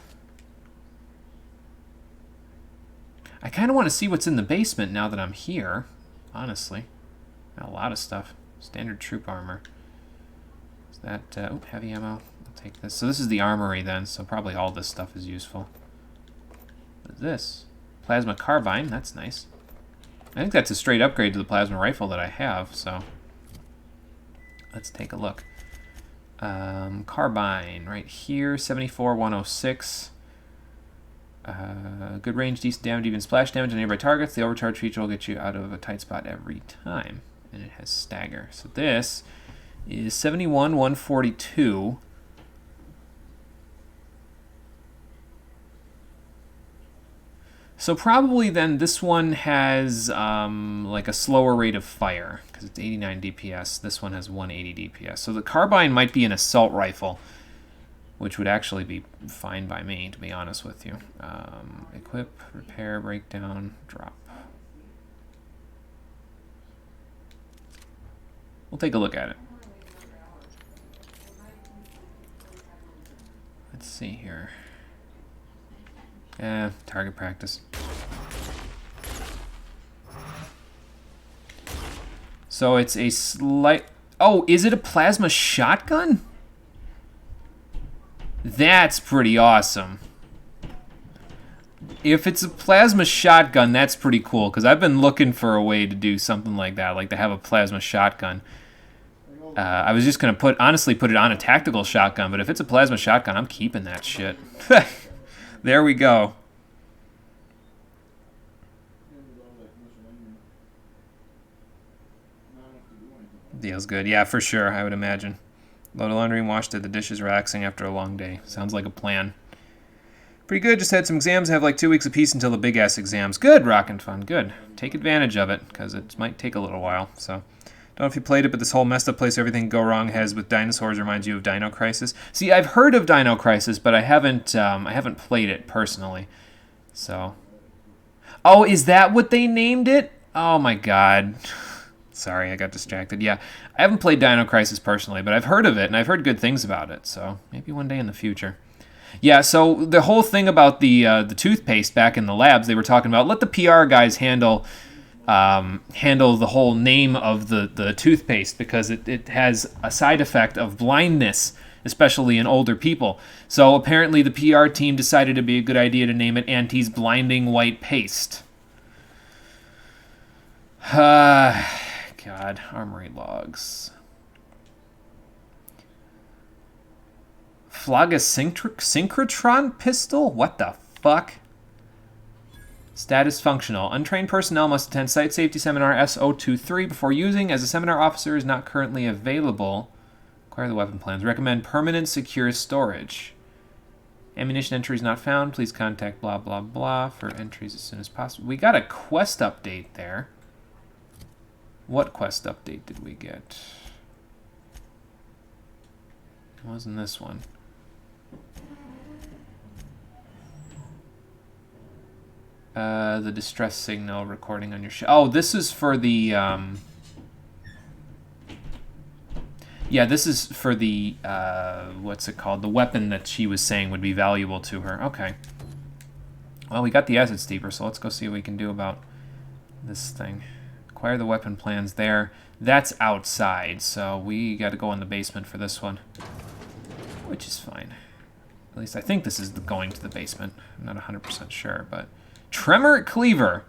Speaker 1: I kind of want to see what's in the basement now that I'm here, honestly. Got a lot of stuff. Standard troop armor. Is that, oh, heavy ammo. I'll take this. So this is the armory then, so probably all this stuff is useful. What is this? Plasma carbine, that's nice. I think that's a straight upgrade to the plasma rifle that I have, so let's take a look. Carbine, right here, 74-106. Good range, decent damage, even splash damage on nearby targets. The overcharge feature will get you out of a tight spot every time. And it has stagger. So this is 71-142. So probably then this one has like a slower rate of fire because it's 89 DPS. This one has 180 DPS. So the carbine might be an assault rifle, which would actually be fine by me, to be honest with you. Equip, repair, breakdown, drop. We'll take a look at it. Let's see here. Target practice. So it's a slight... Oh, is it a plasma shotgun? That's pretty awesome. If it's a plasma shotgun, that's pretty cool, because I've been looking for a way to do something like that, like to have a plasma shotgun. I was just going to honestly put it on a tactical shotgun, but if it's a plasma shotgun, I'm keeping that shit. There we go. Deal's good. Yeah, for sure, I would imagine. Load of laundry and wash the dishes, relaxing after a long day. Sounds like a plan. Pretty good. Just had some exams. Have like 2 weeks apiece until the big-ass exams. Good, Rockin' Fun. Good. Take advantage of it, because it might take a little while. So, don't know if you played it, but this whole messed up place everything go wrong has with dinosaurs reminds you of Dino Crisis. See, I've heard of Dino Crisis, but I haven't played it personally. So, oh, is that what they named it? Oh my god. Sorry, I got distracted. Yeah, I haven't played Dino Crisis personally, but I've heard of it, and I've heard good things about it, so maybe one day in the future. Yeah, so the whole thing about the toothpaste back in the labs, they were talking about, let the PR guys handle the whole name of the toothpaste, because it has a side effect of blindness, especially in older people. So apparently the PR team decided it'd be a good idea to name it Auntie's Blinding White Paste. God, armory logs. Synchrotron pistol? What the fuck? Status functional. Untrained personnel must attend Site Safety Seminar S023 before using, as a seminar officer is not currently available. Acquire the weapon plans. Recommend permanent secure storage. Ammunition entries not found. Please contact blah blah blah for entries as soon as possible. We got a quest update there. What quest update did we get? It wasn't this one. The distress signal recording on your oh, this is for the, yeah, this is for the, what's it called? The weapon that she was saying would be valuable to her. Okay. Well, we got the acid steeper, so let's go see what we can do about this thing. Acquire the weapon plans there. That's outside, so we got to go in the basement for this one. Which is fine. At least I think this is going to the basement. I'm not 100% sure, but... Tremor Cleaver!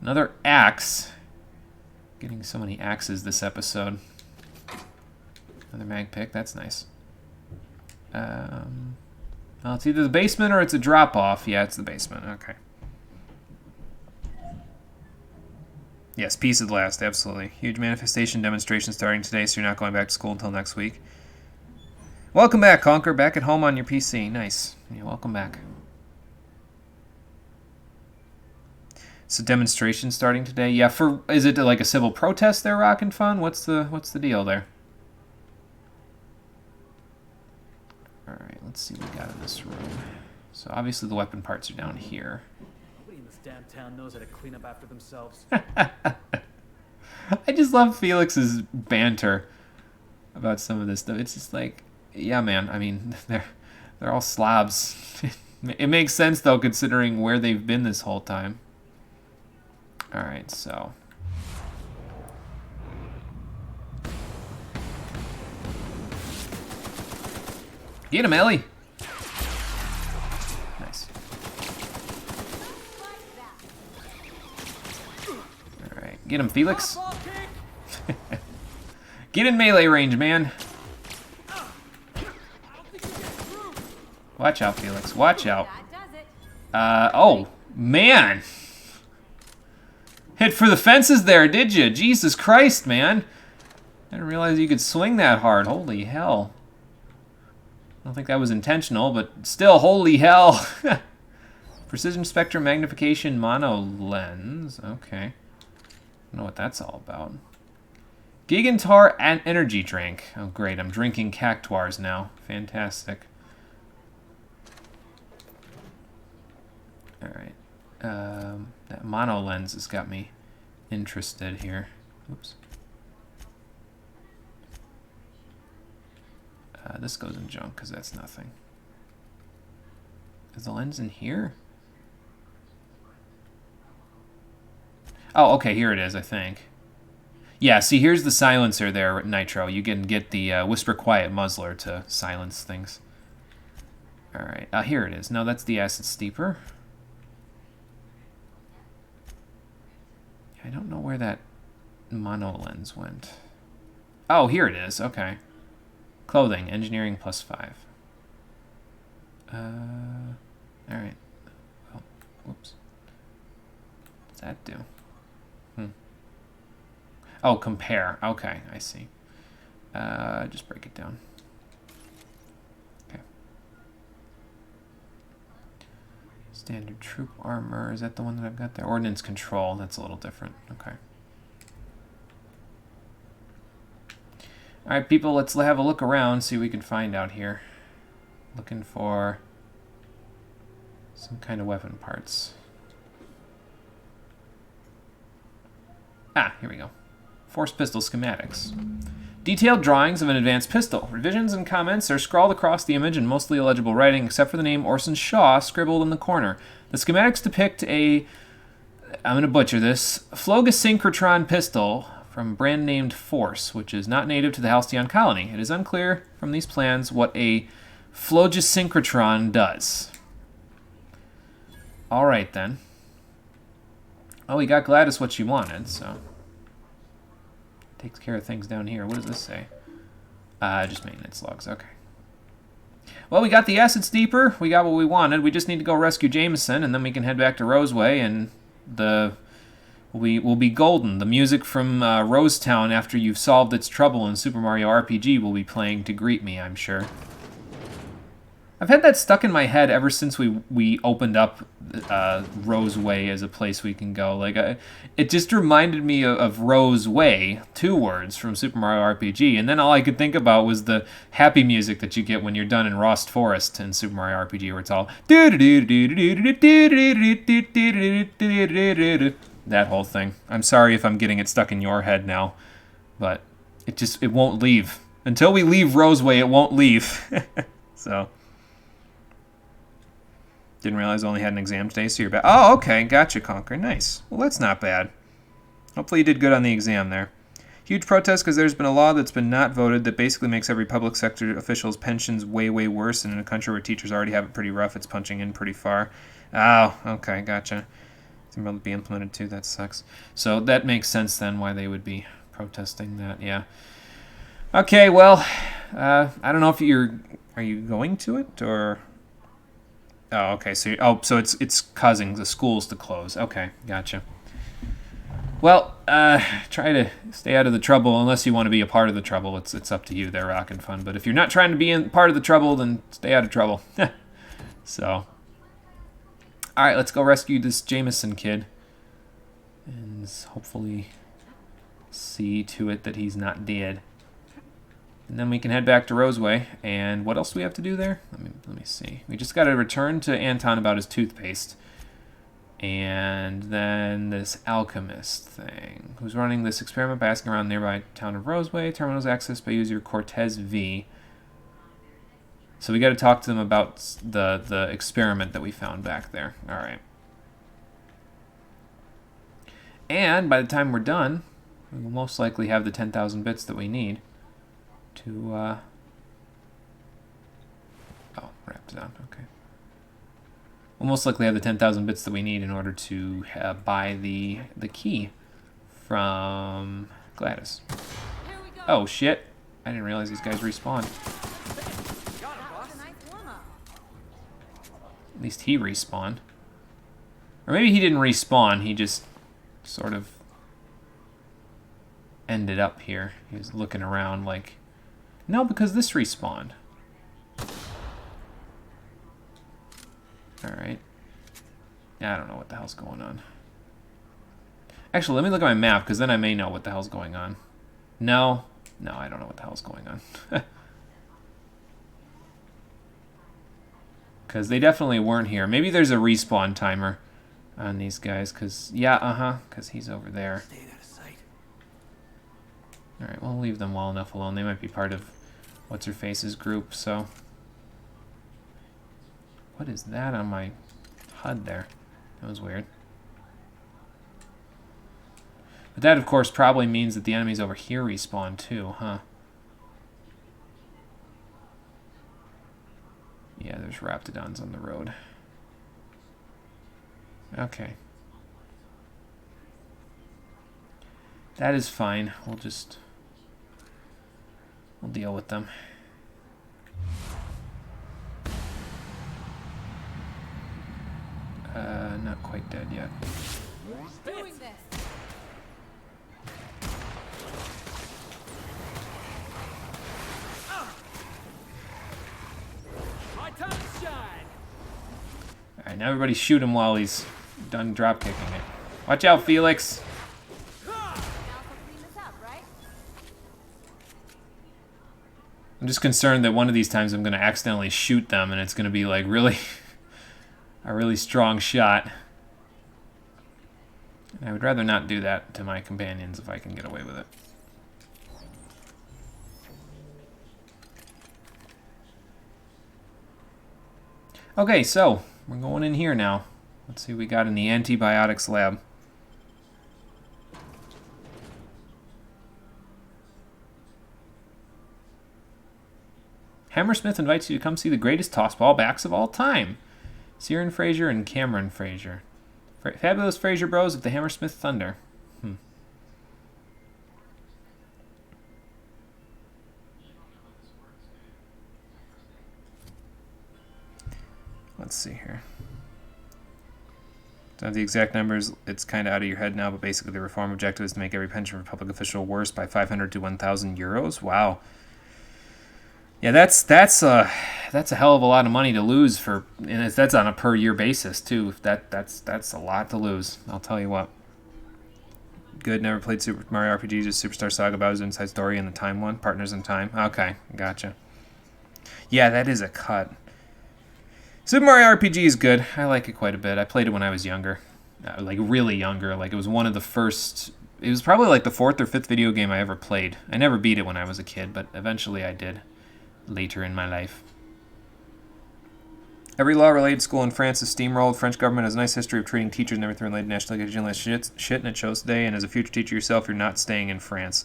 Speaker 1: Another axe. Getting so many axes this episode. Another mag pick, that's nice. Well, it's either the basement or it's a drop-off. Yeah, it's the basement, okay. Yes, peace at last, absolutely. Huge manifestation demonstration starting today, so you're not going back to school until next week. Welcome back, Conker. Back at home on your PC. Nice. Yeah, welcome back. So demonstration starting today. Yeah, is it like a civil protest there, Rockin' Fun? What's the deal there? All right, let's see what we got in this room. So obviously the weapon parts are down here.
Speaker 5: Nobody in this damn town knows how to clean up after themselves.
Speaker 1: I just love Felix's banter about some of this stuff. It's just like, yeah, man. I mean, they're all slobs. It makes sense though, considering where they've been this whole time. All right, so. Get him, Ellie. Nice. All right, get him, Felix. Get in melee range, man. Watch out, Felix. Watch out. Oh, man. Hit for the fences there, did you? Jesus Christ, man. I didn't realize you could swing that hard. Holy hell. I don't think that was intentional, but still, holy hell. Precision Spectrum Magnification Mono Lens. Okay. I don't know what that's all about. Gigantar and Energy Drink. Oh, great. I'm drinking Cactuars now. Fantastic. All right. That mono lens has got me interested here. Oops. This goes in junk because that's nothing. Is the lens in here? Oh, okay, here it is, I think. Yeah, see, here's the silencer there, Nitro. You can get the Whisper Quiet Muzzler to silence things. All right, here it is. No, that's the Acid Steeper. I don't know where that mono lens went. Oh, here it is. Okay. Clothing, engineering +5. All right. Oh, whoops. What's that do? Oh, compare. Okay, I see. Just break it down. Okay. Standard troop armor. Is that the one that I've got there? Ordnance control. That's a little different. Okay. All right, people, let's have a look around, see what we can find out here. Looking for some kind of weapon parts. Ah, here we go. Force pistol schematics. Detailed drawings of an advanced pistol. Revisions and comments are scrawled across the image in mostly illegible writing, except for the name Orson Shaw scribbled in the corner. The schematics depict a, I'm going to butcher this, Phlogosynchrotron pistol from brand named Force, which is not native to the Halcyon colony. It is unclear from these plans what a Phlogosynchrotron does. All right, then. Oh, we got Gladys what she wanted, so... Takes care of things down here. What does this say? Just maintenance logs. Okay. Well, we got the Acid Steeper. We got what we wanted. We just need to go rescue Jameson, and then we can head back to Roseway, and we'll be golden. The music from Rosetown after you've solved its trouble in Super Mario RPG will be playing to greet me, I'm sure. I've had that stuck in my head ever since we opened up Roseway as a place we can go. Like, it just reminded me of Roseway, 2 words from Super Mario RPG, and then all I could think about was the happy music that you get when you're done in Rost Forest in Super Mario RPG, where it's all that whole thing. I'm sorry if I'm getting it stuck in your head now, but it won't leave. Until we leave Roseway, it won't leave. So... Didn't realize I only had an exam today, so you're back. Oh, okay. Gotcha, Conquer. Nice. Well, that's not bad. Hopefully you did good on the exam there. Huge protest because there's been a law that's been not voted that basically makes every public sector official's pensions way, way worse. And in a country where teachers already have it pretty rough, it's punching in pretty far. Oh, okay. Gotcha. It's going to be implemented too. That sucks. So that makes sense then why they would be protesting that. Yeah. Okay, well, I don't know if are you going to it or... Oh, okay. So it's causing the schools to close. Okay, gotcha. Well, try to stay out of the trouble unless you want to be a part of the trouble. It's up to you there, Rockin' Fun. But if you're not trying to be part of the trouble, then stay out of trouble. So, all right, let's go rescue this Jameson kid and hopefully see to it that he's not dead. And then we can head back to Roseway. And what else do we have to do there? Let me see. We just got to return to Anton about his toothpaste. And then this alchemist thing. Who's running this experiment by asking around the nearby town of Roseway. Terminals accessed by user Cortez V. So we got to talk to them about the experiment that we found back there. All right. And by the time we're done, we will most likely have the 10,000 bits that we need to, oh, wrapped it on, okay. We'll most likely have the 10,000 bits that we need in order to buy the key from Gladys. Oh, shit. I didn't realize these guys respawned. At least he respawned. Or maybe he didn't respawn, he just sort of ended up here. He was looking around like... No, because this respawned. Alright. Yeah, I don't know what the hell's going on. Actually, let me look at my map, because then I may know what the hell's going on. No. No, I don't know what the hell's going on. Because they definitely weren't here. Maybe there's a respawn timer on these guys, because... Yeah, because he's over there. Alright, we'll leave them well enough alone. They might be part of What's-Her-Face's group, so... What is that on my HUD there? That was weird. But that, of course, probably means that the enemies over here respawn too, huh? Yeah, there's Raptidons on the road. Okay. That is fine. We'll deal with them. Not quite dead yet.
Speaker 2: Doing this.
Speaker 5: My time to shine.
Speaker 1: Alright, now everybody shoot him while he's done drop kicking it. Watch out, Felix! I'm just concerned that one of these times I'm going to accidentally shoot them and it's going to be like really a really strong shot. And I would rather not do that to my companions if I can get away with it. Okay, so we're going in here now. Let's see what we got in the antibiotics lab. Hammersmith invites you to come see the greatest tossball backs of all time. Ciaran Fraser and Cameron Fraser. Fabulous Fraser Bros of the Hammersmith Thunder. Let's see here. Don't have the exact numbers. It's kind of out of your head now, but basically the reform objective is to make every pension for public official worse by 500 to 1,000 euros. Wow. Yeah, that's a hell of a lot of money to lose for, and that's on a per year basis too. That's a lot to lose. I'll tell you what. Good. Never played Super Mario RPG. Just Superstar Saga, Bowser's Inside Story, and the Time one. Partners in Time. Okay, gotcha. Yeah, that is a cut. Super Mario RPG is good. I like it quite a bit. I played it when I was younger, like really younger. Like it was one of the first. It was probably like the 4th or 5th video game I ever played. I never beat it when I was a kid, but eventually I did. Later in my life. Every law-related school in France is steamrolled. French government has a nice history of treating teachers and everything related to national education like shit, and it shows today. And as a future teacher yourself, you're not staying in France.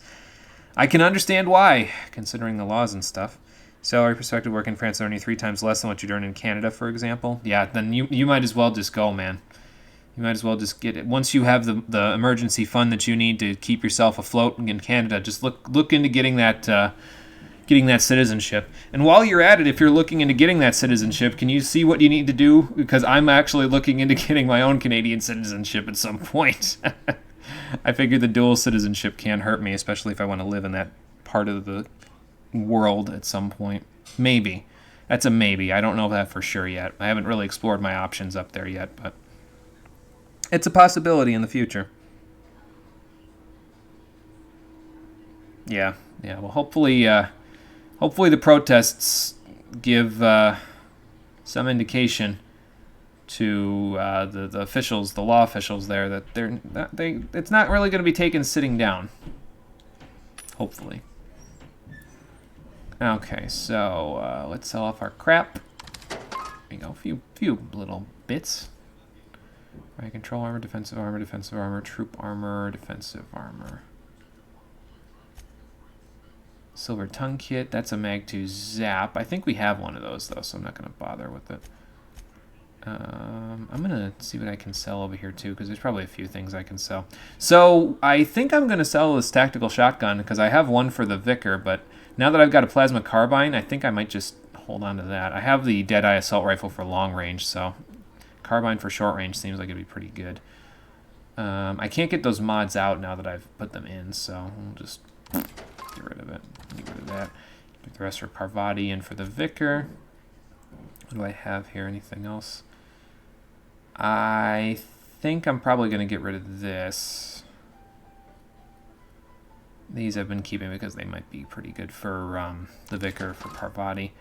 Speaker 1: I can understand why, considering the laws and stuff. Salary perspective, work in France earning 3 times less than what you'd earn in Canada, for example. Yeah, then you might as well just go, man. You might as well just get it. Once you have the emergency fund that you need to keep yourself afloat in Canada, just look into getting that citizenship. And while you're at it, if you're looking into getting that citizenship, can you see what you need to do? Because I'm actually looking into getting my own Canadian citizenship at some point. I figure the dual citizenship can't hurt me, especially if I want to live in that part of the world at some point. Maybe. That's a maybe. I don't know that for sure yet. I haven't really explored my options up there yet, but it's a possibility in the future. Yeah. Well, hopefully the protests give some indication to the officials, the law officials there, that it's not really going to be taken sitting down. Hopefully. Okay, so let's sell off our crap. There you go, few little bits. Right, control armor, defensive armor, troop armor, defensive armor. Silver tongue kit, that's a Mag 2 Zap. I think we have one of those though, so I'm not going to bother with it. I'm going to see what I can sell over here too, because there's probably a few things I can sell. So I think I'm going to sell this tactical shotgun, because I have one for the Vicar, but now that I've got a plasma carbine, I think I might just hold on to that. I have the Deadeye assault rifle for long range, so carbine for short range seems like it'd be pretty good. I can't get those mods out now that I've put them in, so we'll just get rid of it. Get rid of that. Get the rest for Parvati and for the Vicar. What do I have here? Anything else? I think I'm probably going to get rid of this. These I've been keeping because they might be pretty good for the Vicar, for Parvati.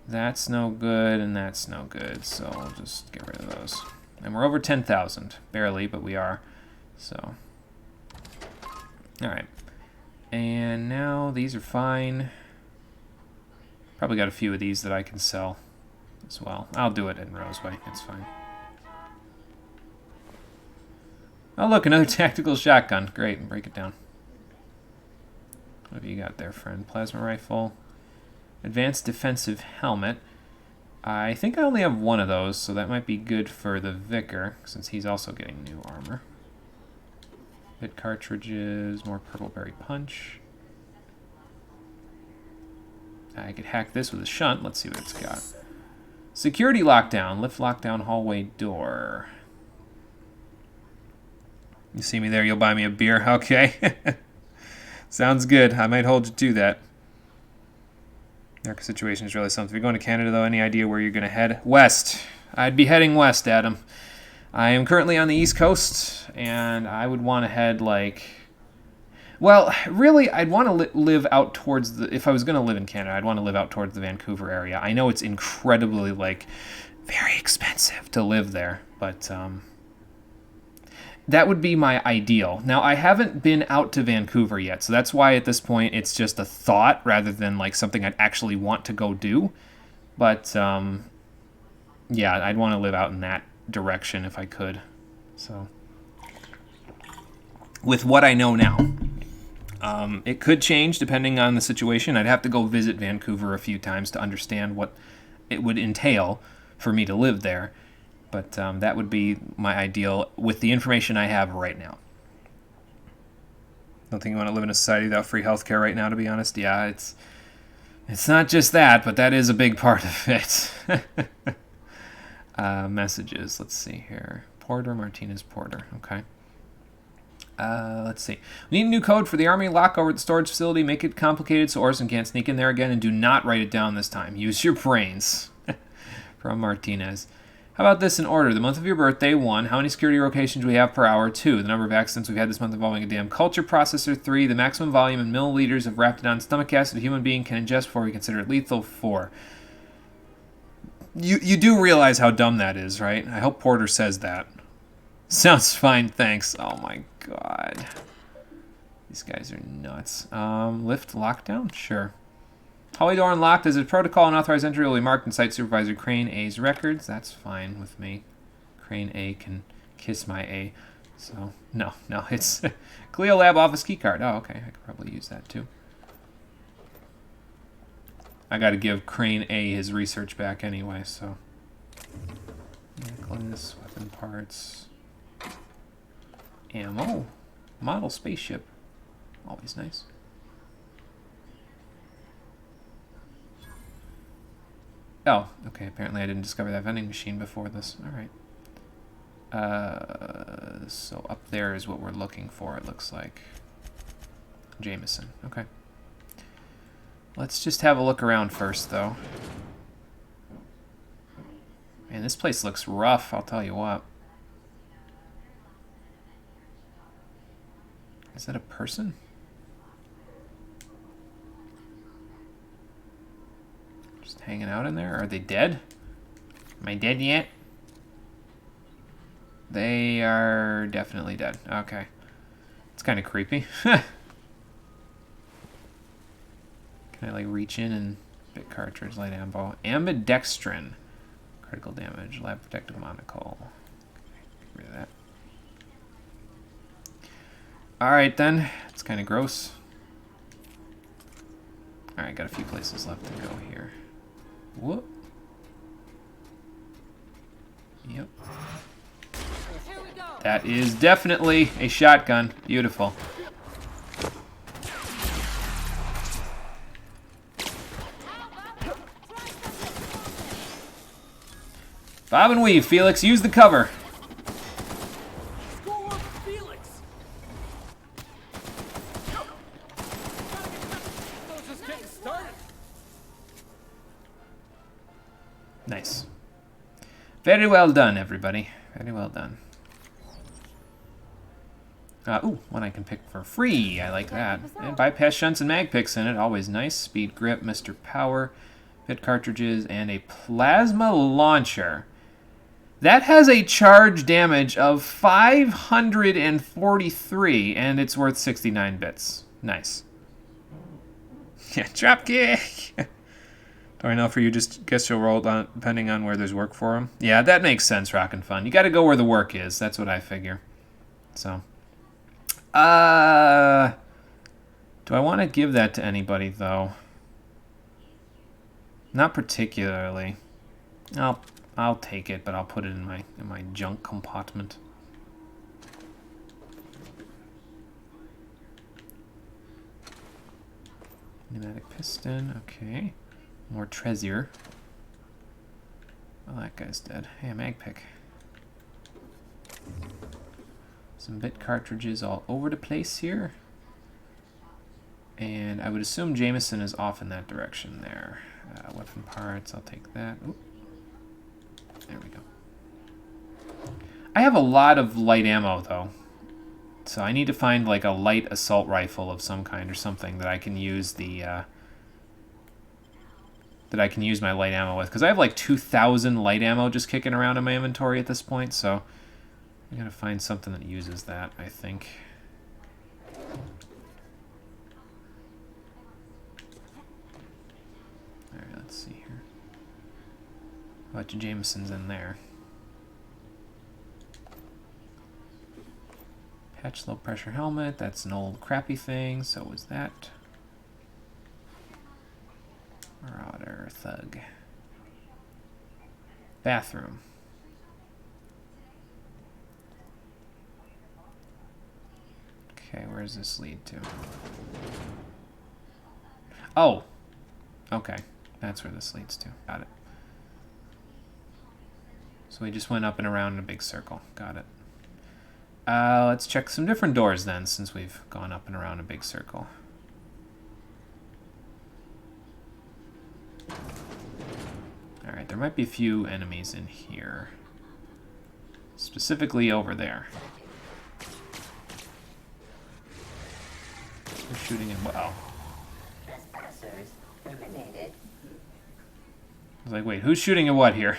Speaker 1: That's no good, and that's no good, so I'll just get rid of those. And we're over 10,000. Barely, but we are. So, alright. And now these are fine. Probably got a few of these that I can sell as well. I'll do it in Roseway. It's fine. Oh, look, another tactical shotgun. Great, break it down. What have you got there, friend? Plasma rifle. Advanced defensive helmet. I think I only have one of those, so that might be good for the Vicar, since he's also getting new armor. Bit cartridges, more purple berry punch. I could hack this with a shunt. Let's see what it's got. Security lockdown. Lift lockdown hallway door. You see me there, you'll buy me a beer. Okay. Sounds good. I might hold you to that. American situation is really something. If you're going to Canada, though, any idea where you're going to head? West. I'd be heading west, Adam. I am currently on the East Coast, and I would want to head, like... Well, really, I'd want to live out towards the... If I was going to live in Canada, I'd want to live out towards the Vancouver area. I know it's incredibly, like, very expensive to live there, but... that would be my ideal. Now, I haven't been out to Vancouver yet, so that's why at this point it's just a thought rather than like something I'd actually want to go do. But, yeah, I'd want to live out in that direction if I could. So, with what I know now. It could change depending on the situation. I'd have to go visit Vancouver a few times to understand what it would entail for me to live there. But that would be my ideal with the information I have right now. Don't think you want to live in a society without free healthcare right now, to be honest. Yeah, it's not just that, but that is a big part of it. Messages. Let's see here. Porter, Martinez, Porter. Okay. Let's see. We need a new code for the Army. Lock over at the storage facility. Make it complicated so Orson can't sneak in there again. And do not write it down this time. Use your brains. From Martinez. How about this in order? The month of your birthday, 1. How many security locations do we have per hour? 2. The number of accidents we've had this month involving a damn culture processor. 3. The maximum volume in milliliters of Raptidon stomach acid a human being can ingest before we consider it lethal. 4. You do realize how dumb that is, right? I hope Porter says that. Sounds fine, thanks. Oh my god. These guys are nuts. Lift lockdown? Sure. Hallway door unlocked. As a protocol, unauthorized entry will be marked in Site Supervisor Crane A's records. That's fine with me. Crane A can kiss my A. So, no, it's Cleo Lab office keycard. Oh, okay, I could probably use that too. I gotta give Crane A his research back anyway, so. Necklace, weapon parts, ammo, model spaceship. Always nice. Oh, okay, apparently I didn't discover that vending machine before this. Alright. So up there is what we're looking for, it looks like. Jameson, okay. Let's just have a look around first, though. Man, this place looks rough, I'll tell you what. Is that a person? Just hanging out in there? Are they dead? Am I dead yet? They are definitely dead. Okay. It's kind of creepy. Can I, like, reach in and... Bit cartridge, light ammo. Ambidextrin. Critical damage. Lab protective monocle. Get rid of that. Alright then. It's kind of gross. Alright, got a few places left to go here. Whoop. Yep. That is definitely a shotgun. Beautiful. Bob and weave, Felix. Use the cover.
Speaker 5: Score for Felix! I was just getting started.
Speaker 1: Nice. Very well done, everybody. Very well done. Ooh, one I can pick for free. I like that. And bypass shunts and mag picks in it. Always nice. Speed grip, Mr. Power, bit cartridges, and a plasma launcher. That has a charge damage of 543, and it's worth 69 bits. Nice. Yeah, dropkick! Do I know for you? Just guess you'll roll on, depending on where there's work for him. Yeah, that makes sense, Rockin' Fun. You gotta go where the work is. That's what I figure. So. Do I want to give that to anybody, though? Not particularly. I'll take it, but I'll put it in my junk compartment. Pneumatic piston, okay. More treasure. Oh, that guy's dead. Hey, a mag pick. Some bit cartridges all over the place here. And I would assume Jameson is off in that direction there. Weapon parts, I'll take that. Oop. There we go. I have a lot of light ammo, though. So I need to find, like, a light assault rifle of some kind or something that I can use the... that I can use my light ammo with. Because I have, like, 2,000 light ammo just kicking around in my inventory at this point, so... I gotta find something that uses that, I think. Alright, let's see here. A bunch of Jamesons in there. Patch low pressure helmet, that's an old crappy thing, so was that. Marauder, thug. Bathroom. Okay, where does this lead to? Oh! Okay, that's where this leads to. Got it. So we just went up and around in a big circle. Got it. Let's check some different doors then, since we've gone up and around a big circle. Alright, there might be a few enemies in here. Specifically over there. They're shooting at... Wow.
Speaker 7: Trespassers terminated.
Speaker 1: I was like, wait, who's shooting at what here?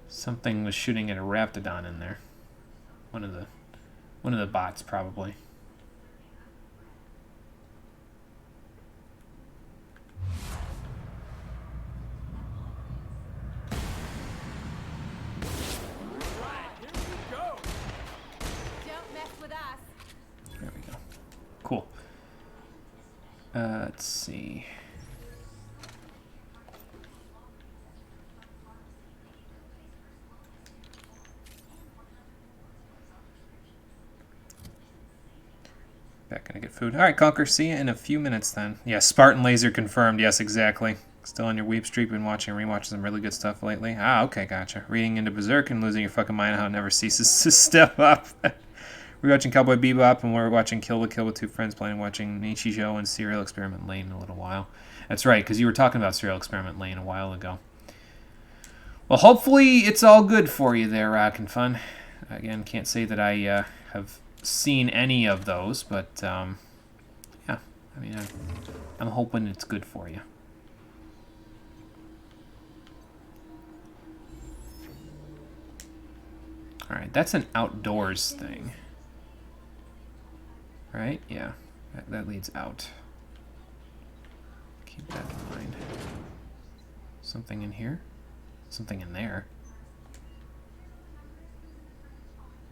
Speaker 1: Something was shooting at a Raptidon in there. One of the bots, probably.
Speaker 2: with us.
Speaker 1: There we go. Cool. Let's see. Back gonna get food. All right, Conquer. See you in a few minutes then. Yeah, Spartan Laser confirmed. Yes, exactly. Still on your weep streak. Been watching and rewatching some really good stuff lately. Ah, okay, gotcha. Reading into Berserk and losing your fucking mind how it never ceases to step up. We're watching Cowboy Bebop and we're watching Kill with two friends, planning watching Nichijou and Serial Experiment Lane in a little while. That's right, because you were talking about Serial Experiment Lane a while ago. Well, hopefully it's all good for you there, Rockin' Fun. Again, can't say that I have seen any of those, but yeah, I mean, I'm hoping it's good for you. All right, that's an outdoors thing, right? Yeah, that leads out. Keep that in mind. Something in here, something in there.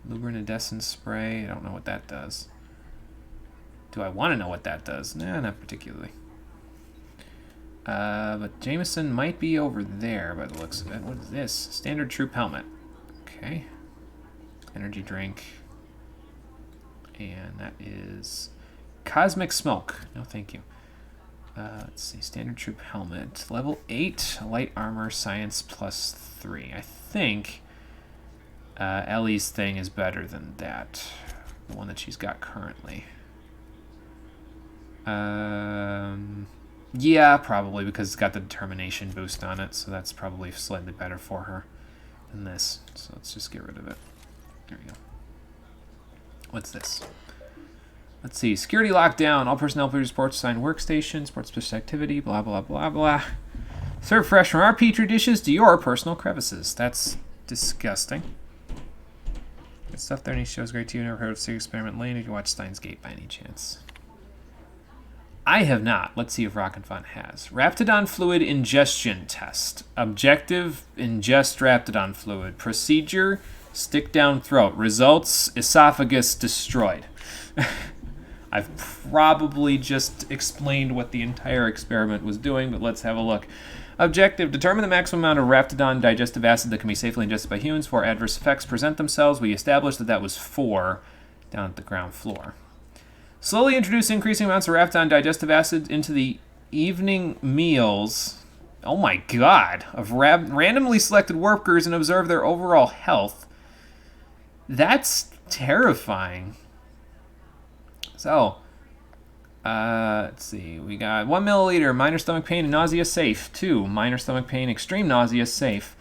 Speaker 1: Lubrinescent spray. I don't know what that does. Do I want to know what that does? Nah, not particularly. But Jameson might be over there by the looks of it. What is this? Standard troop helmet. Okay. Energy drink. And that is Cosmic Smoke. No, thank you. Let's see. Standard troop helmet. Level 8. Light armor. Science +3. I think Ellie's thing is better than that. The one that she's got currently. Yeah, probably, because it's got the determination boost on it, so that's probably slightly better for her than this. So let's just get rid of it. There we go. What's this? Let's see. Security lockdown. All personnel please report to assigned workstation. Sports special activity. Blah, blah, blah, blah. Serve fresh from our petri dishes to your personal crevices. That's disgusting. Good stuff there. Any shows great to you. Never heard of Serial Experiment Lane? Did you watch Steins Gate by any chance? I have not. Let's see if Rockin' Fun has. Raptidon fluid ingestion test. Objective: ingest Raptidon fluid. Procedure: stick down throat. Results: esophagus destroyed. I've probably just explained what the entire experiment was doing, but let's have a look. Objective: determine the maximum amount of Raptidon digestive acid that can be safely ingested by humans before adverse effects present themselves. We established that was 4 down at the ground floor. Slowly introduce increasing amounts of Raptidon digestive acid into the evening meals, oh my god, of randomly selected workers and observe their overall health. That's terrifying. So, let's see. We got 1 milliliter, minor stomach pain and nausea safe. 2, minor stomach pain, extreme nausea safe.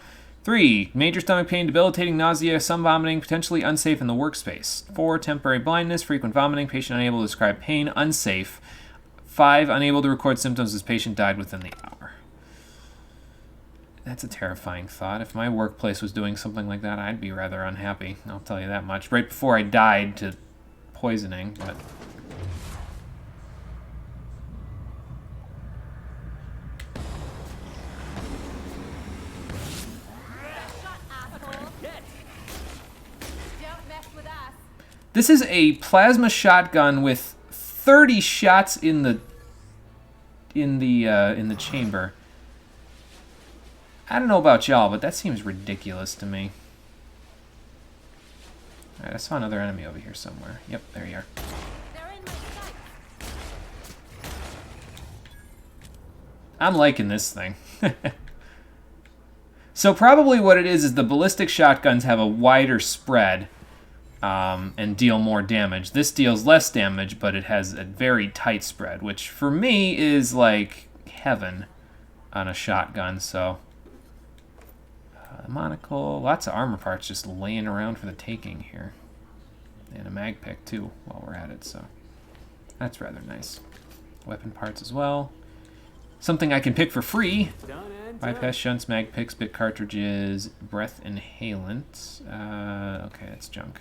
Speaker 1: 3, major stomach pain, debilitating nausea, some vomiting, potentially unsafe in the workspace. 4, temporary blindness, frequent vomiting, patient unable to describe pain, unsafe. 5, unable to record symptoms as patient died within the hour. That's a terrifying thought. If my workplace was doing something like that, I'd be rather unhappy. I'll tell you that much. Right before I died to poisoning, but... This is a plasma shotgun with 30 shots in the chamber. I don't know about y'all, but that seems ridiculous to me. All right, I saw another enemy over here somewhere. Yep, there you are.
Speaker 2: They're in my sight.
Speaker 1: I'm liking this thing. So probably what it is the ballistic shotguns have a wider spread. And deal more damage. This deals less damage, but it has a very tight spread, which for me is like heaven on a shotgun. So, monocle, lots of armor parts just laying around for the taking here, and a mag pick too while we're at it. So that's rather nice. Weapon parts as well. Something I can pick for free. Bypass shunts, mag picks, bit cartridges, breath inhalant. Okay, that's junk.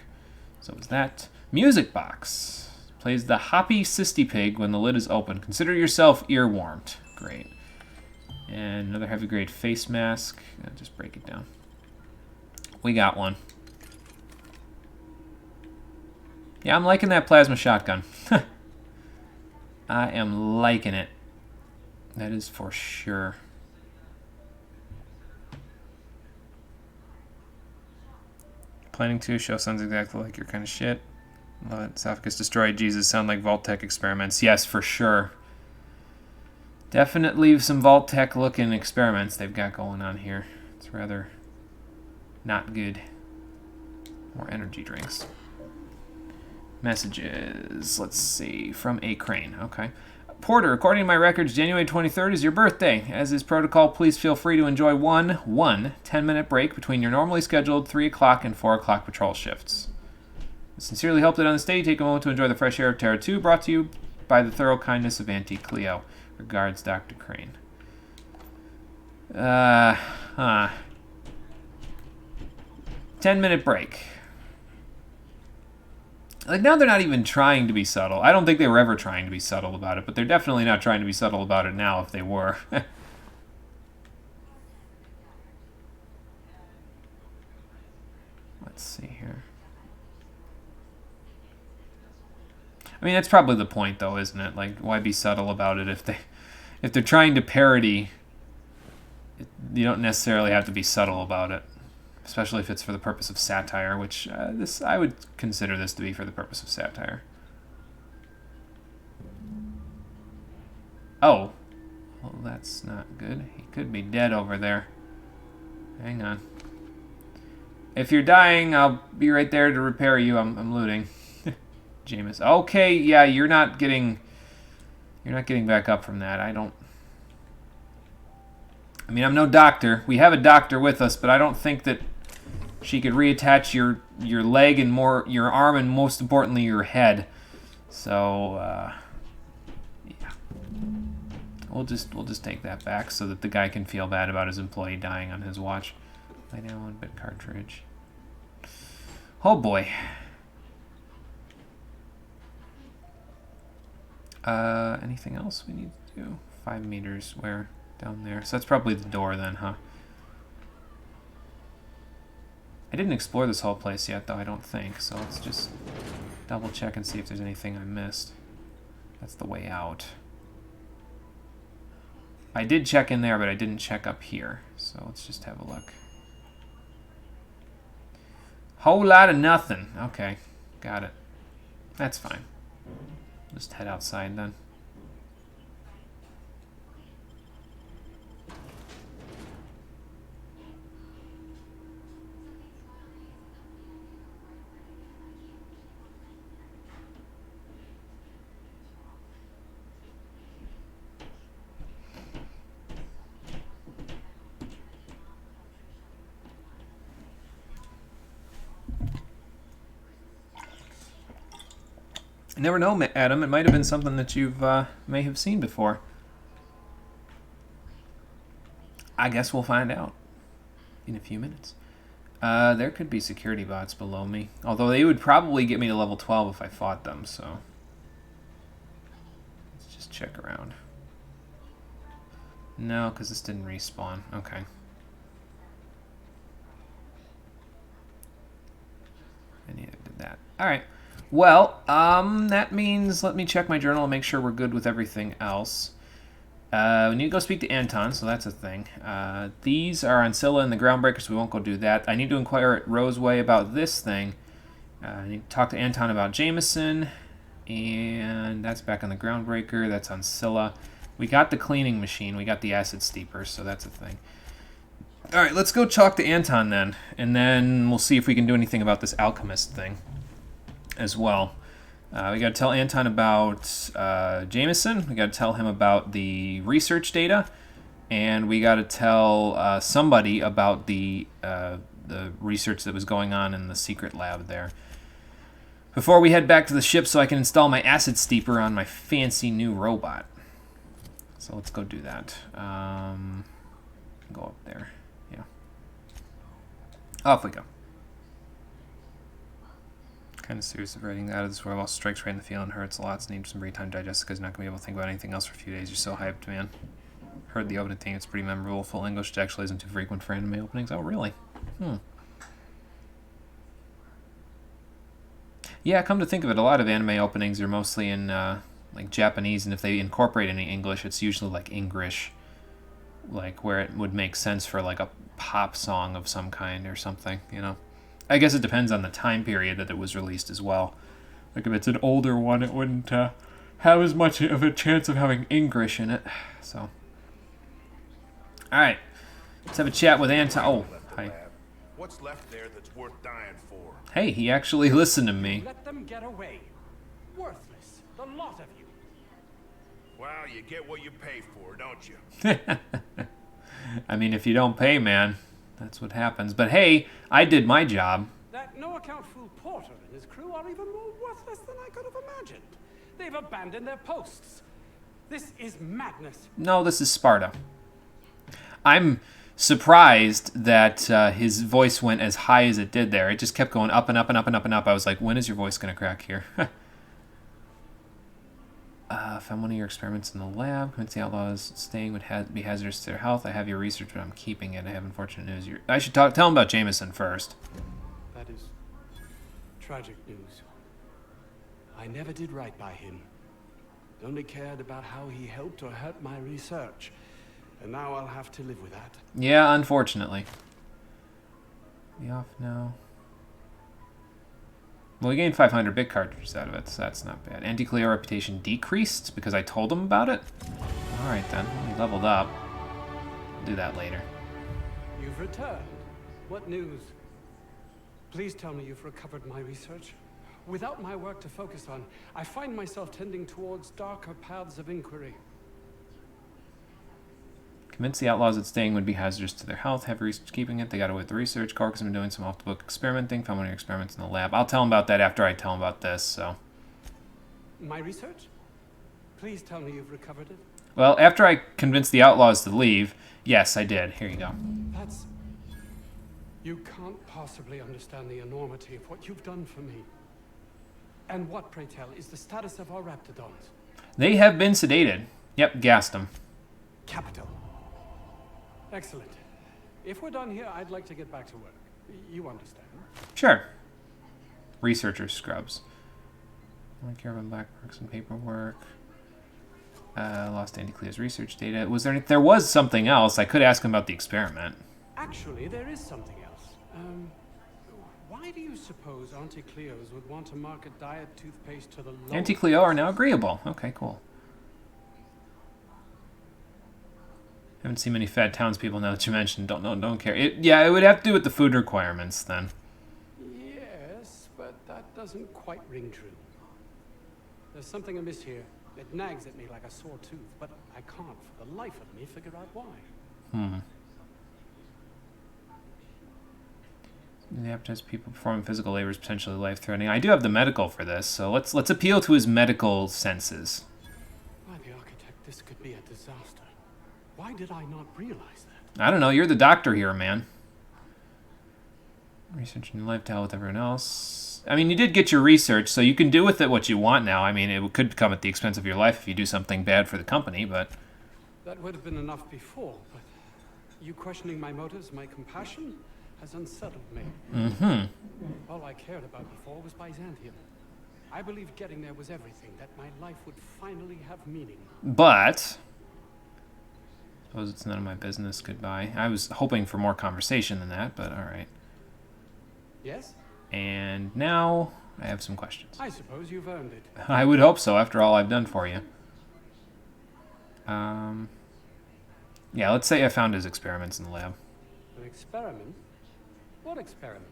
Speaker 1: So is that. Music box. Plays the Hoppy Sisty Pig when the lid is open. Consider yourself earwarmed. Great. And another heavy grade face mask. Just break it down. We got one. Yeah, I'm liking that plasma shotgun. I am liking it. That is for sure. Planning to show sounds exactly like your kind of shit. Love it. Esophagus destroyed. Jesus, sound like Vault-Tec experiments. Yes, for sure. Definitely some Vault-Tec looking experiments they've got going on here. It's rather not good. More energy drinks. Messages. Let's see. From A. Crane. Okay. Porter, according to my records, January 23rd is your birthday. As is protocol, please feel free to enjoy one 10-minute break between your normally scheduled 3 o'clock and 4 o'clock patrol shifts. I sincerely hope that on this day you take a moment to enjoy the fresh air of Terra 2, brought to you by the thorough kindness of Auntie Cleo. Regards, Dr. Crane. 10-minute break. Like, now they're not even trying to be subtle. I don't think they were ever trying to be subtle about it, but they're definitely not trying to be subtle about it now if they were. Let's see here. I mean, that's probably the point, though, isn't it? Like, why be subtle about it if they're trying to parody? You don't necessarily have to be subtle about it, especially if it's for the purpose of satire, which I would consider this to be for the purpose of satire. Oh, well, that's not good. He could be dead over there. Hang on. If you're dying, I'll be right there to repair you. I'm looting. Jameis. Okay, yeah, you're not getting back up from that. I mean, I'm no doctor. We have a doctor with us, but I don't think that she could reattach your leg and your arm, and most importantly, your head. So, yeah, we'll just take that back so that the guy can feel bad about his employee dying on his watch. Lay down 1-bit cartridge. Oh boy. Anything else we need to do? 5 meters. Where? Down there. So that's probably the door then, huh? I didn't explore this whole place yet, though, I don't think. So let's just double check and see if there's anything I missed. That's the way out. I did check in there, but I didn't check up here. So let's just have a look. Whole lot of nothing. Okay, got it. That's fine. Just head outside then. You never know, Adam. It might have been something that you've may have seen before. I guess we'll find out in a few minutes. There could be security bots below me. Although they would probably get me to level 12 if I fought them, so... Let's just check around. No, because this didn't respawn. Okay. I needed that. Alright. Well, that means let me check my journal and make sure we're good with everything else. We need to go speak to Anton, so that's a thing. These are on Scylla and the Groundbreaker, so we won't go do that. I need to inquire at Roseway about this thing. I need to talk to Anton about Jameson, and that's back on the Groundbreaker. That's on Scylla. We got the cleaning machine. We got the acid steeper, so that's a thing. All right, let's go talk to Anton then, and then we'll see if we can do anything about this alchemist thing as well. We got to tell Anton about Jameson. We got to tell him about the research data, and we got to tell somebody about the research that was going on in the secret lab there. Before we head back to the ship, so I can install my acid steeper on my fancy new robot. So let's go do that. Go up there. Yeah. Off we go. Kind of serious of writing out of this world. Also strikes right in the feeling, hurts a lot. Need some free time. Jessica's not gonna be able to think about anything else for a few days. You're so hyped, man. Heard the opening thing. It's pretty memorable. Full English, which actually isn't too frequent for anime openings. Oh, really? Yeah, come to think of it, a lot of anime openings are mostly in like Japanese, and if they incorporate any English, it's usually like English, like where it would make sense for like a pop song of some kind or something, you know. I guess it depends on the time period that it was released as well. Like if it's an older one, it wouldn't have as much of a chance of having English in it. So, all right, let's have a chat with Anton. Oh, hi.
Speaker 4: What's left there that's worth dying for?
Speaker 1: Hey, he actually listened to me.
Speaker 3: Let them get away. Worthless, the lot of you.
Speaker 4: Well, you get what you pay for, don't you?
Speaker 1: I mean, if you don't pay, man, that's what happens. But hey, I did my job.
Speaker 3: That no-account fool Porter and his crew are even more worthless than I could have imagined. They've abandoned their posts. This is madness.
Speaker 1: No, this is Sparta. I'm surprised that his voice went as high as it did there. It just kept going up and up and up and up and up. I was like, when is your voice going to crack here? Found one of your experiments in the lab. Convince the outlaws staying would be hazardous to their health. I have your research, but I'm keeping it. I have unfortunate news. I should tell him about Jameson first.
Speaker 3: That is tragic news. I never did right by him. Only cared about how he helped or hurt my research. And now I'll have to live with that.
Speaker 1: Yeah, unfortunately. Be off now. Well, we gained 500 bit cartridges out of it, so that's not bad. Anti-Cleo reputation decreased because I told him about it? Alright then, well, he leveled up. I'll do that later.
Speaker 3: You've returned. What news? Please tell me you've recovered my research. Without my work to focus on, I find myself tending towards darker paths of inquiry.
Speaker 1: Convince the outlaws that staying would be hazardous to their health. Have research keeping it. They got away with the research. Cork has been doing some off-the-book experimenting. Found one of your experiments in the lab. I'll tell him about that after I tell him about this, so.
Speaker 3: My research? Please tell me you've recovered it.
Speaker 1: Well, after I convinced the outlaws to leave, yes, I did. Here you go.
Speaker 3: That's... You can't possibly understand the enormity of what you've done for me. And what, pray tell, is the status of our raptidons?
Speaker 1: They have been sedated. Yep, gassed them.
Speaker 3: Capital. Excellent. If we're done here, I'd like to get back to work. You understand?
Speaker 1: Sure. Researcher scrubs. Only care about black marks and paperwork. Lost Andy Cleo's research data. Was there? There was something else. I could ask him about the experiment.
Speaker 3: Actually, there is something else. Why do you suppose Auntie Cleo's would want to market diet toothpaste to the lowest...
Speaker 1: Auntie Cleo are now agreeable. Okay, cool. Haven't seen many fat townspeople now that you mentioned. Don't care. Yeah, it would have to do with the food requirements then.
Speaker 3: Yes, but that doesn't quite ring true. There's something amiss here. It nags at me like a sore tooth, but I can't for the life of me figure out why.
Speaker 1: The appetites people performing physical labor is potentially life-threatening. I do have the medical for this, so let's appeal to his medical senses.
Speaker 3: By the architect, this could be a disaster. Why did I not realize that?
Speaker 1: I don't know. You're the doctor here, man. Researching your lifestyle with everyone else. I mean, you did get your research, so you can do with it what you want now. I mean, it could come at the expense of your life if you do something bad for the company, but...
Speaker 3: That would have been enough before, but you questioning my motives, my compassion, has unsettled me. All I cared about before was Byzantium. I believed getting there was everything, that my life would finally have meaning.
Speaker 1: But... suppose it's none of my business. Goodbye. I was hoping for more conversation than that, but alright.
Speaker 3: Yes?
Speaker 1: And now I have some questions.
Speaker 3: I suppose you've earned it.
Speaker 1: I would hope so, after all I've done for you. Yeah, let's say I found his experiments in the lab.
Speaker 3: An experiment? What experiment?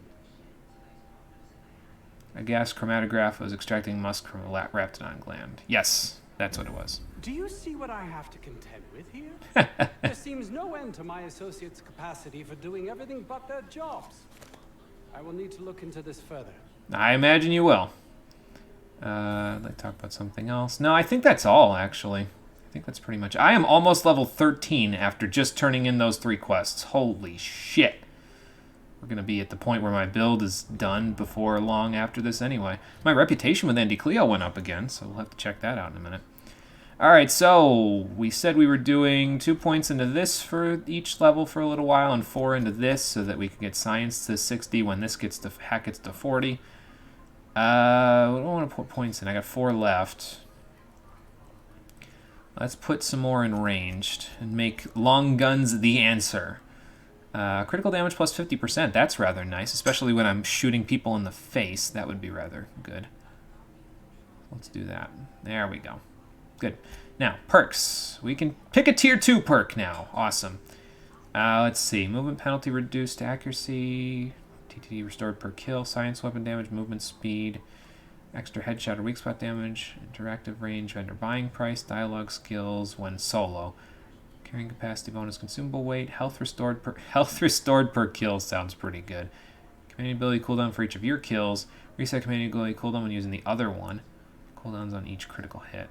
Speaker 1: A gas chromatograph was extracting musk from a raptidon gland. Yes, that's what it was.
Speaker 3: Do you see what I have to contend with here? There seems no end to my associates' capacity for doing everything but their jobs. I will need to look into this further.
Speaker 1: I imagine you will. I'd like to talk about something else. No, I think that's all, actually. I think that's pretty much... I am almost level 13 after just turning in those 3 quests. Holy shit. We're going to be at the point where my build is done before long after this anyway. My reputation with Andy Cleo went up again, so we'll have to check that out in a minute. Alright, so we said we were doing 2 points into this for each level for a little while and 4 into this so that we could get science to 60 when this gets to hack gets to 40. I don't want to put points in. I got 4 left. Let's put some more in ranged and make long guns the answer. Critical damage plus 50%. That's rather nice, especially when I'm shooting people in the face. That would be rather good. Let's do that. There we go. Good. Now, perks. We can pick a tier 2 perk now. Awesome. Let's see. Movement penalty reduced accuracy. TTD restored per kill. Science weapon damage. Movement speed. Extra headshot or weak spot damage. Interactive range. Vendor buying price. Dialogue skills when solo. Carrying capacity bonus. Consumable weight. Health restored per kill sounds pretty good. Companion ability cooldown for each of your kills. Reset companion ability cooldown when using the other one. Cooldowns on each critical hit.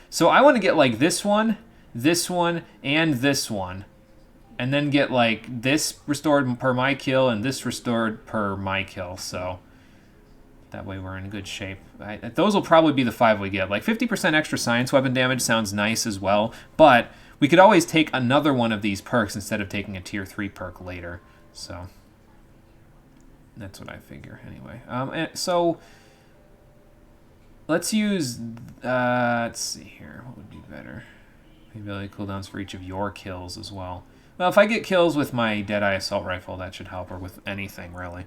Speaker 1: So I want to get like this one, and this one. And then get like this restored per my kill and this restored per my kill. So that way we're in good shape. Those will probably be the 5 we get. Like 50% extra science weapon damage sounds nice as well. But we could always take another one of these perks instead of taking a tier 3 perk later. So that's what I figure anyway. So let's use, let's see here. What would be better? The ability cooldowns for each of your kills as well. Well, if I get kills with my Deadeye Assault Rifle, that should help, or with anything, really.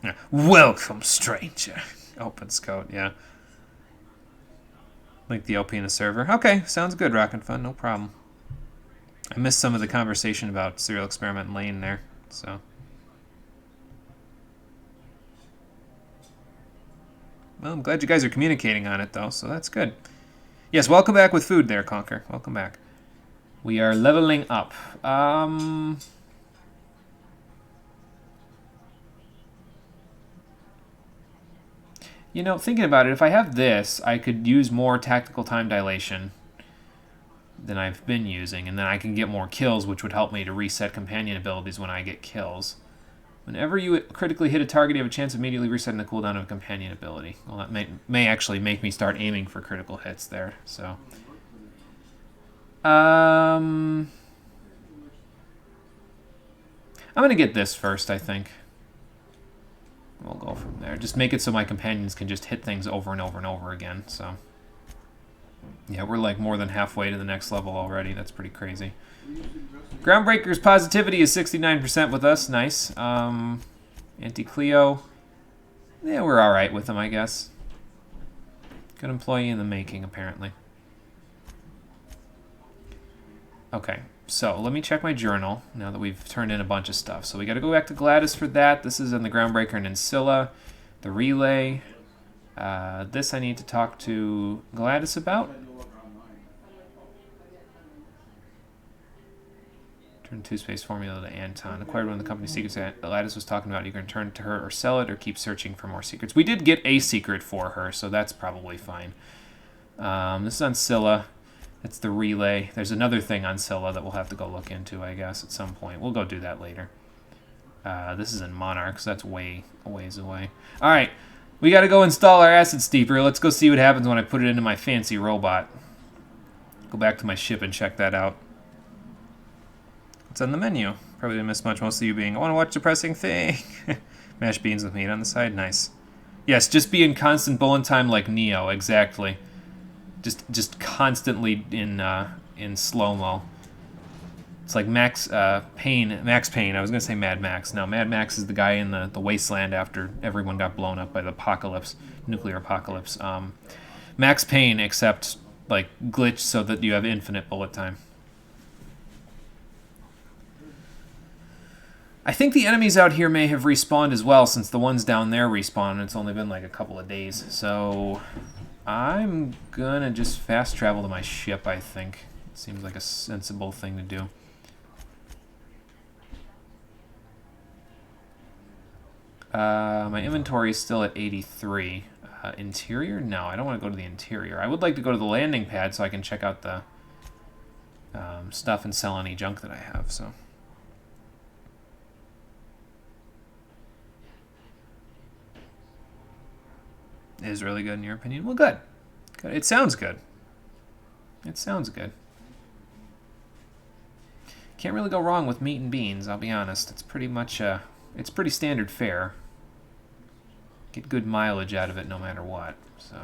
Speaker 1: Yeah. Welcome, stranger. Open scout, yeah. Link the LP in the server. Okay, sounds good, Rockin' Fun, no problem. I missed some of the conversation about Serial Experiment Lane there, so. Well, I'm glad you guys are communicating on it, though, so that's good. Yes, welcome back with food there, Conker. Welcome back. We are leveling up. You know, thinking about it, if I have this, I could use more tactical time dilation than I've been using, and then I can get more kills, which would help me to reset companion abilities when I get kills. Whenever you critically hit a target, you have a chance of immediately resetting the cooldown of a companion ability. Well, that may actually make me start aiming for critical hits there, so. I'm going to get this first, I think. We'll go from there. Just make it so my companions can just hit things over and over and over again, so. Yeah, we're like more than halfway to the next level already. That's pretty crazy. Groundbreaker's positivity is 69% with us. Nice. Anti-Cleo. Yeah, we're alright with him, I guess. Good employee in the making, apparently. Okay, so let me check my journal now that we've turned in a bunch of stuff. So we got to go back to Gladys for that. This is in the Groundbreaker and Ancilla. The relay. This I need to talk to Gladys about. Turn 2-space formula to Anton. Acquired one of the company's secrets that Gladys was talking about. You can return to her or sell it or keep searching for more secrets. We did get a secret for her, so that's probably fine. This is on Scylla. It's the relay. There's another thing on Scylla that we'll have to go look into, I guess, at some point. We'll go do that later. This is in Monarch, so that's way a ways away. All right, we got to go install our acid steeper. Let's go see what happens when I put it into my fancy robot. Go back to my ship and check that out. It's on the menu. Probably didn't miss much, most of you being, I want to watch depressing thing. Mashed beans with meat on the side, nice. Yes, just be in constant bullet time like Neo, exactly. Just constantly in slow-mo. It's like Max Payne. I was gonna say Mad Max. No, Mad Max is the guy in the wasteland after everyone got blown up by the apocalypse, nuclear apocalypse. Max Payne, except like glitched so that you have infinite bullet time. I think the enemies out here may have respawned as well, since the ones down there respawn, and it's only been like a couple of days. So I'm gonna just fast travel to my ship, I think. It seems like a sensible thing to do. My inventory is still at 83. Interior? No, I don't want to go to the interior. I would like to go to the landing pad so I can check out the stuff and sell any junk that I have, so. It is really good in your opinion? Well, good. Good. It sounds good. It sounds good. Can't really go wrong with meat and beans, I'll be honest. It's pretty much, it's pretty standard fare. Get good mileage out of it no matter what. So.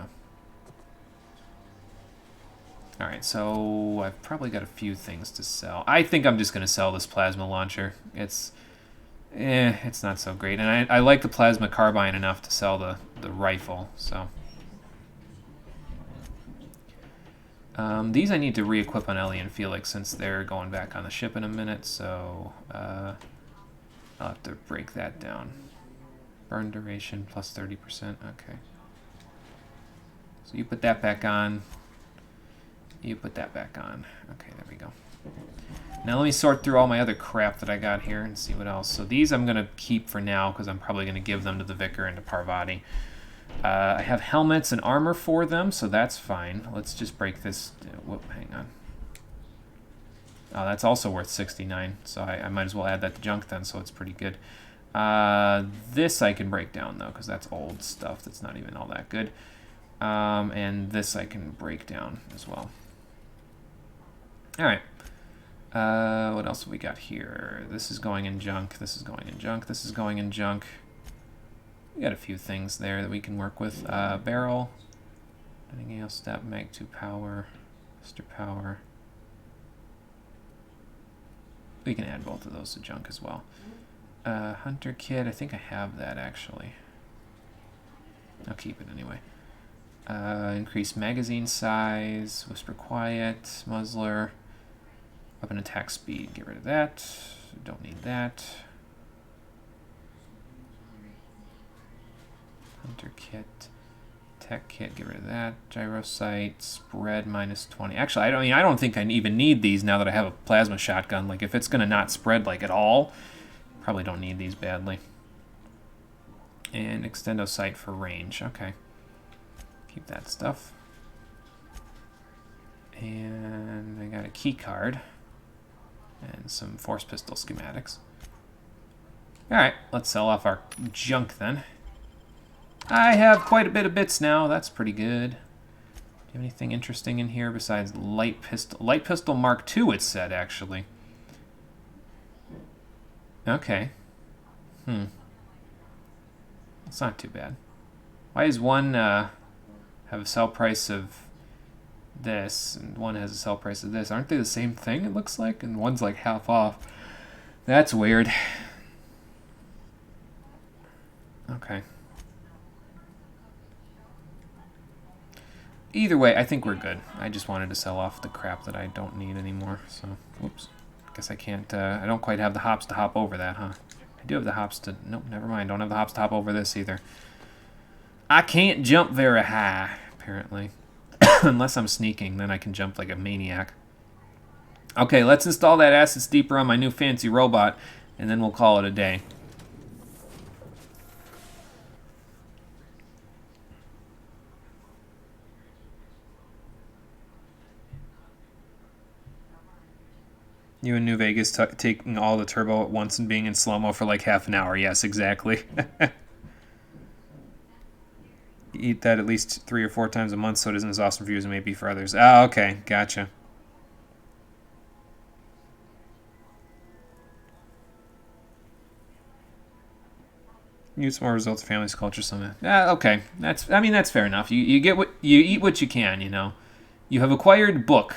Speaker 1: Alright, so I've probably got a few things to sell. I think I'm just going to sell this plasma launcher. It's not so great. And I like the plasma carbine enough to sell the rifle, so. These I need to re-equip on Ellie and Felix since they're going back on the ship in a minute, so I'll have to break that down. Burn duration plus 30%, okay. So you put that back on. You put that back on. Okay, there we go. Now let me sort through all my other crap that I got here and see what else. So these I'm going to keep for now because I'm probably going to give them to the Vicar and to Parvati. I have helmets and armor for them, so that's fine. Let's just break this. Whoop, hang on. Oh, that's also worth 69, so I might as well add that to junk then, so it's pretty good. This I can break down, though, because that's old stuff that's not even all that good. And this I can break down as well. Alright. What else have we got here? This is going in junk, this is going in junk, this is going in junk. We got a few things there that we can work with. Barrel, Nightingale, Step, Mag 2 Power, Mr. Power. We can add both of those to junk as well. Hunter Kit, I think I have that actually. I'll keep it anyway. Increase magazine size, Whisper Quiet, Muzzler, weapon attack speed, get rid of that. Don't need that. Hunter Kit, Tech Kit, get rid of that. Gyro Sight, Spread minus 20. Actually, I don't think I even need these now that I have a plasma shotgun. Like, if it's gonna not spread like at all, probably don't need these badly. And Extendo Sight for range. Okay, keep that stuff. And I got a key card and some force pistol schematics. All right, let's sell off our junk then. I have quite a bit of bits now. That's pretty good. Do you have anything interesting in here besides light pistol? Light pistol Mark II, it said, actually. Okay. It's not too bad. Why does one have a sell price of this and one has a sell price of this? Aren't they the same thing, it looks like? And one's like half off. That's weird. Okay. Either way, I think we're good. I just wanted to sell off the crap that I don't need anymore, so, whoops. Guess I can't, I don't quite have the hops to hop over that, huh? I do have the hops to, nope, never mind. Don't have the hops to hop over this either. I can't jump very high, apparently. Unless I'm sneaking, then I can jump like a maniac. Okay, let's install that acid steeper on my new fancy robot, and then we'll call it a day. You in New Vegas taking all the turbo at once and being in slow-mo for like half an hour. Yes, exactly. Eat that at least 3 or 4 times a month so it isn't as awesome for you as it may be for others. Oh, okay. Gotcha. Use some more results of family's culture summit. Okay. That's fair enough. You eat what you can, you know. You have acquired book.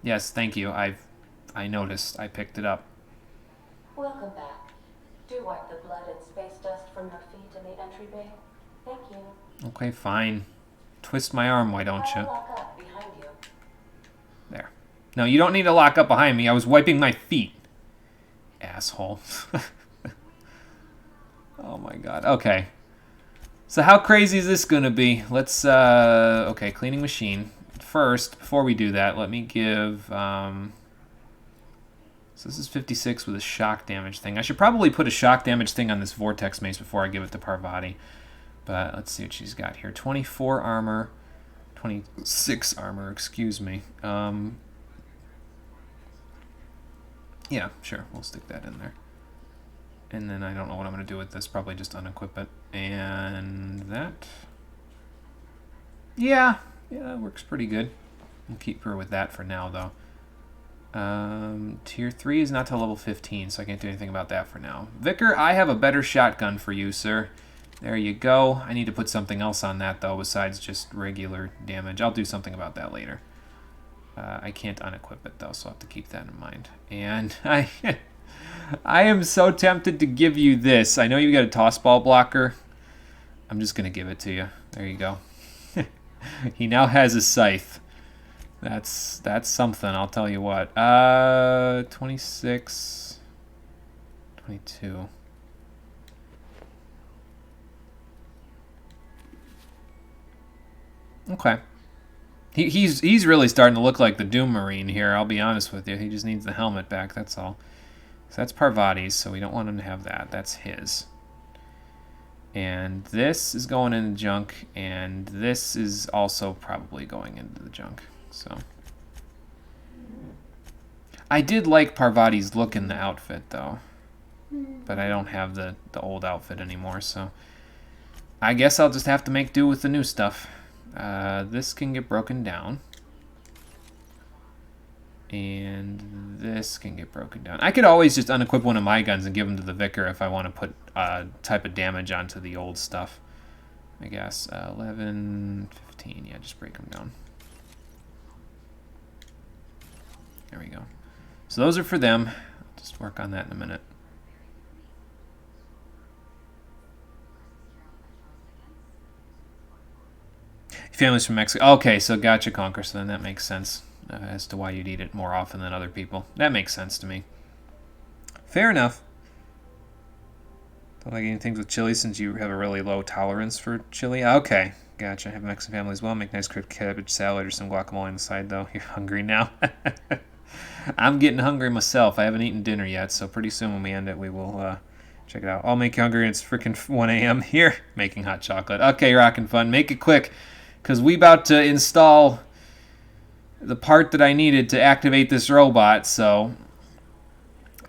Speaker 1: Yes, thank you. I noticed. I picked it up.
Speaker 7: Welcome back. Do wipe the blood and space dust from your feet in the entry bay. Thank you.
Speaker 1: Okay, fine. Twist my arm, why don't you?
Speaker 7: I'll lock up behind you.
Speaker 1: There. No, you don't need to lock up behind me. I was wiping my feet. Asshole. Oh my god. Okay. So how crazy is this gonna be? Let's, okay, cleaning machine. First, before we do that, let me give, so this is 56 with a shock damage thing. I should probably put a shock damage thing on this vortex mace before I give it to Parvati. But let's see what she's got here. 24 armor, 26 armor, excuse me. Yeah, sure, we'll stick that in there. And then I don't know what I'm going to do with this. Probably just unequip it. And that. Yeah, that works pretty good. We'll keep her with that for now, though. Tier 3 is not till level 15, so I can't do anything about that for now. Vicar, I have a better shotgun for you, sir. There you go. I need to put something else on that, though, besides just regular damage. I'll do something about that later. I can't unequip it, though, so I'll have to keep that in mind. And I am so tempted to give you this. I know you got a toss ball blocker. I'm just going to give it to you. There you go. He now has a scythe. That's something, I'll tell you what. 26... 22... Okay. He's really starting to look like the Doom Marine here, I'll be honest with you. He just needs the helmet back, that's all. So that's Parvati's, so we don't want him to have that. That's his. And this is going in the junk, and this is also probably going into the junk. So I did like Parvati's look in the outfit, though. But I don't have the old outfit anymore, so I guess I'll just have to make do with the new stuff. This can get broken down. And this can get broken down. I could always just unequip one of my guns and give them to the Vicar if I want to put type of damage onto the old stuff. I guess. 11, 15. Yeah, just break them down. There we go. So those are for them. I'll just work on that in a minute. Families from Mexico. Okay, so gotcha, Conquer. So then that makes sense as to why you'd eat it more often than other people. That makes sense to me. Fair enough. Don't like eating things with chili since you have a really low tolerance for chili. Okay, gotcha. Have a Mexican family as well. Make nice crisped cabbage salad or some guacamole on the side, though. You're hungry now. I'm getting hungry myself. I haven't eaten dinner yet, so pretty soon when we end it, we will check it out. I'll make you hungry. It's freaking 1 a.m. here. Making hot chocolate. Okay, rockin' fun. Make it quick. Because we about to install the part that I needed to activate this robot, so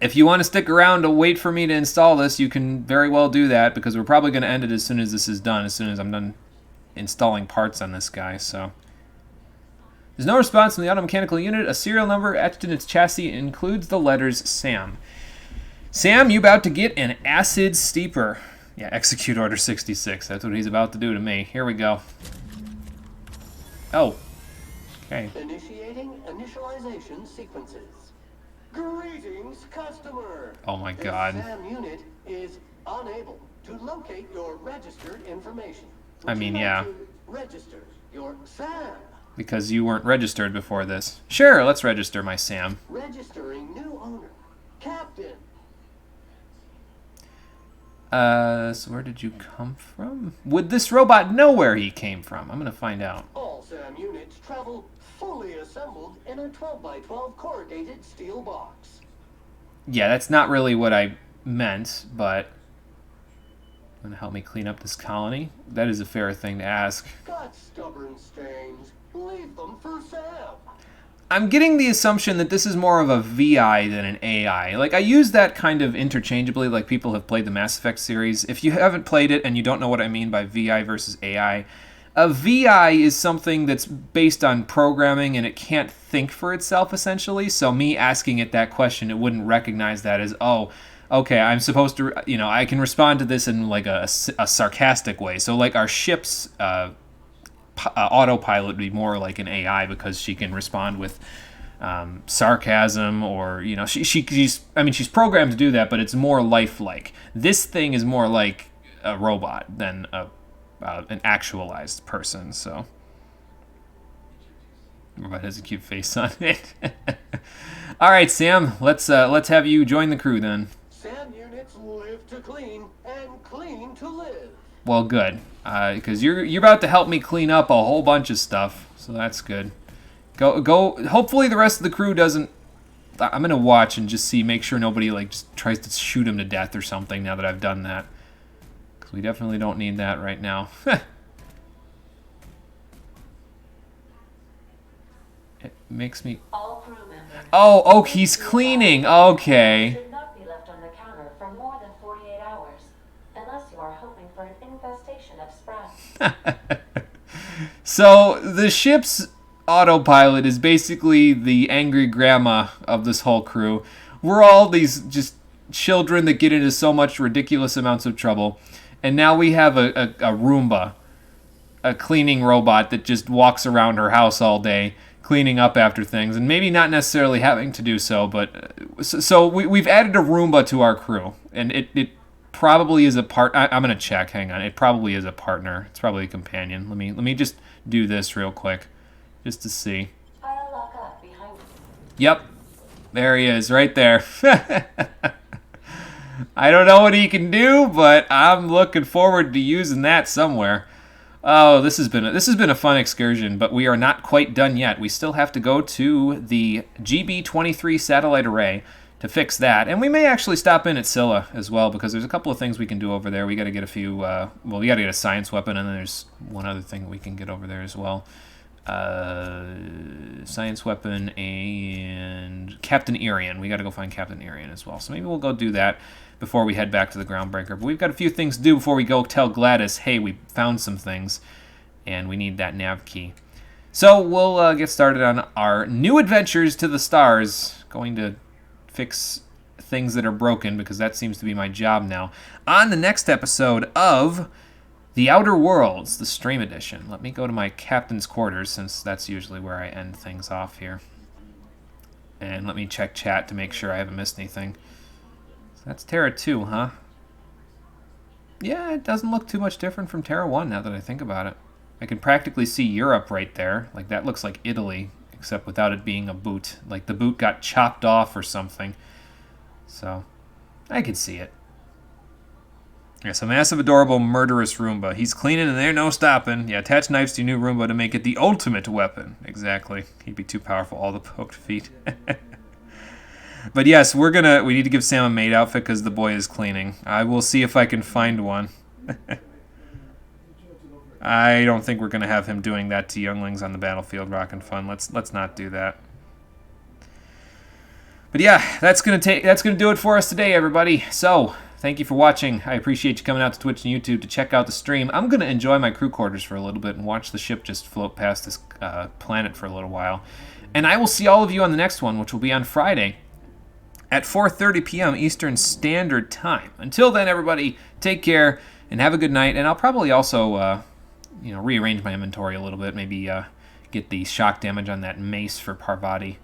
Speaker 1: if you want to stick around to wait for me to install this, you can very well do that, because we're probably going to end it as soon as this is done, as soon as I'm done installing parts on this guy, so. There's no response from the automechanical unit. A serial number etched in its chassis includes the letters SAM. Sam, you about to get an acid steeper. Yeah, execute order 66. That's what he's about to do to me. Here we go. Oh. Okay.
Speaker 8: Initiating initialization sequences. Greetings, customer.
Speaker 1: Oh my God.
Speaker 8: The SAM unit is unable to locate your registered information.
Speaker 1: I mean, yeah.
Speaker 8: Register your SAM.
Speaker 1: Because you weren't registered before this. Sure, let's register my Sam.
Speaker 8: Registering new owner. Captain.
Speaker 1: So where did you come from? Would this robot know where he came from? I'm gonna find out.
Speaker 8: All SAM units travel fully assembled in a 12x12 corrugated steel box.
Speaker 1: Yeah, that's not really what I meant, but gonna help me clean up this colony? That is a fair thing to ask.
Speaker 8: Got stubborn stains. Leave them for Sam.
Speaker 1: I'm getting the assumption that this is more of a VI than an AI. Like, I use that kind of interchangeably, like people have played the Mass Effect series. If you haven't played it and you don't know what I mean by VI versus AI, a VI is something that's based on programming and it can't think for itself, essentially. So me asking it that question, it wouldn't recognize that as, oh, okay, I'm supposed to, you know, I can respond to this in like a sarcastic way. So like our ship's autopilot would be more like an AI because she can respond with sarcasm, or, you know, she's programmed to do that, but it's more lifelike. This thing is more like a robot than an actualized person. So robot has a cute face on it. All right, Sam, let's have you join the crew then.
Speaker 8: SAM units live to clean and clean to live.
Speaker 1: Well, good, because you're about to help me clean up a whole bunch of stuff, so that's good. Go. Hopefully, the rest of the crew doesn't. I'm gonna watch and just see, make sure nobody like just tries to shoot him to death or something. Now that I've done that, because we definitely don't need that right now. It makes me.
Speaker 7: All crew members.
Speaker 1: Oh, he's cleaning. Okay.
Speaker 7: Should not be left on the counter for more than 48 hours, unless you are hoping for an infestation of sprats.
Speaker 1: So the ship's autopilot is basically the angry grandma of this whole crew. We're all these just children that get into so much ridiculous amounts of trouble. And now we have a Roomba, a cleaning robot that just walks around her house all day, cleaning up after things, and maybe not necessarily having to do so, but so we've added a Roomba to our crew, and it probably is a part. I'm gonna check. Hang on, it probably is a partner. It's probably a companion. Let me just do this real quick, just to see.
Speaker 7: I'll lock up behind you.
Speaker 1: Yep, there he is, right there. I don't know what he can do, but I'm looking forward to using that somewhere. Oh, this has been a fun excursion, but we are not quite done yet. We still have to go to the GB-23 satellite array to fix that, and we may actually stop in at Scylla as well, because there's a couple of things we can do over there. We got to get a few. Well, we got to get a science weapon, and then there's one other thing we can get over there as well. Science weapon and Captain Irian. We got to go find Captain Irian as well. So maybe we'll go do that before we head back to the Groundbreaker. But we've got a few things to do before we go tell Gladys, hey, we found some things, and we need that nav key. So we'll get started on our new adventures to the stars, going to fix things that are broken, because that seems to be my job now, on the next episode of The Outer Worlds, the Stream Edition. Let me go to my captain's quarters, since that's usually where I end things off here. And let me check chat to make sure I haven't missed anything. So that's Terra 2, huh? Yeah, it doesn't look too much different from Terra 1 now that I think about it. I can practically see Europe right there. Like, that looks like Italy, except without it being a boot. Like, the boot got chopped off or something. So, I can see it. Yes, a massive, adorable, murderous Roomba. He's cleaning and there's no stopping. Yeah, attach knives to your new Roomba to make it the ultimate weapon. Exactly. He'd be too powerful, all the poked feet. But yes, we need to give Sam a maid outfit because the boy is cleaning. I will see if I can find one. I don't think we're going to have him doing that to younglings on the battlefield, rockin' fun. Let's not do that. But yeah, that's gonna do it for us today, everybody. So, thank you for watching. I appreciate you coming out to Twitch and YouTube to check out the stream. I'm gonna enjoy my crew quarters for a little bit and watch the ship just float past this planet for a little while. And I will see all of you on the next one, which will be on Friday at 4:30 p.m. Eastern Standard Time. Until then, everybody, take care and have a good night. And I'll probably also, rearrange my inventory a little bit. Maybe get the shock damage on that mace for Parvati.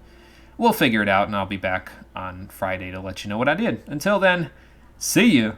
Speaker 1: We'll figure it out, and I'll be back on Friday to let you know what I did. Until then, see you.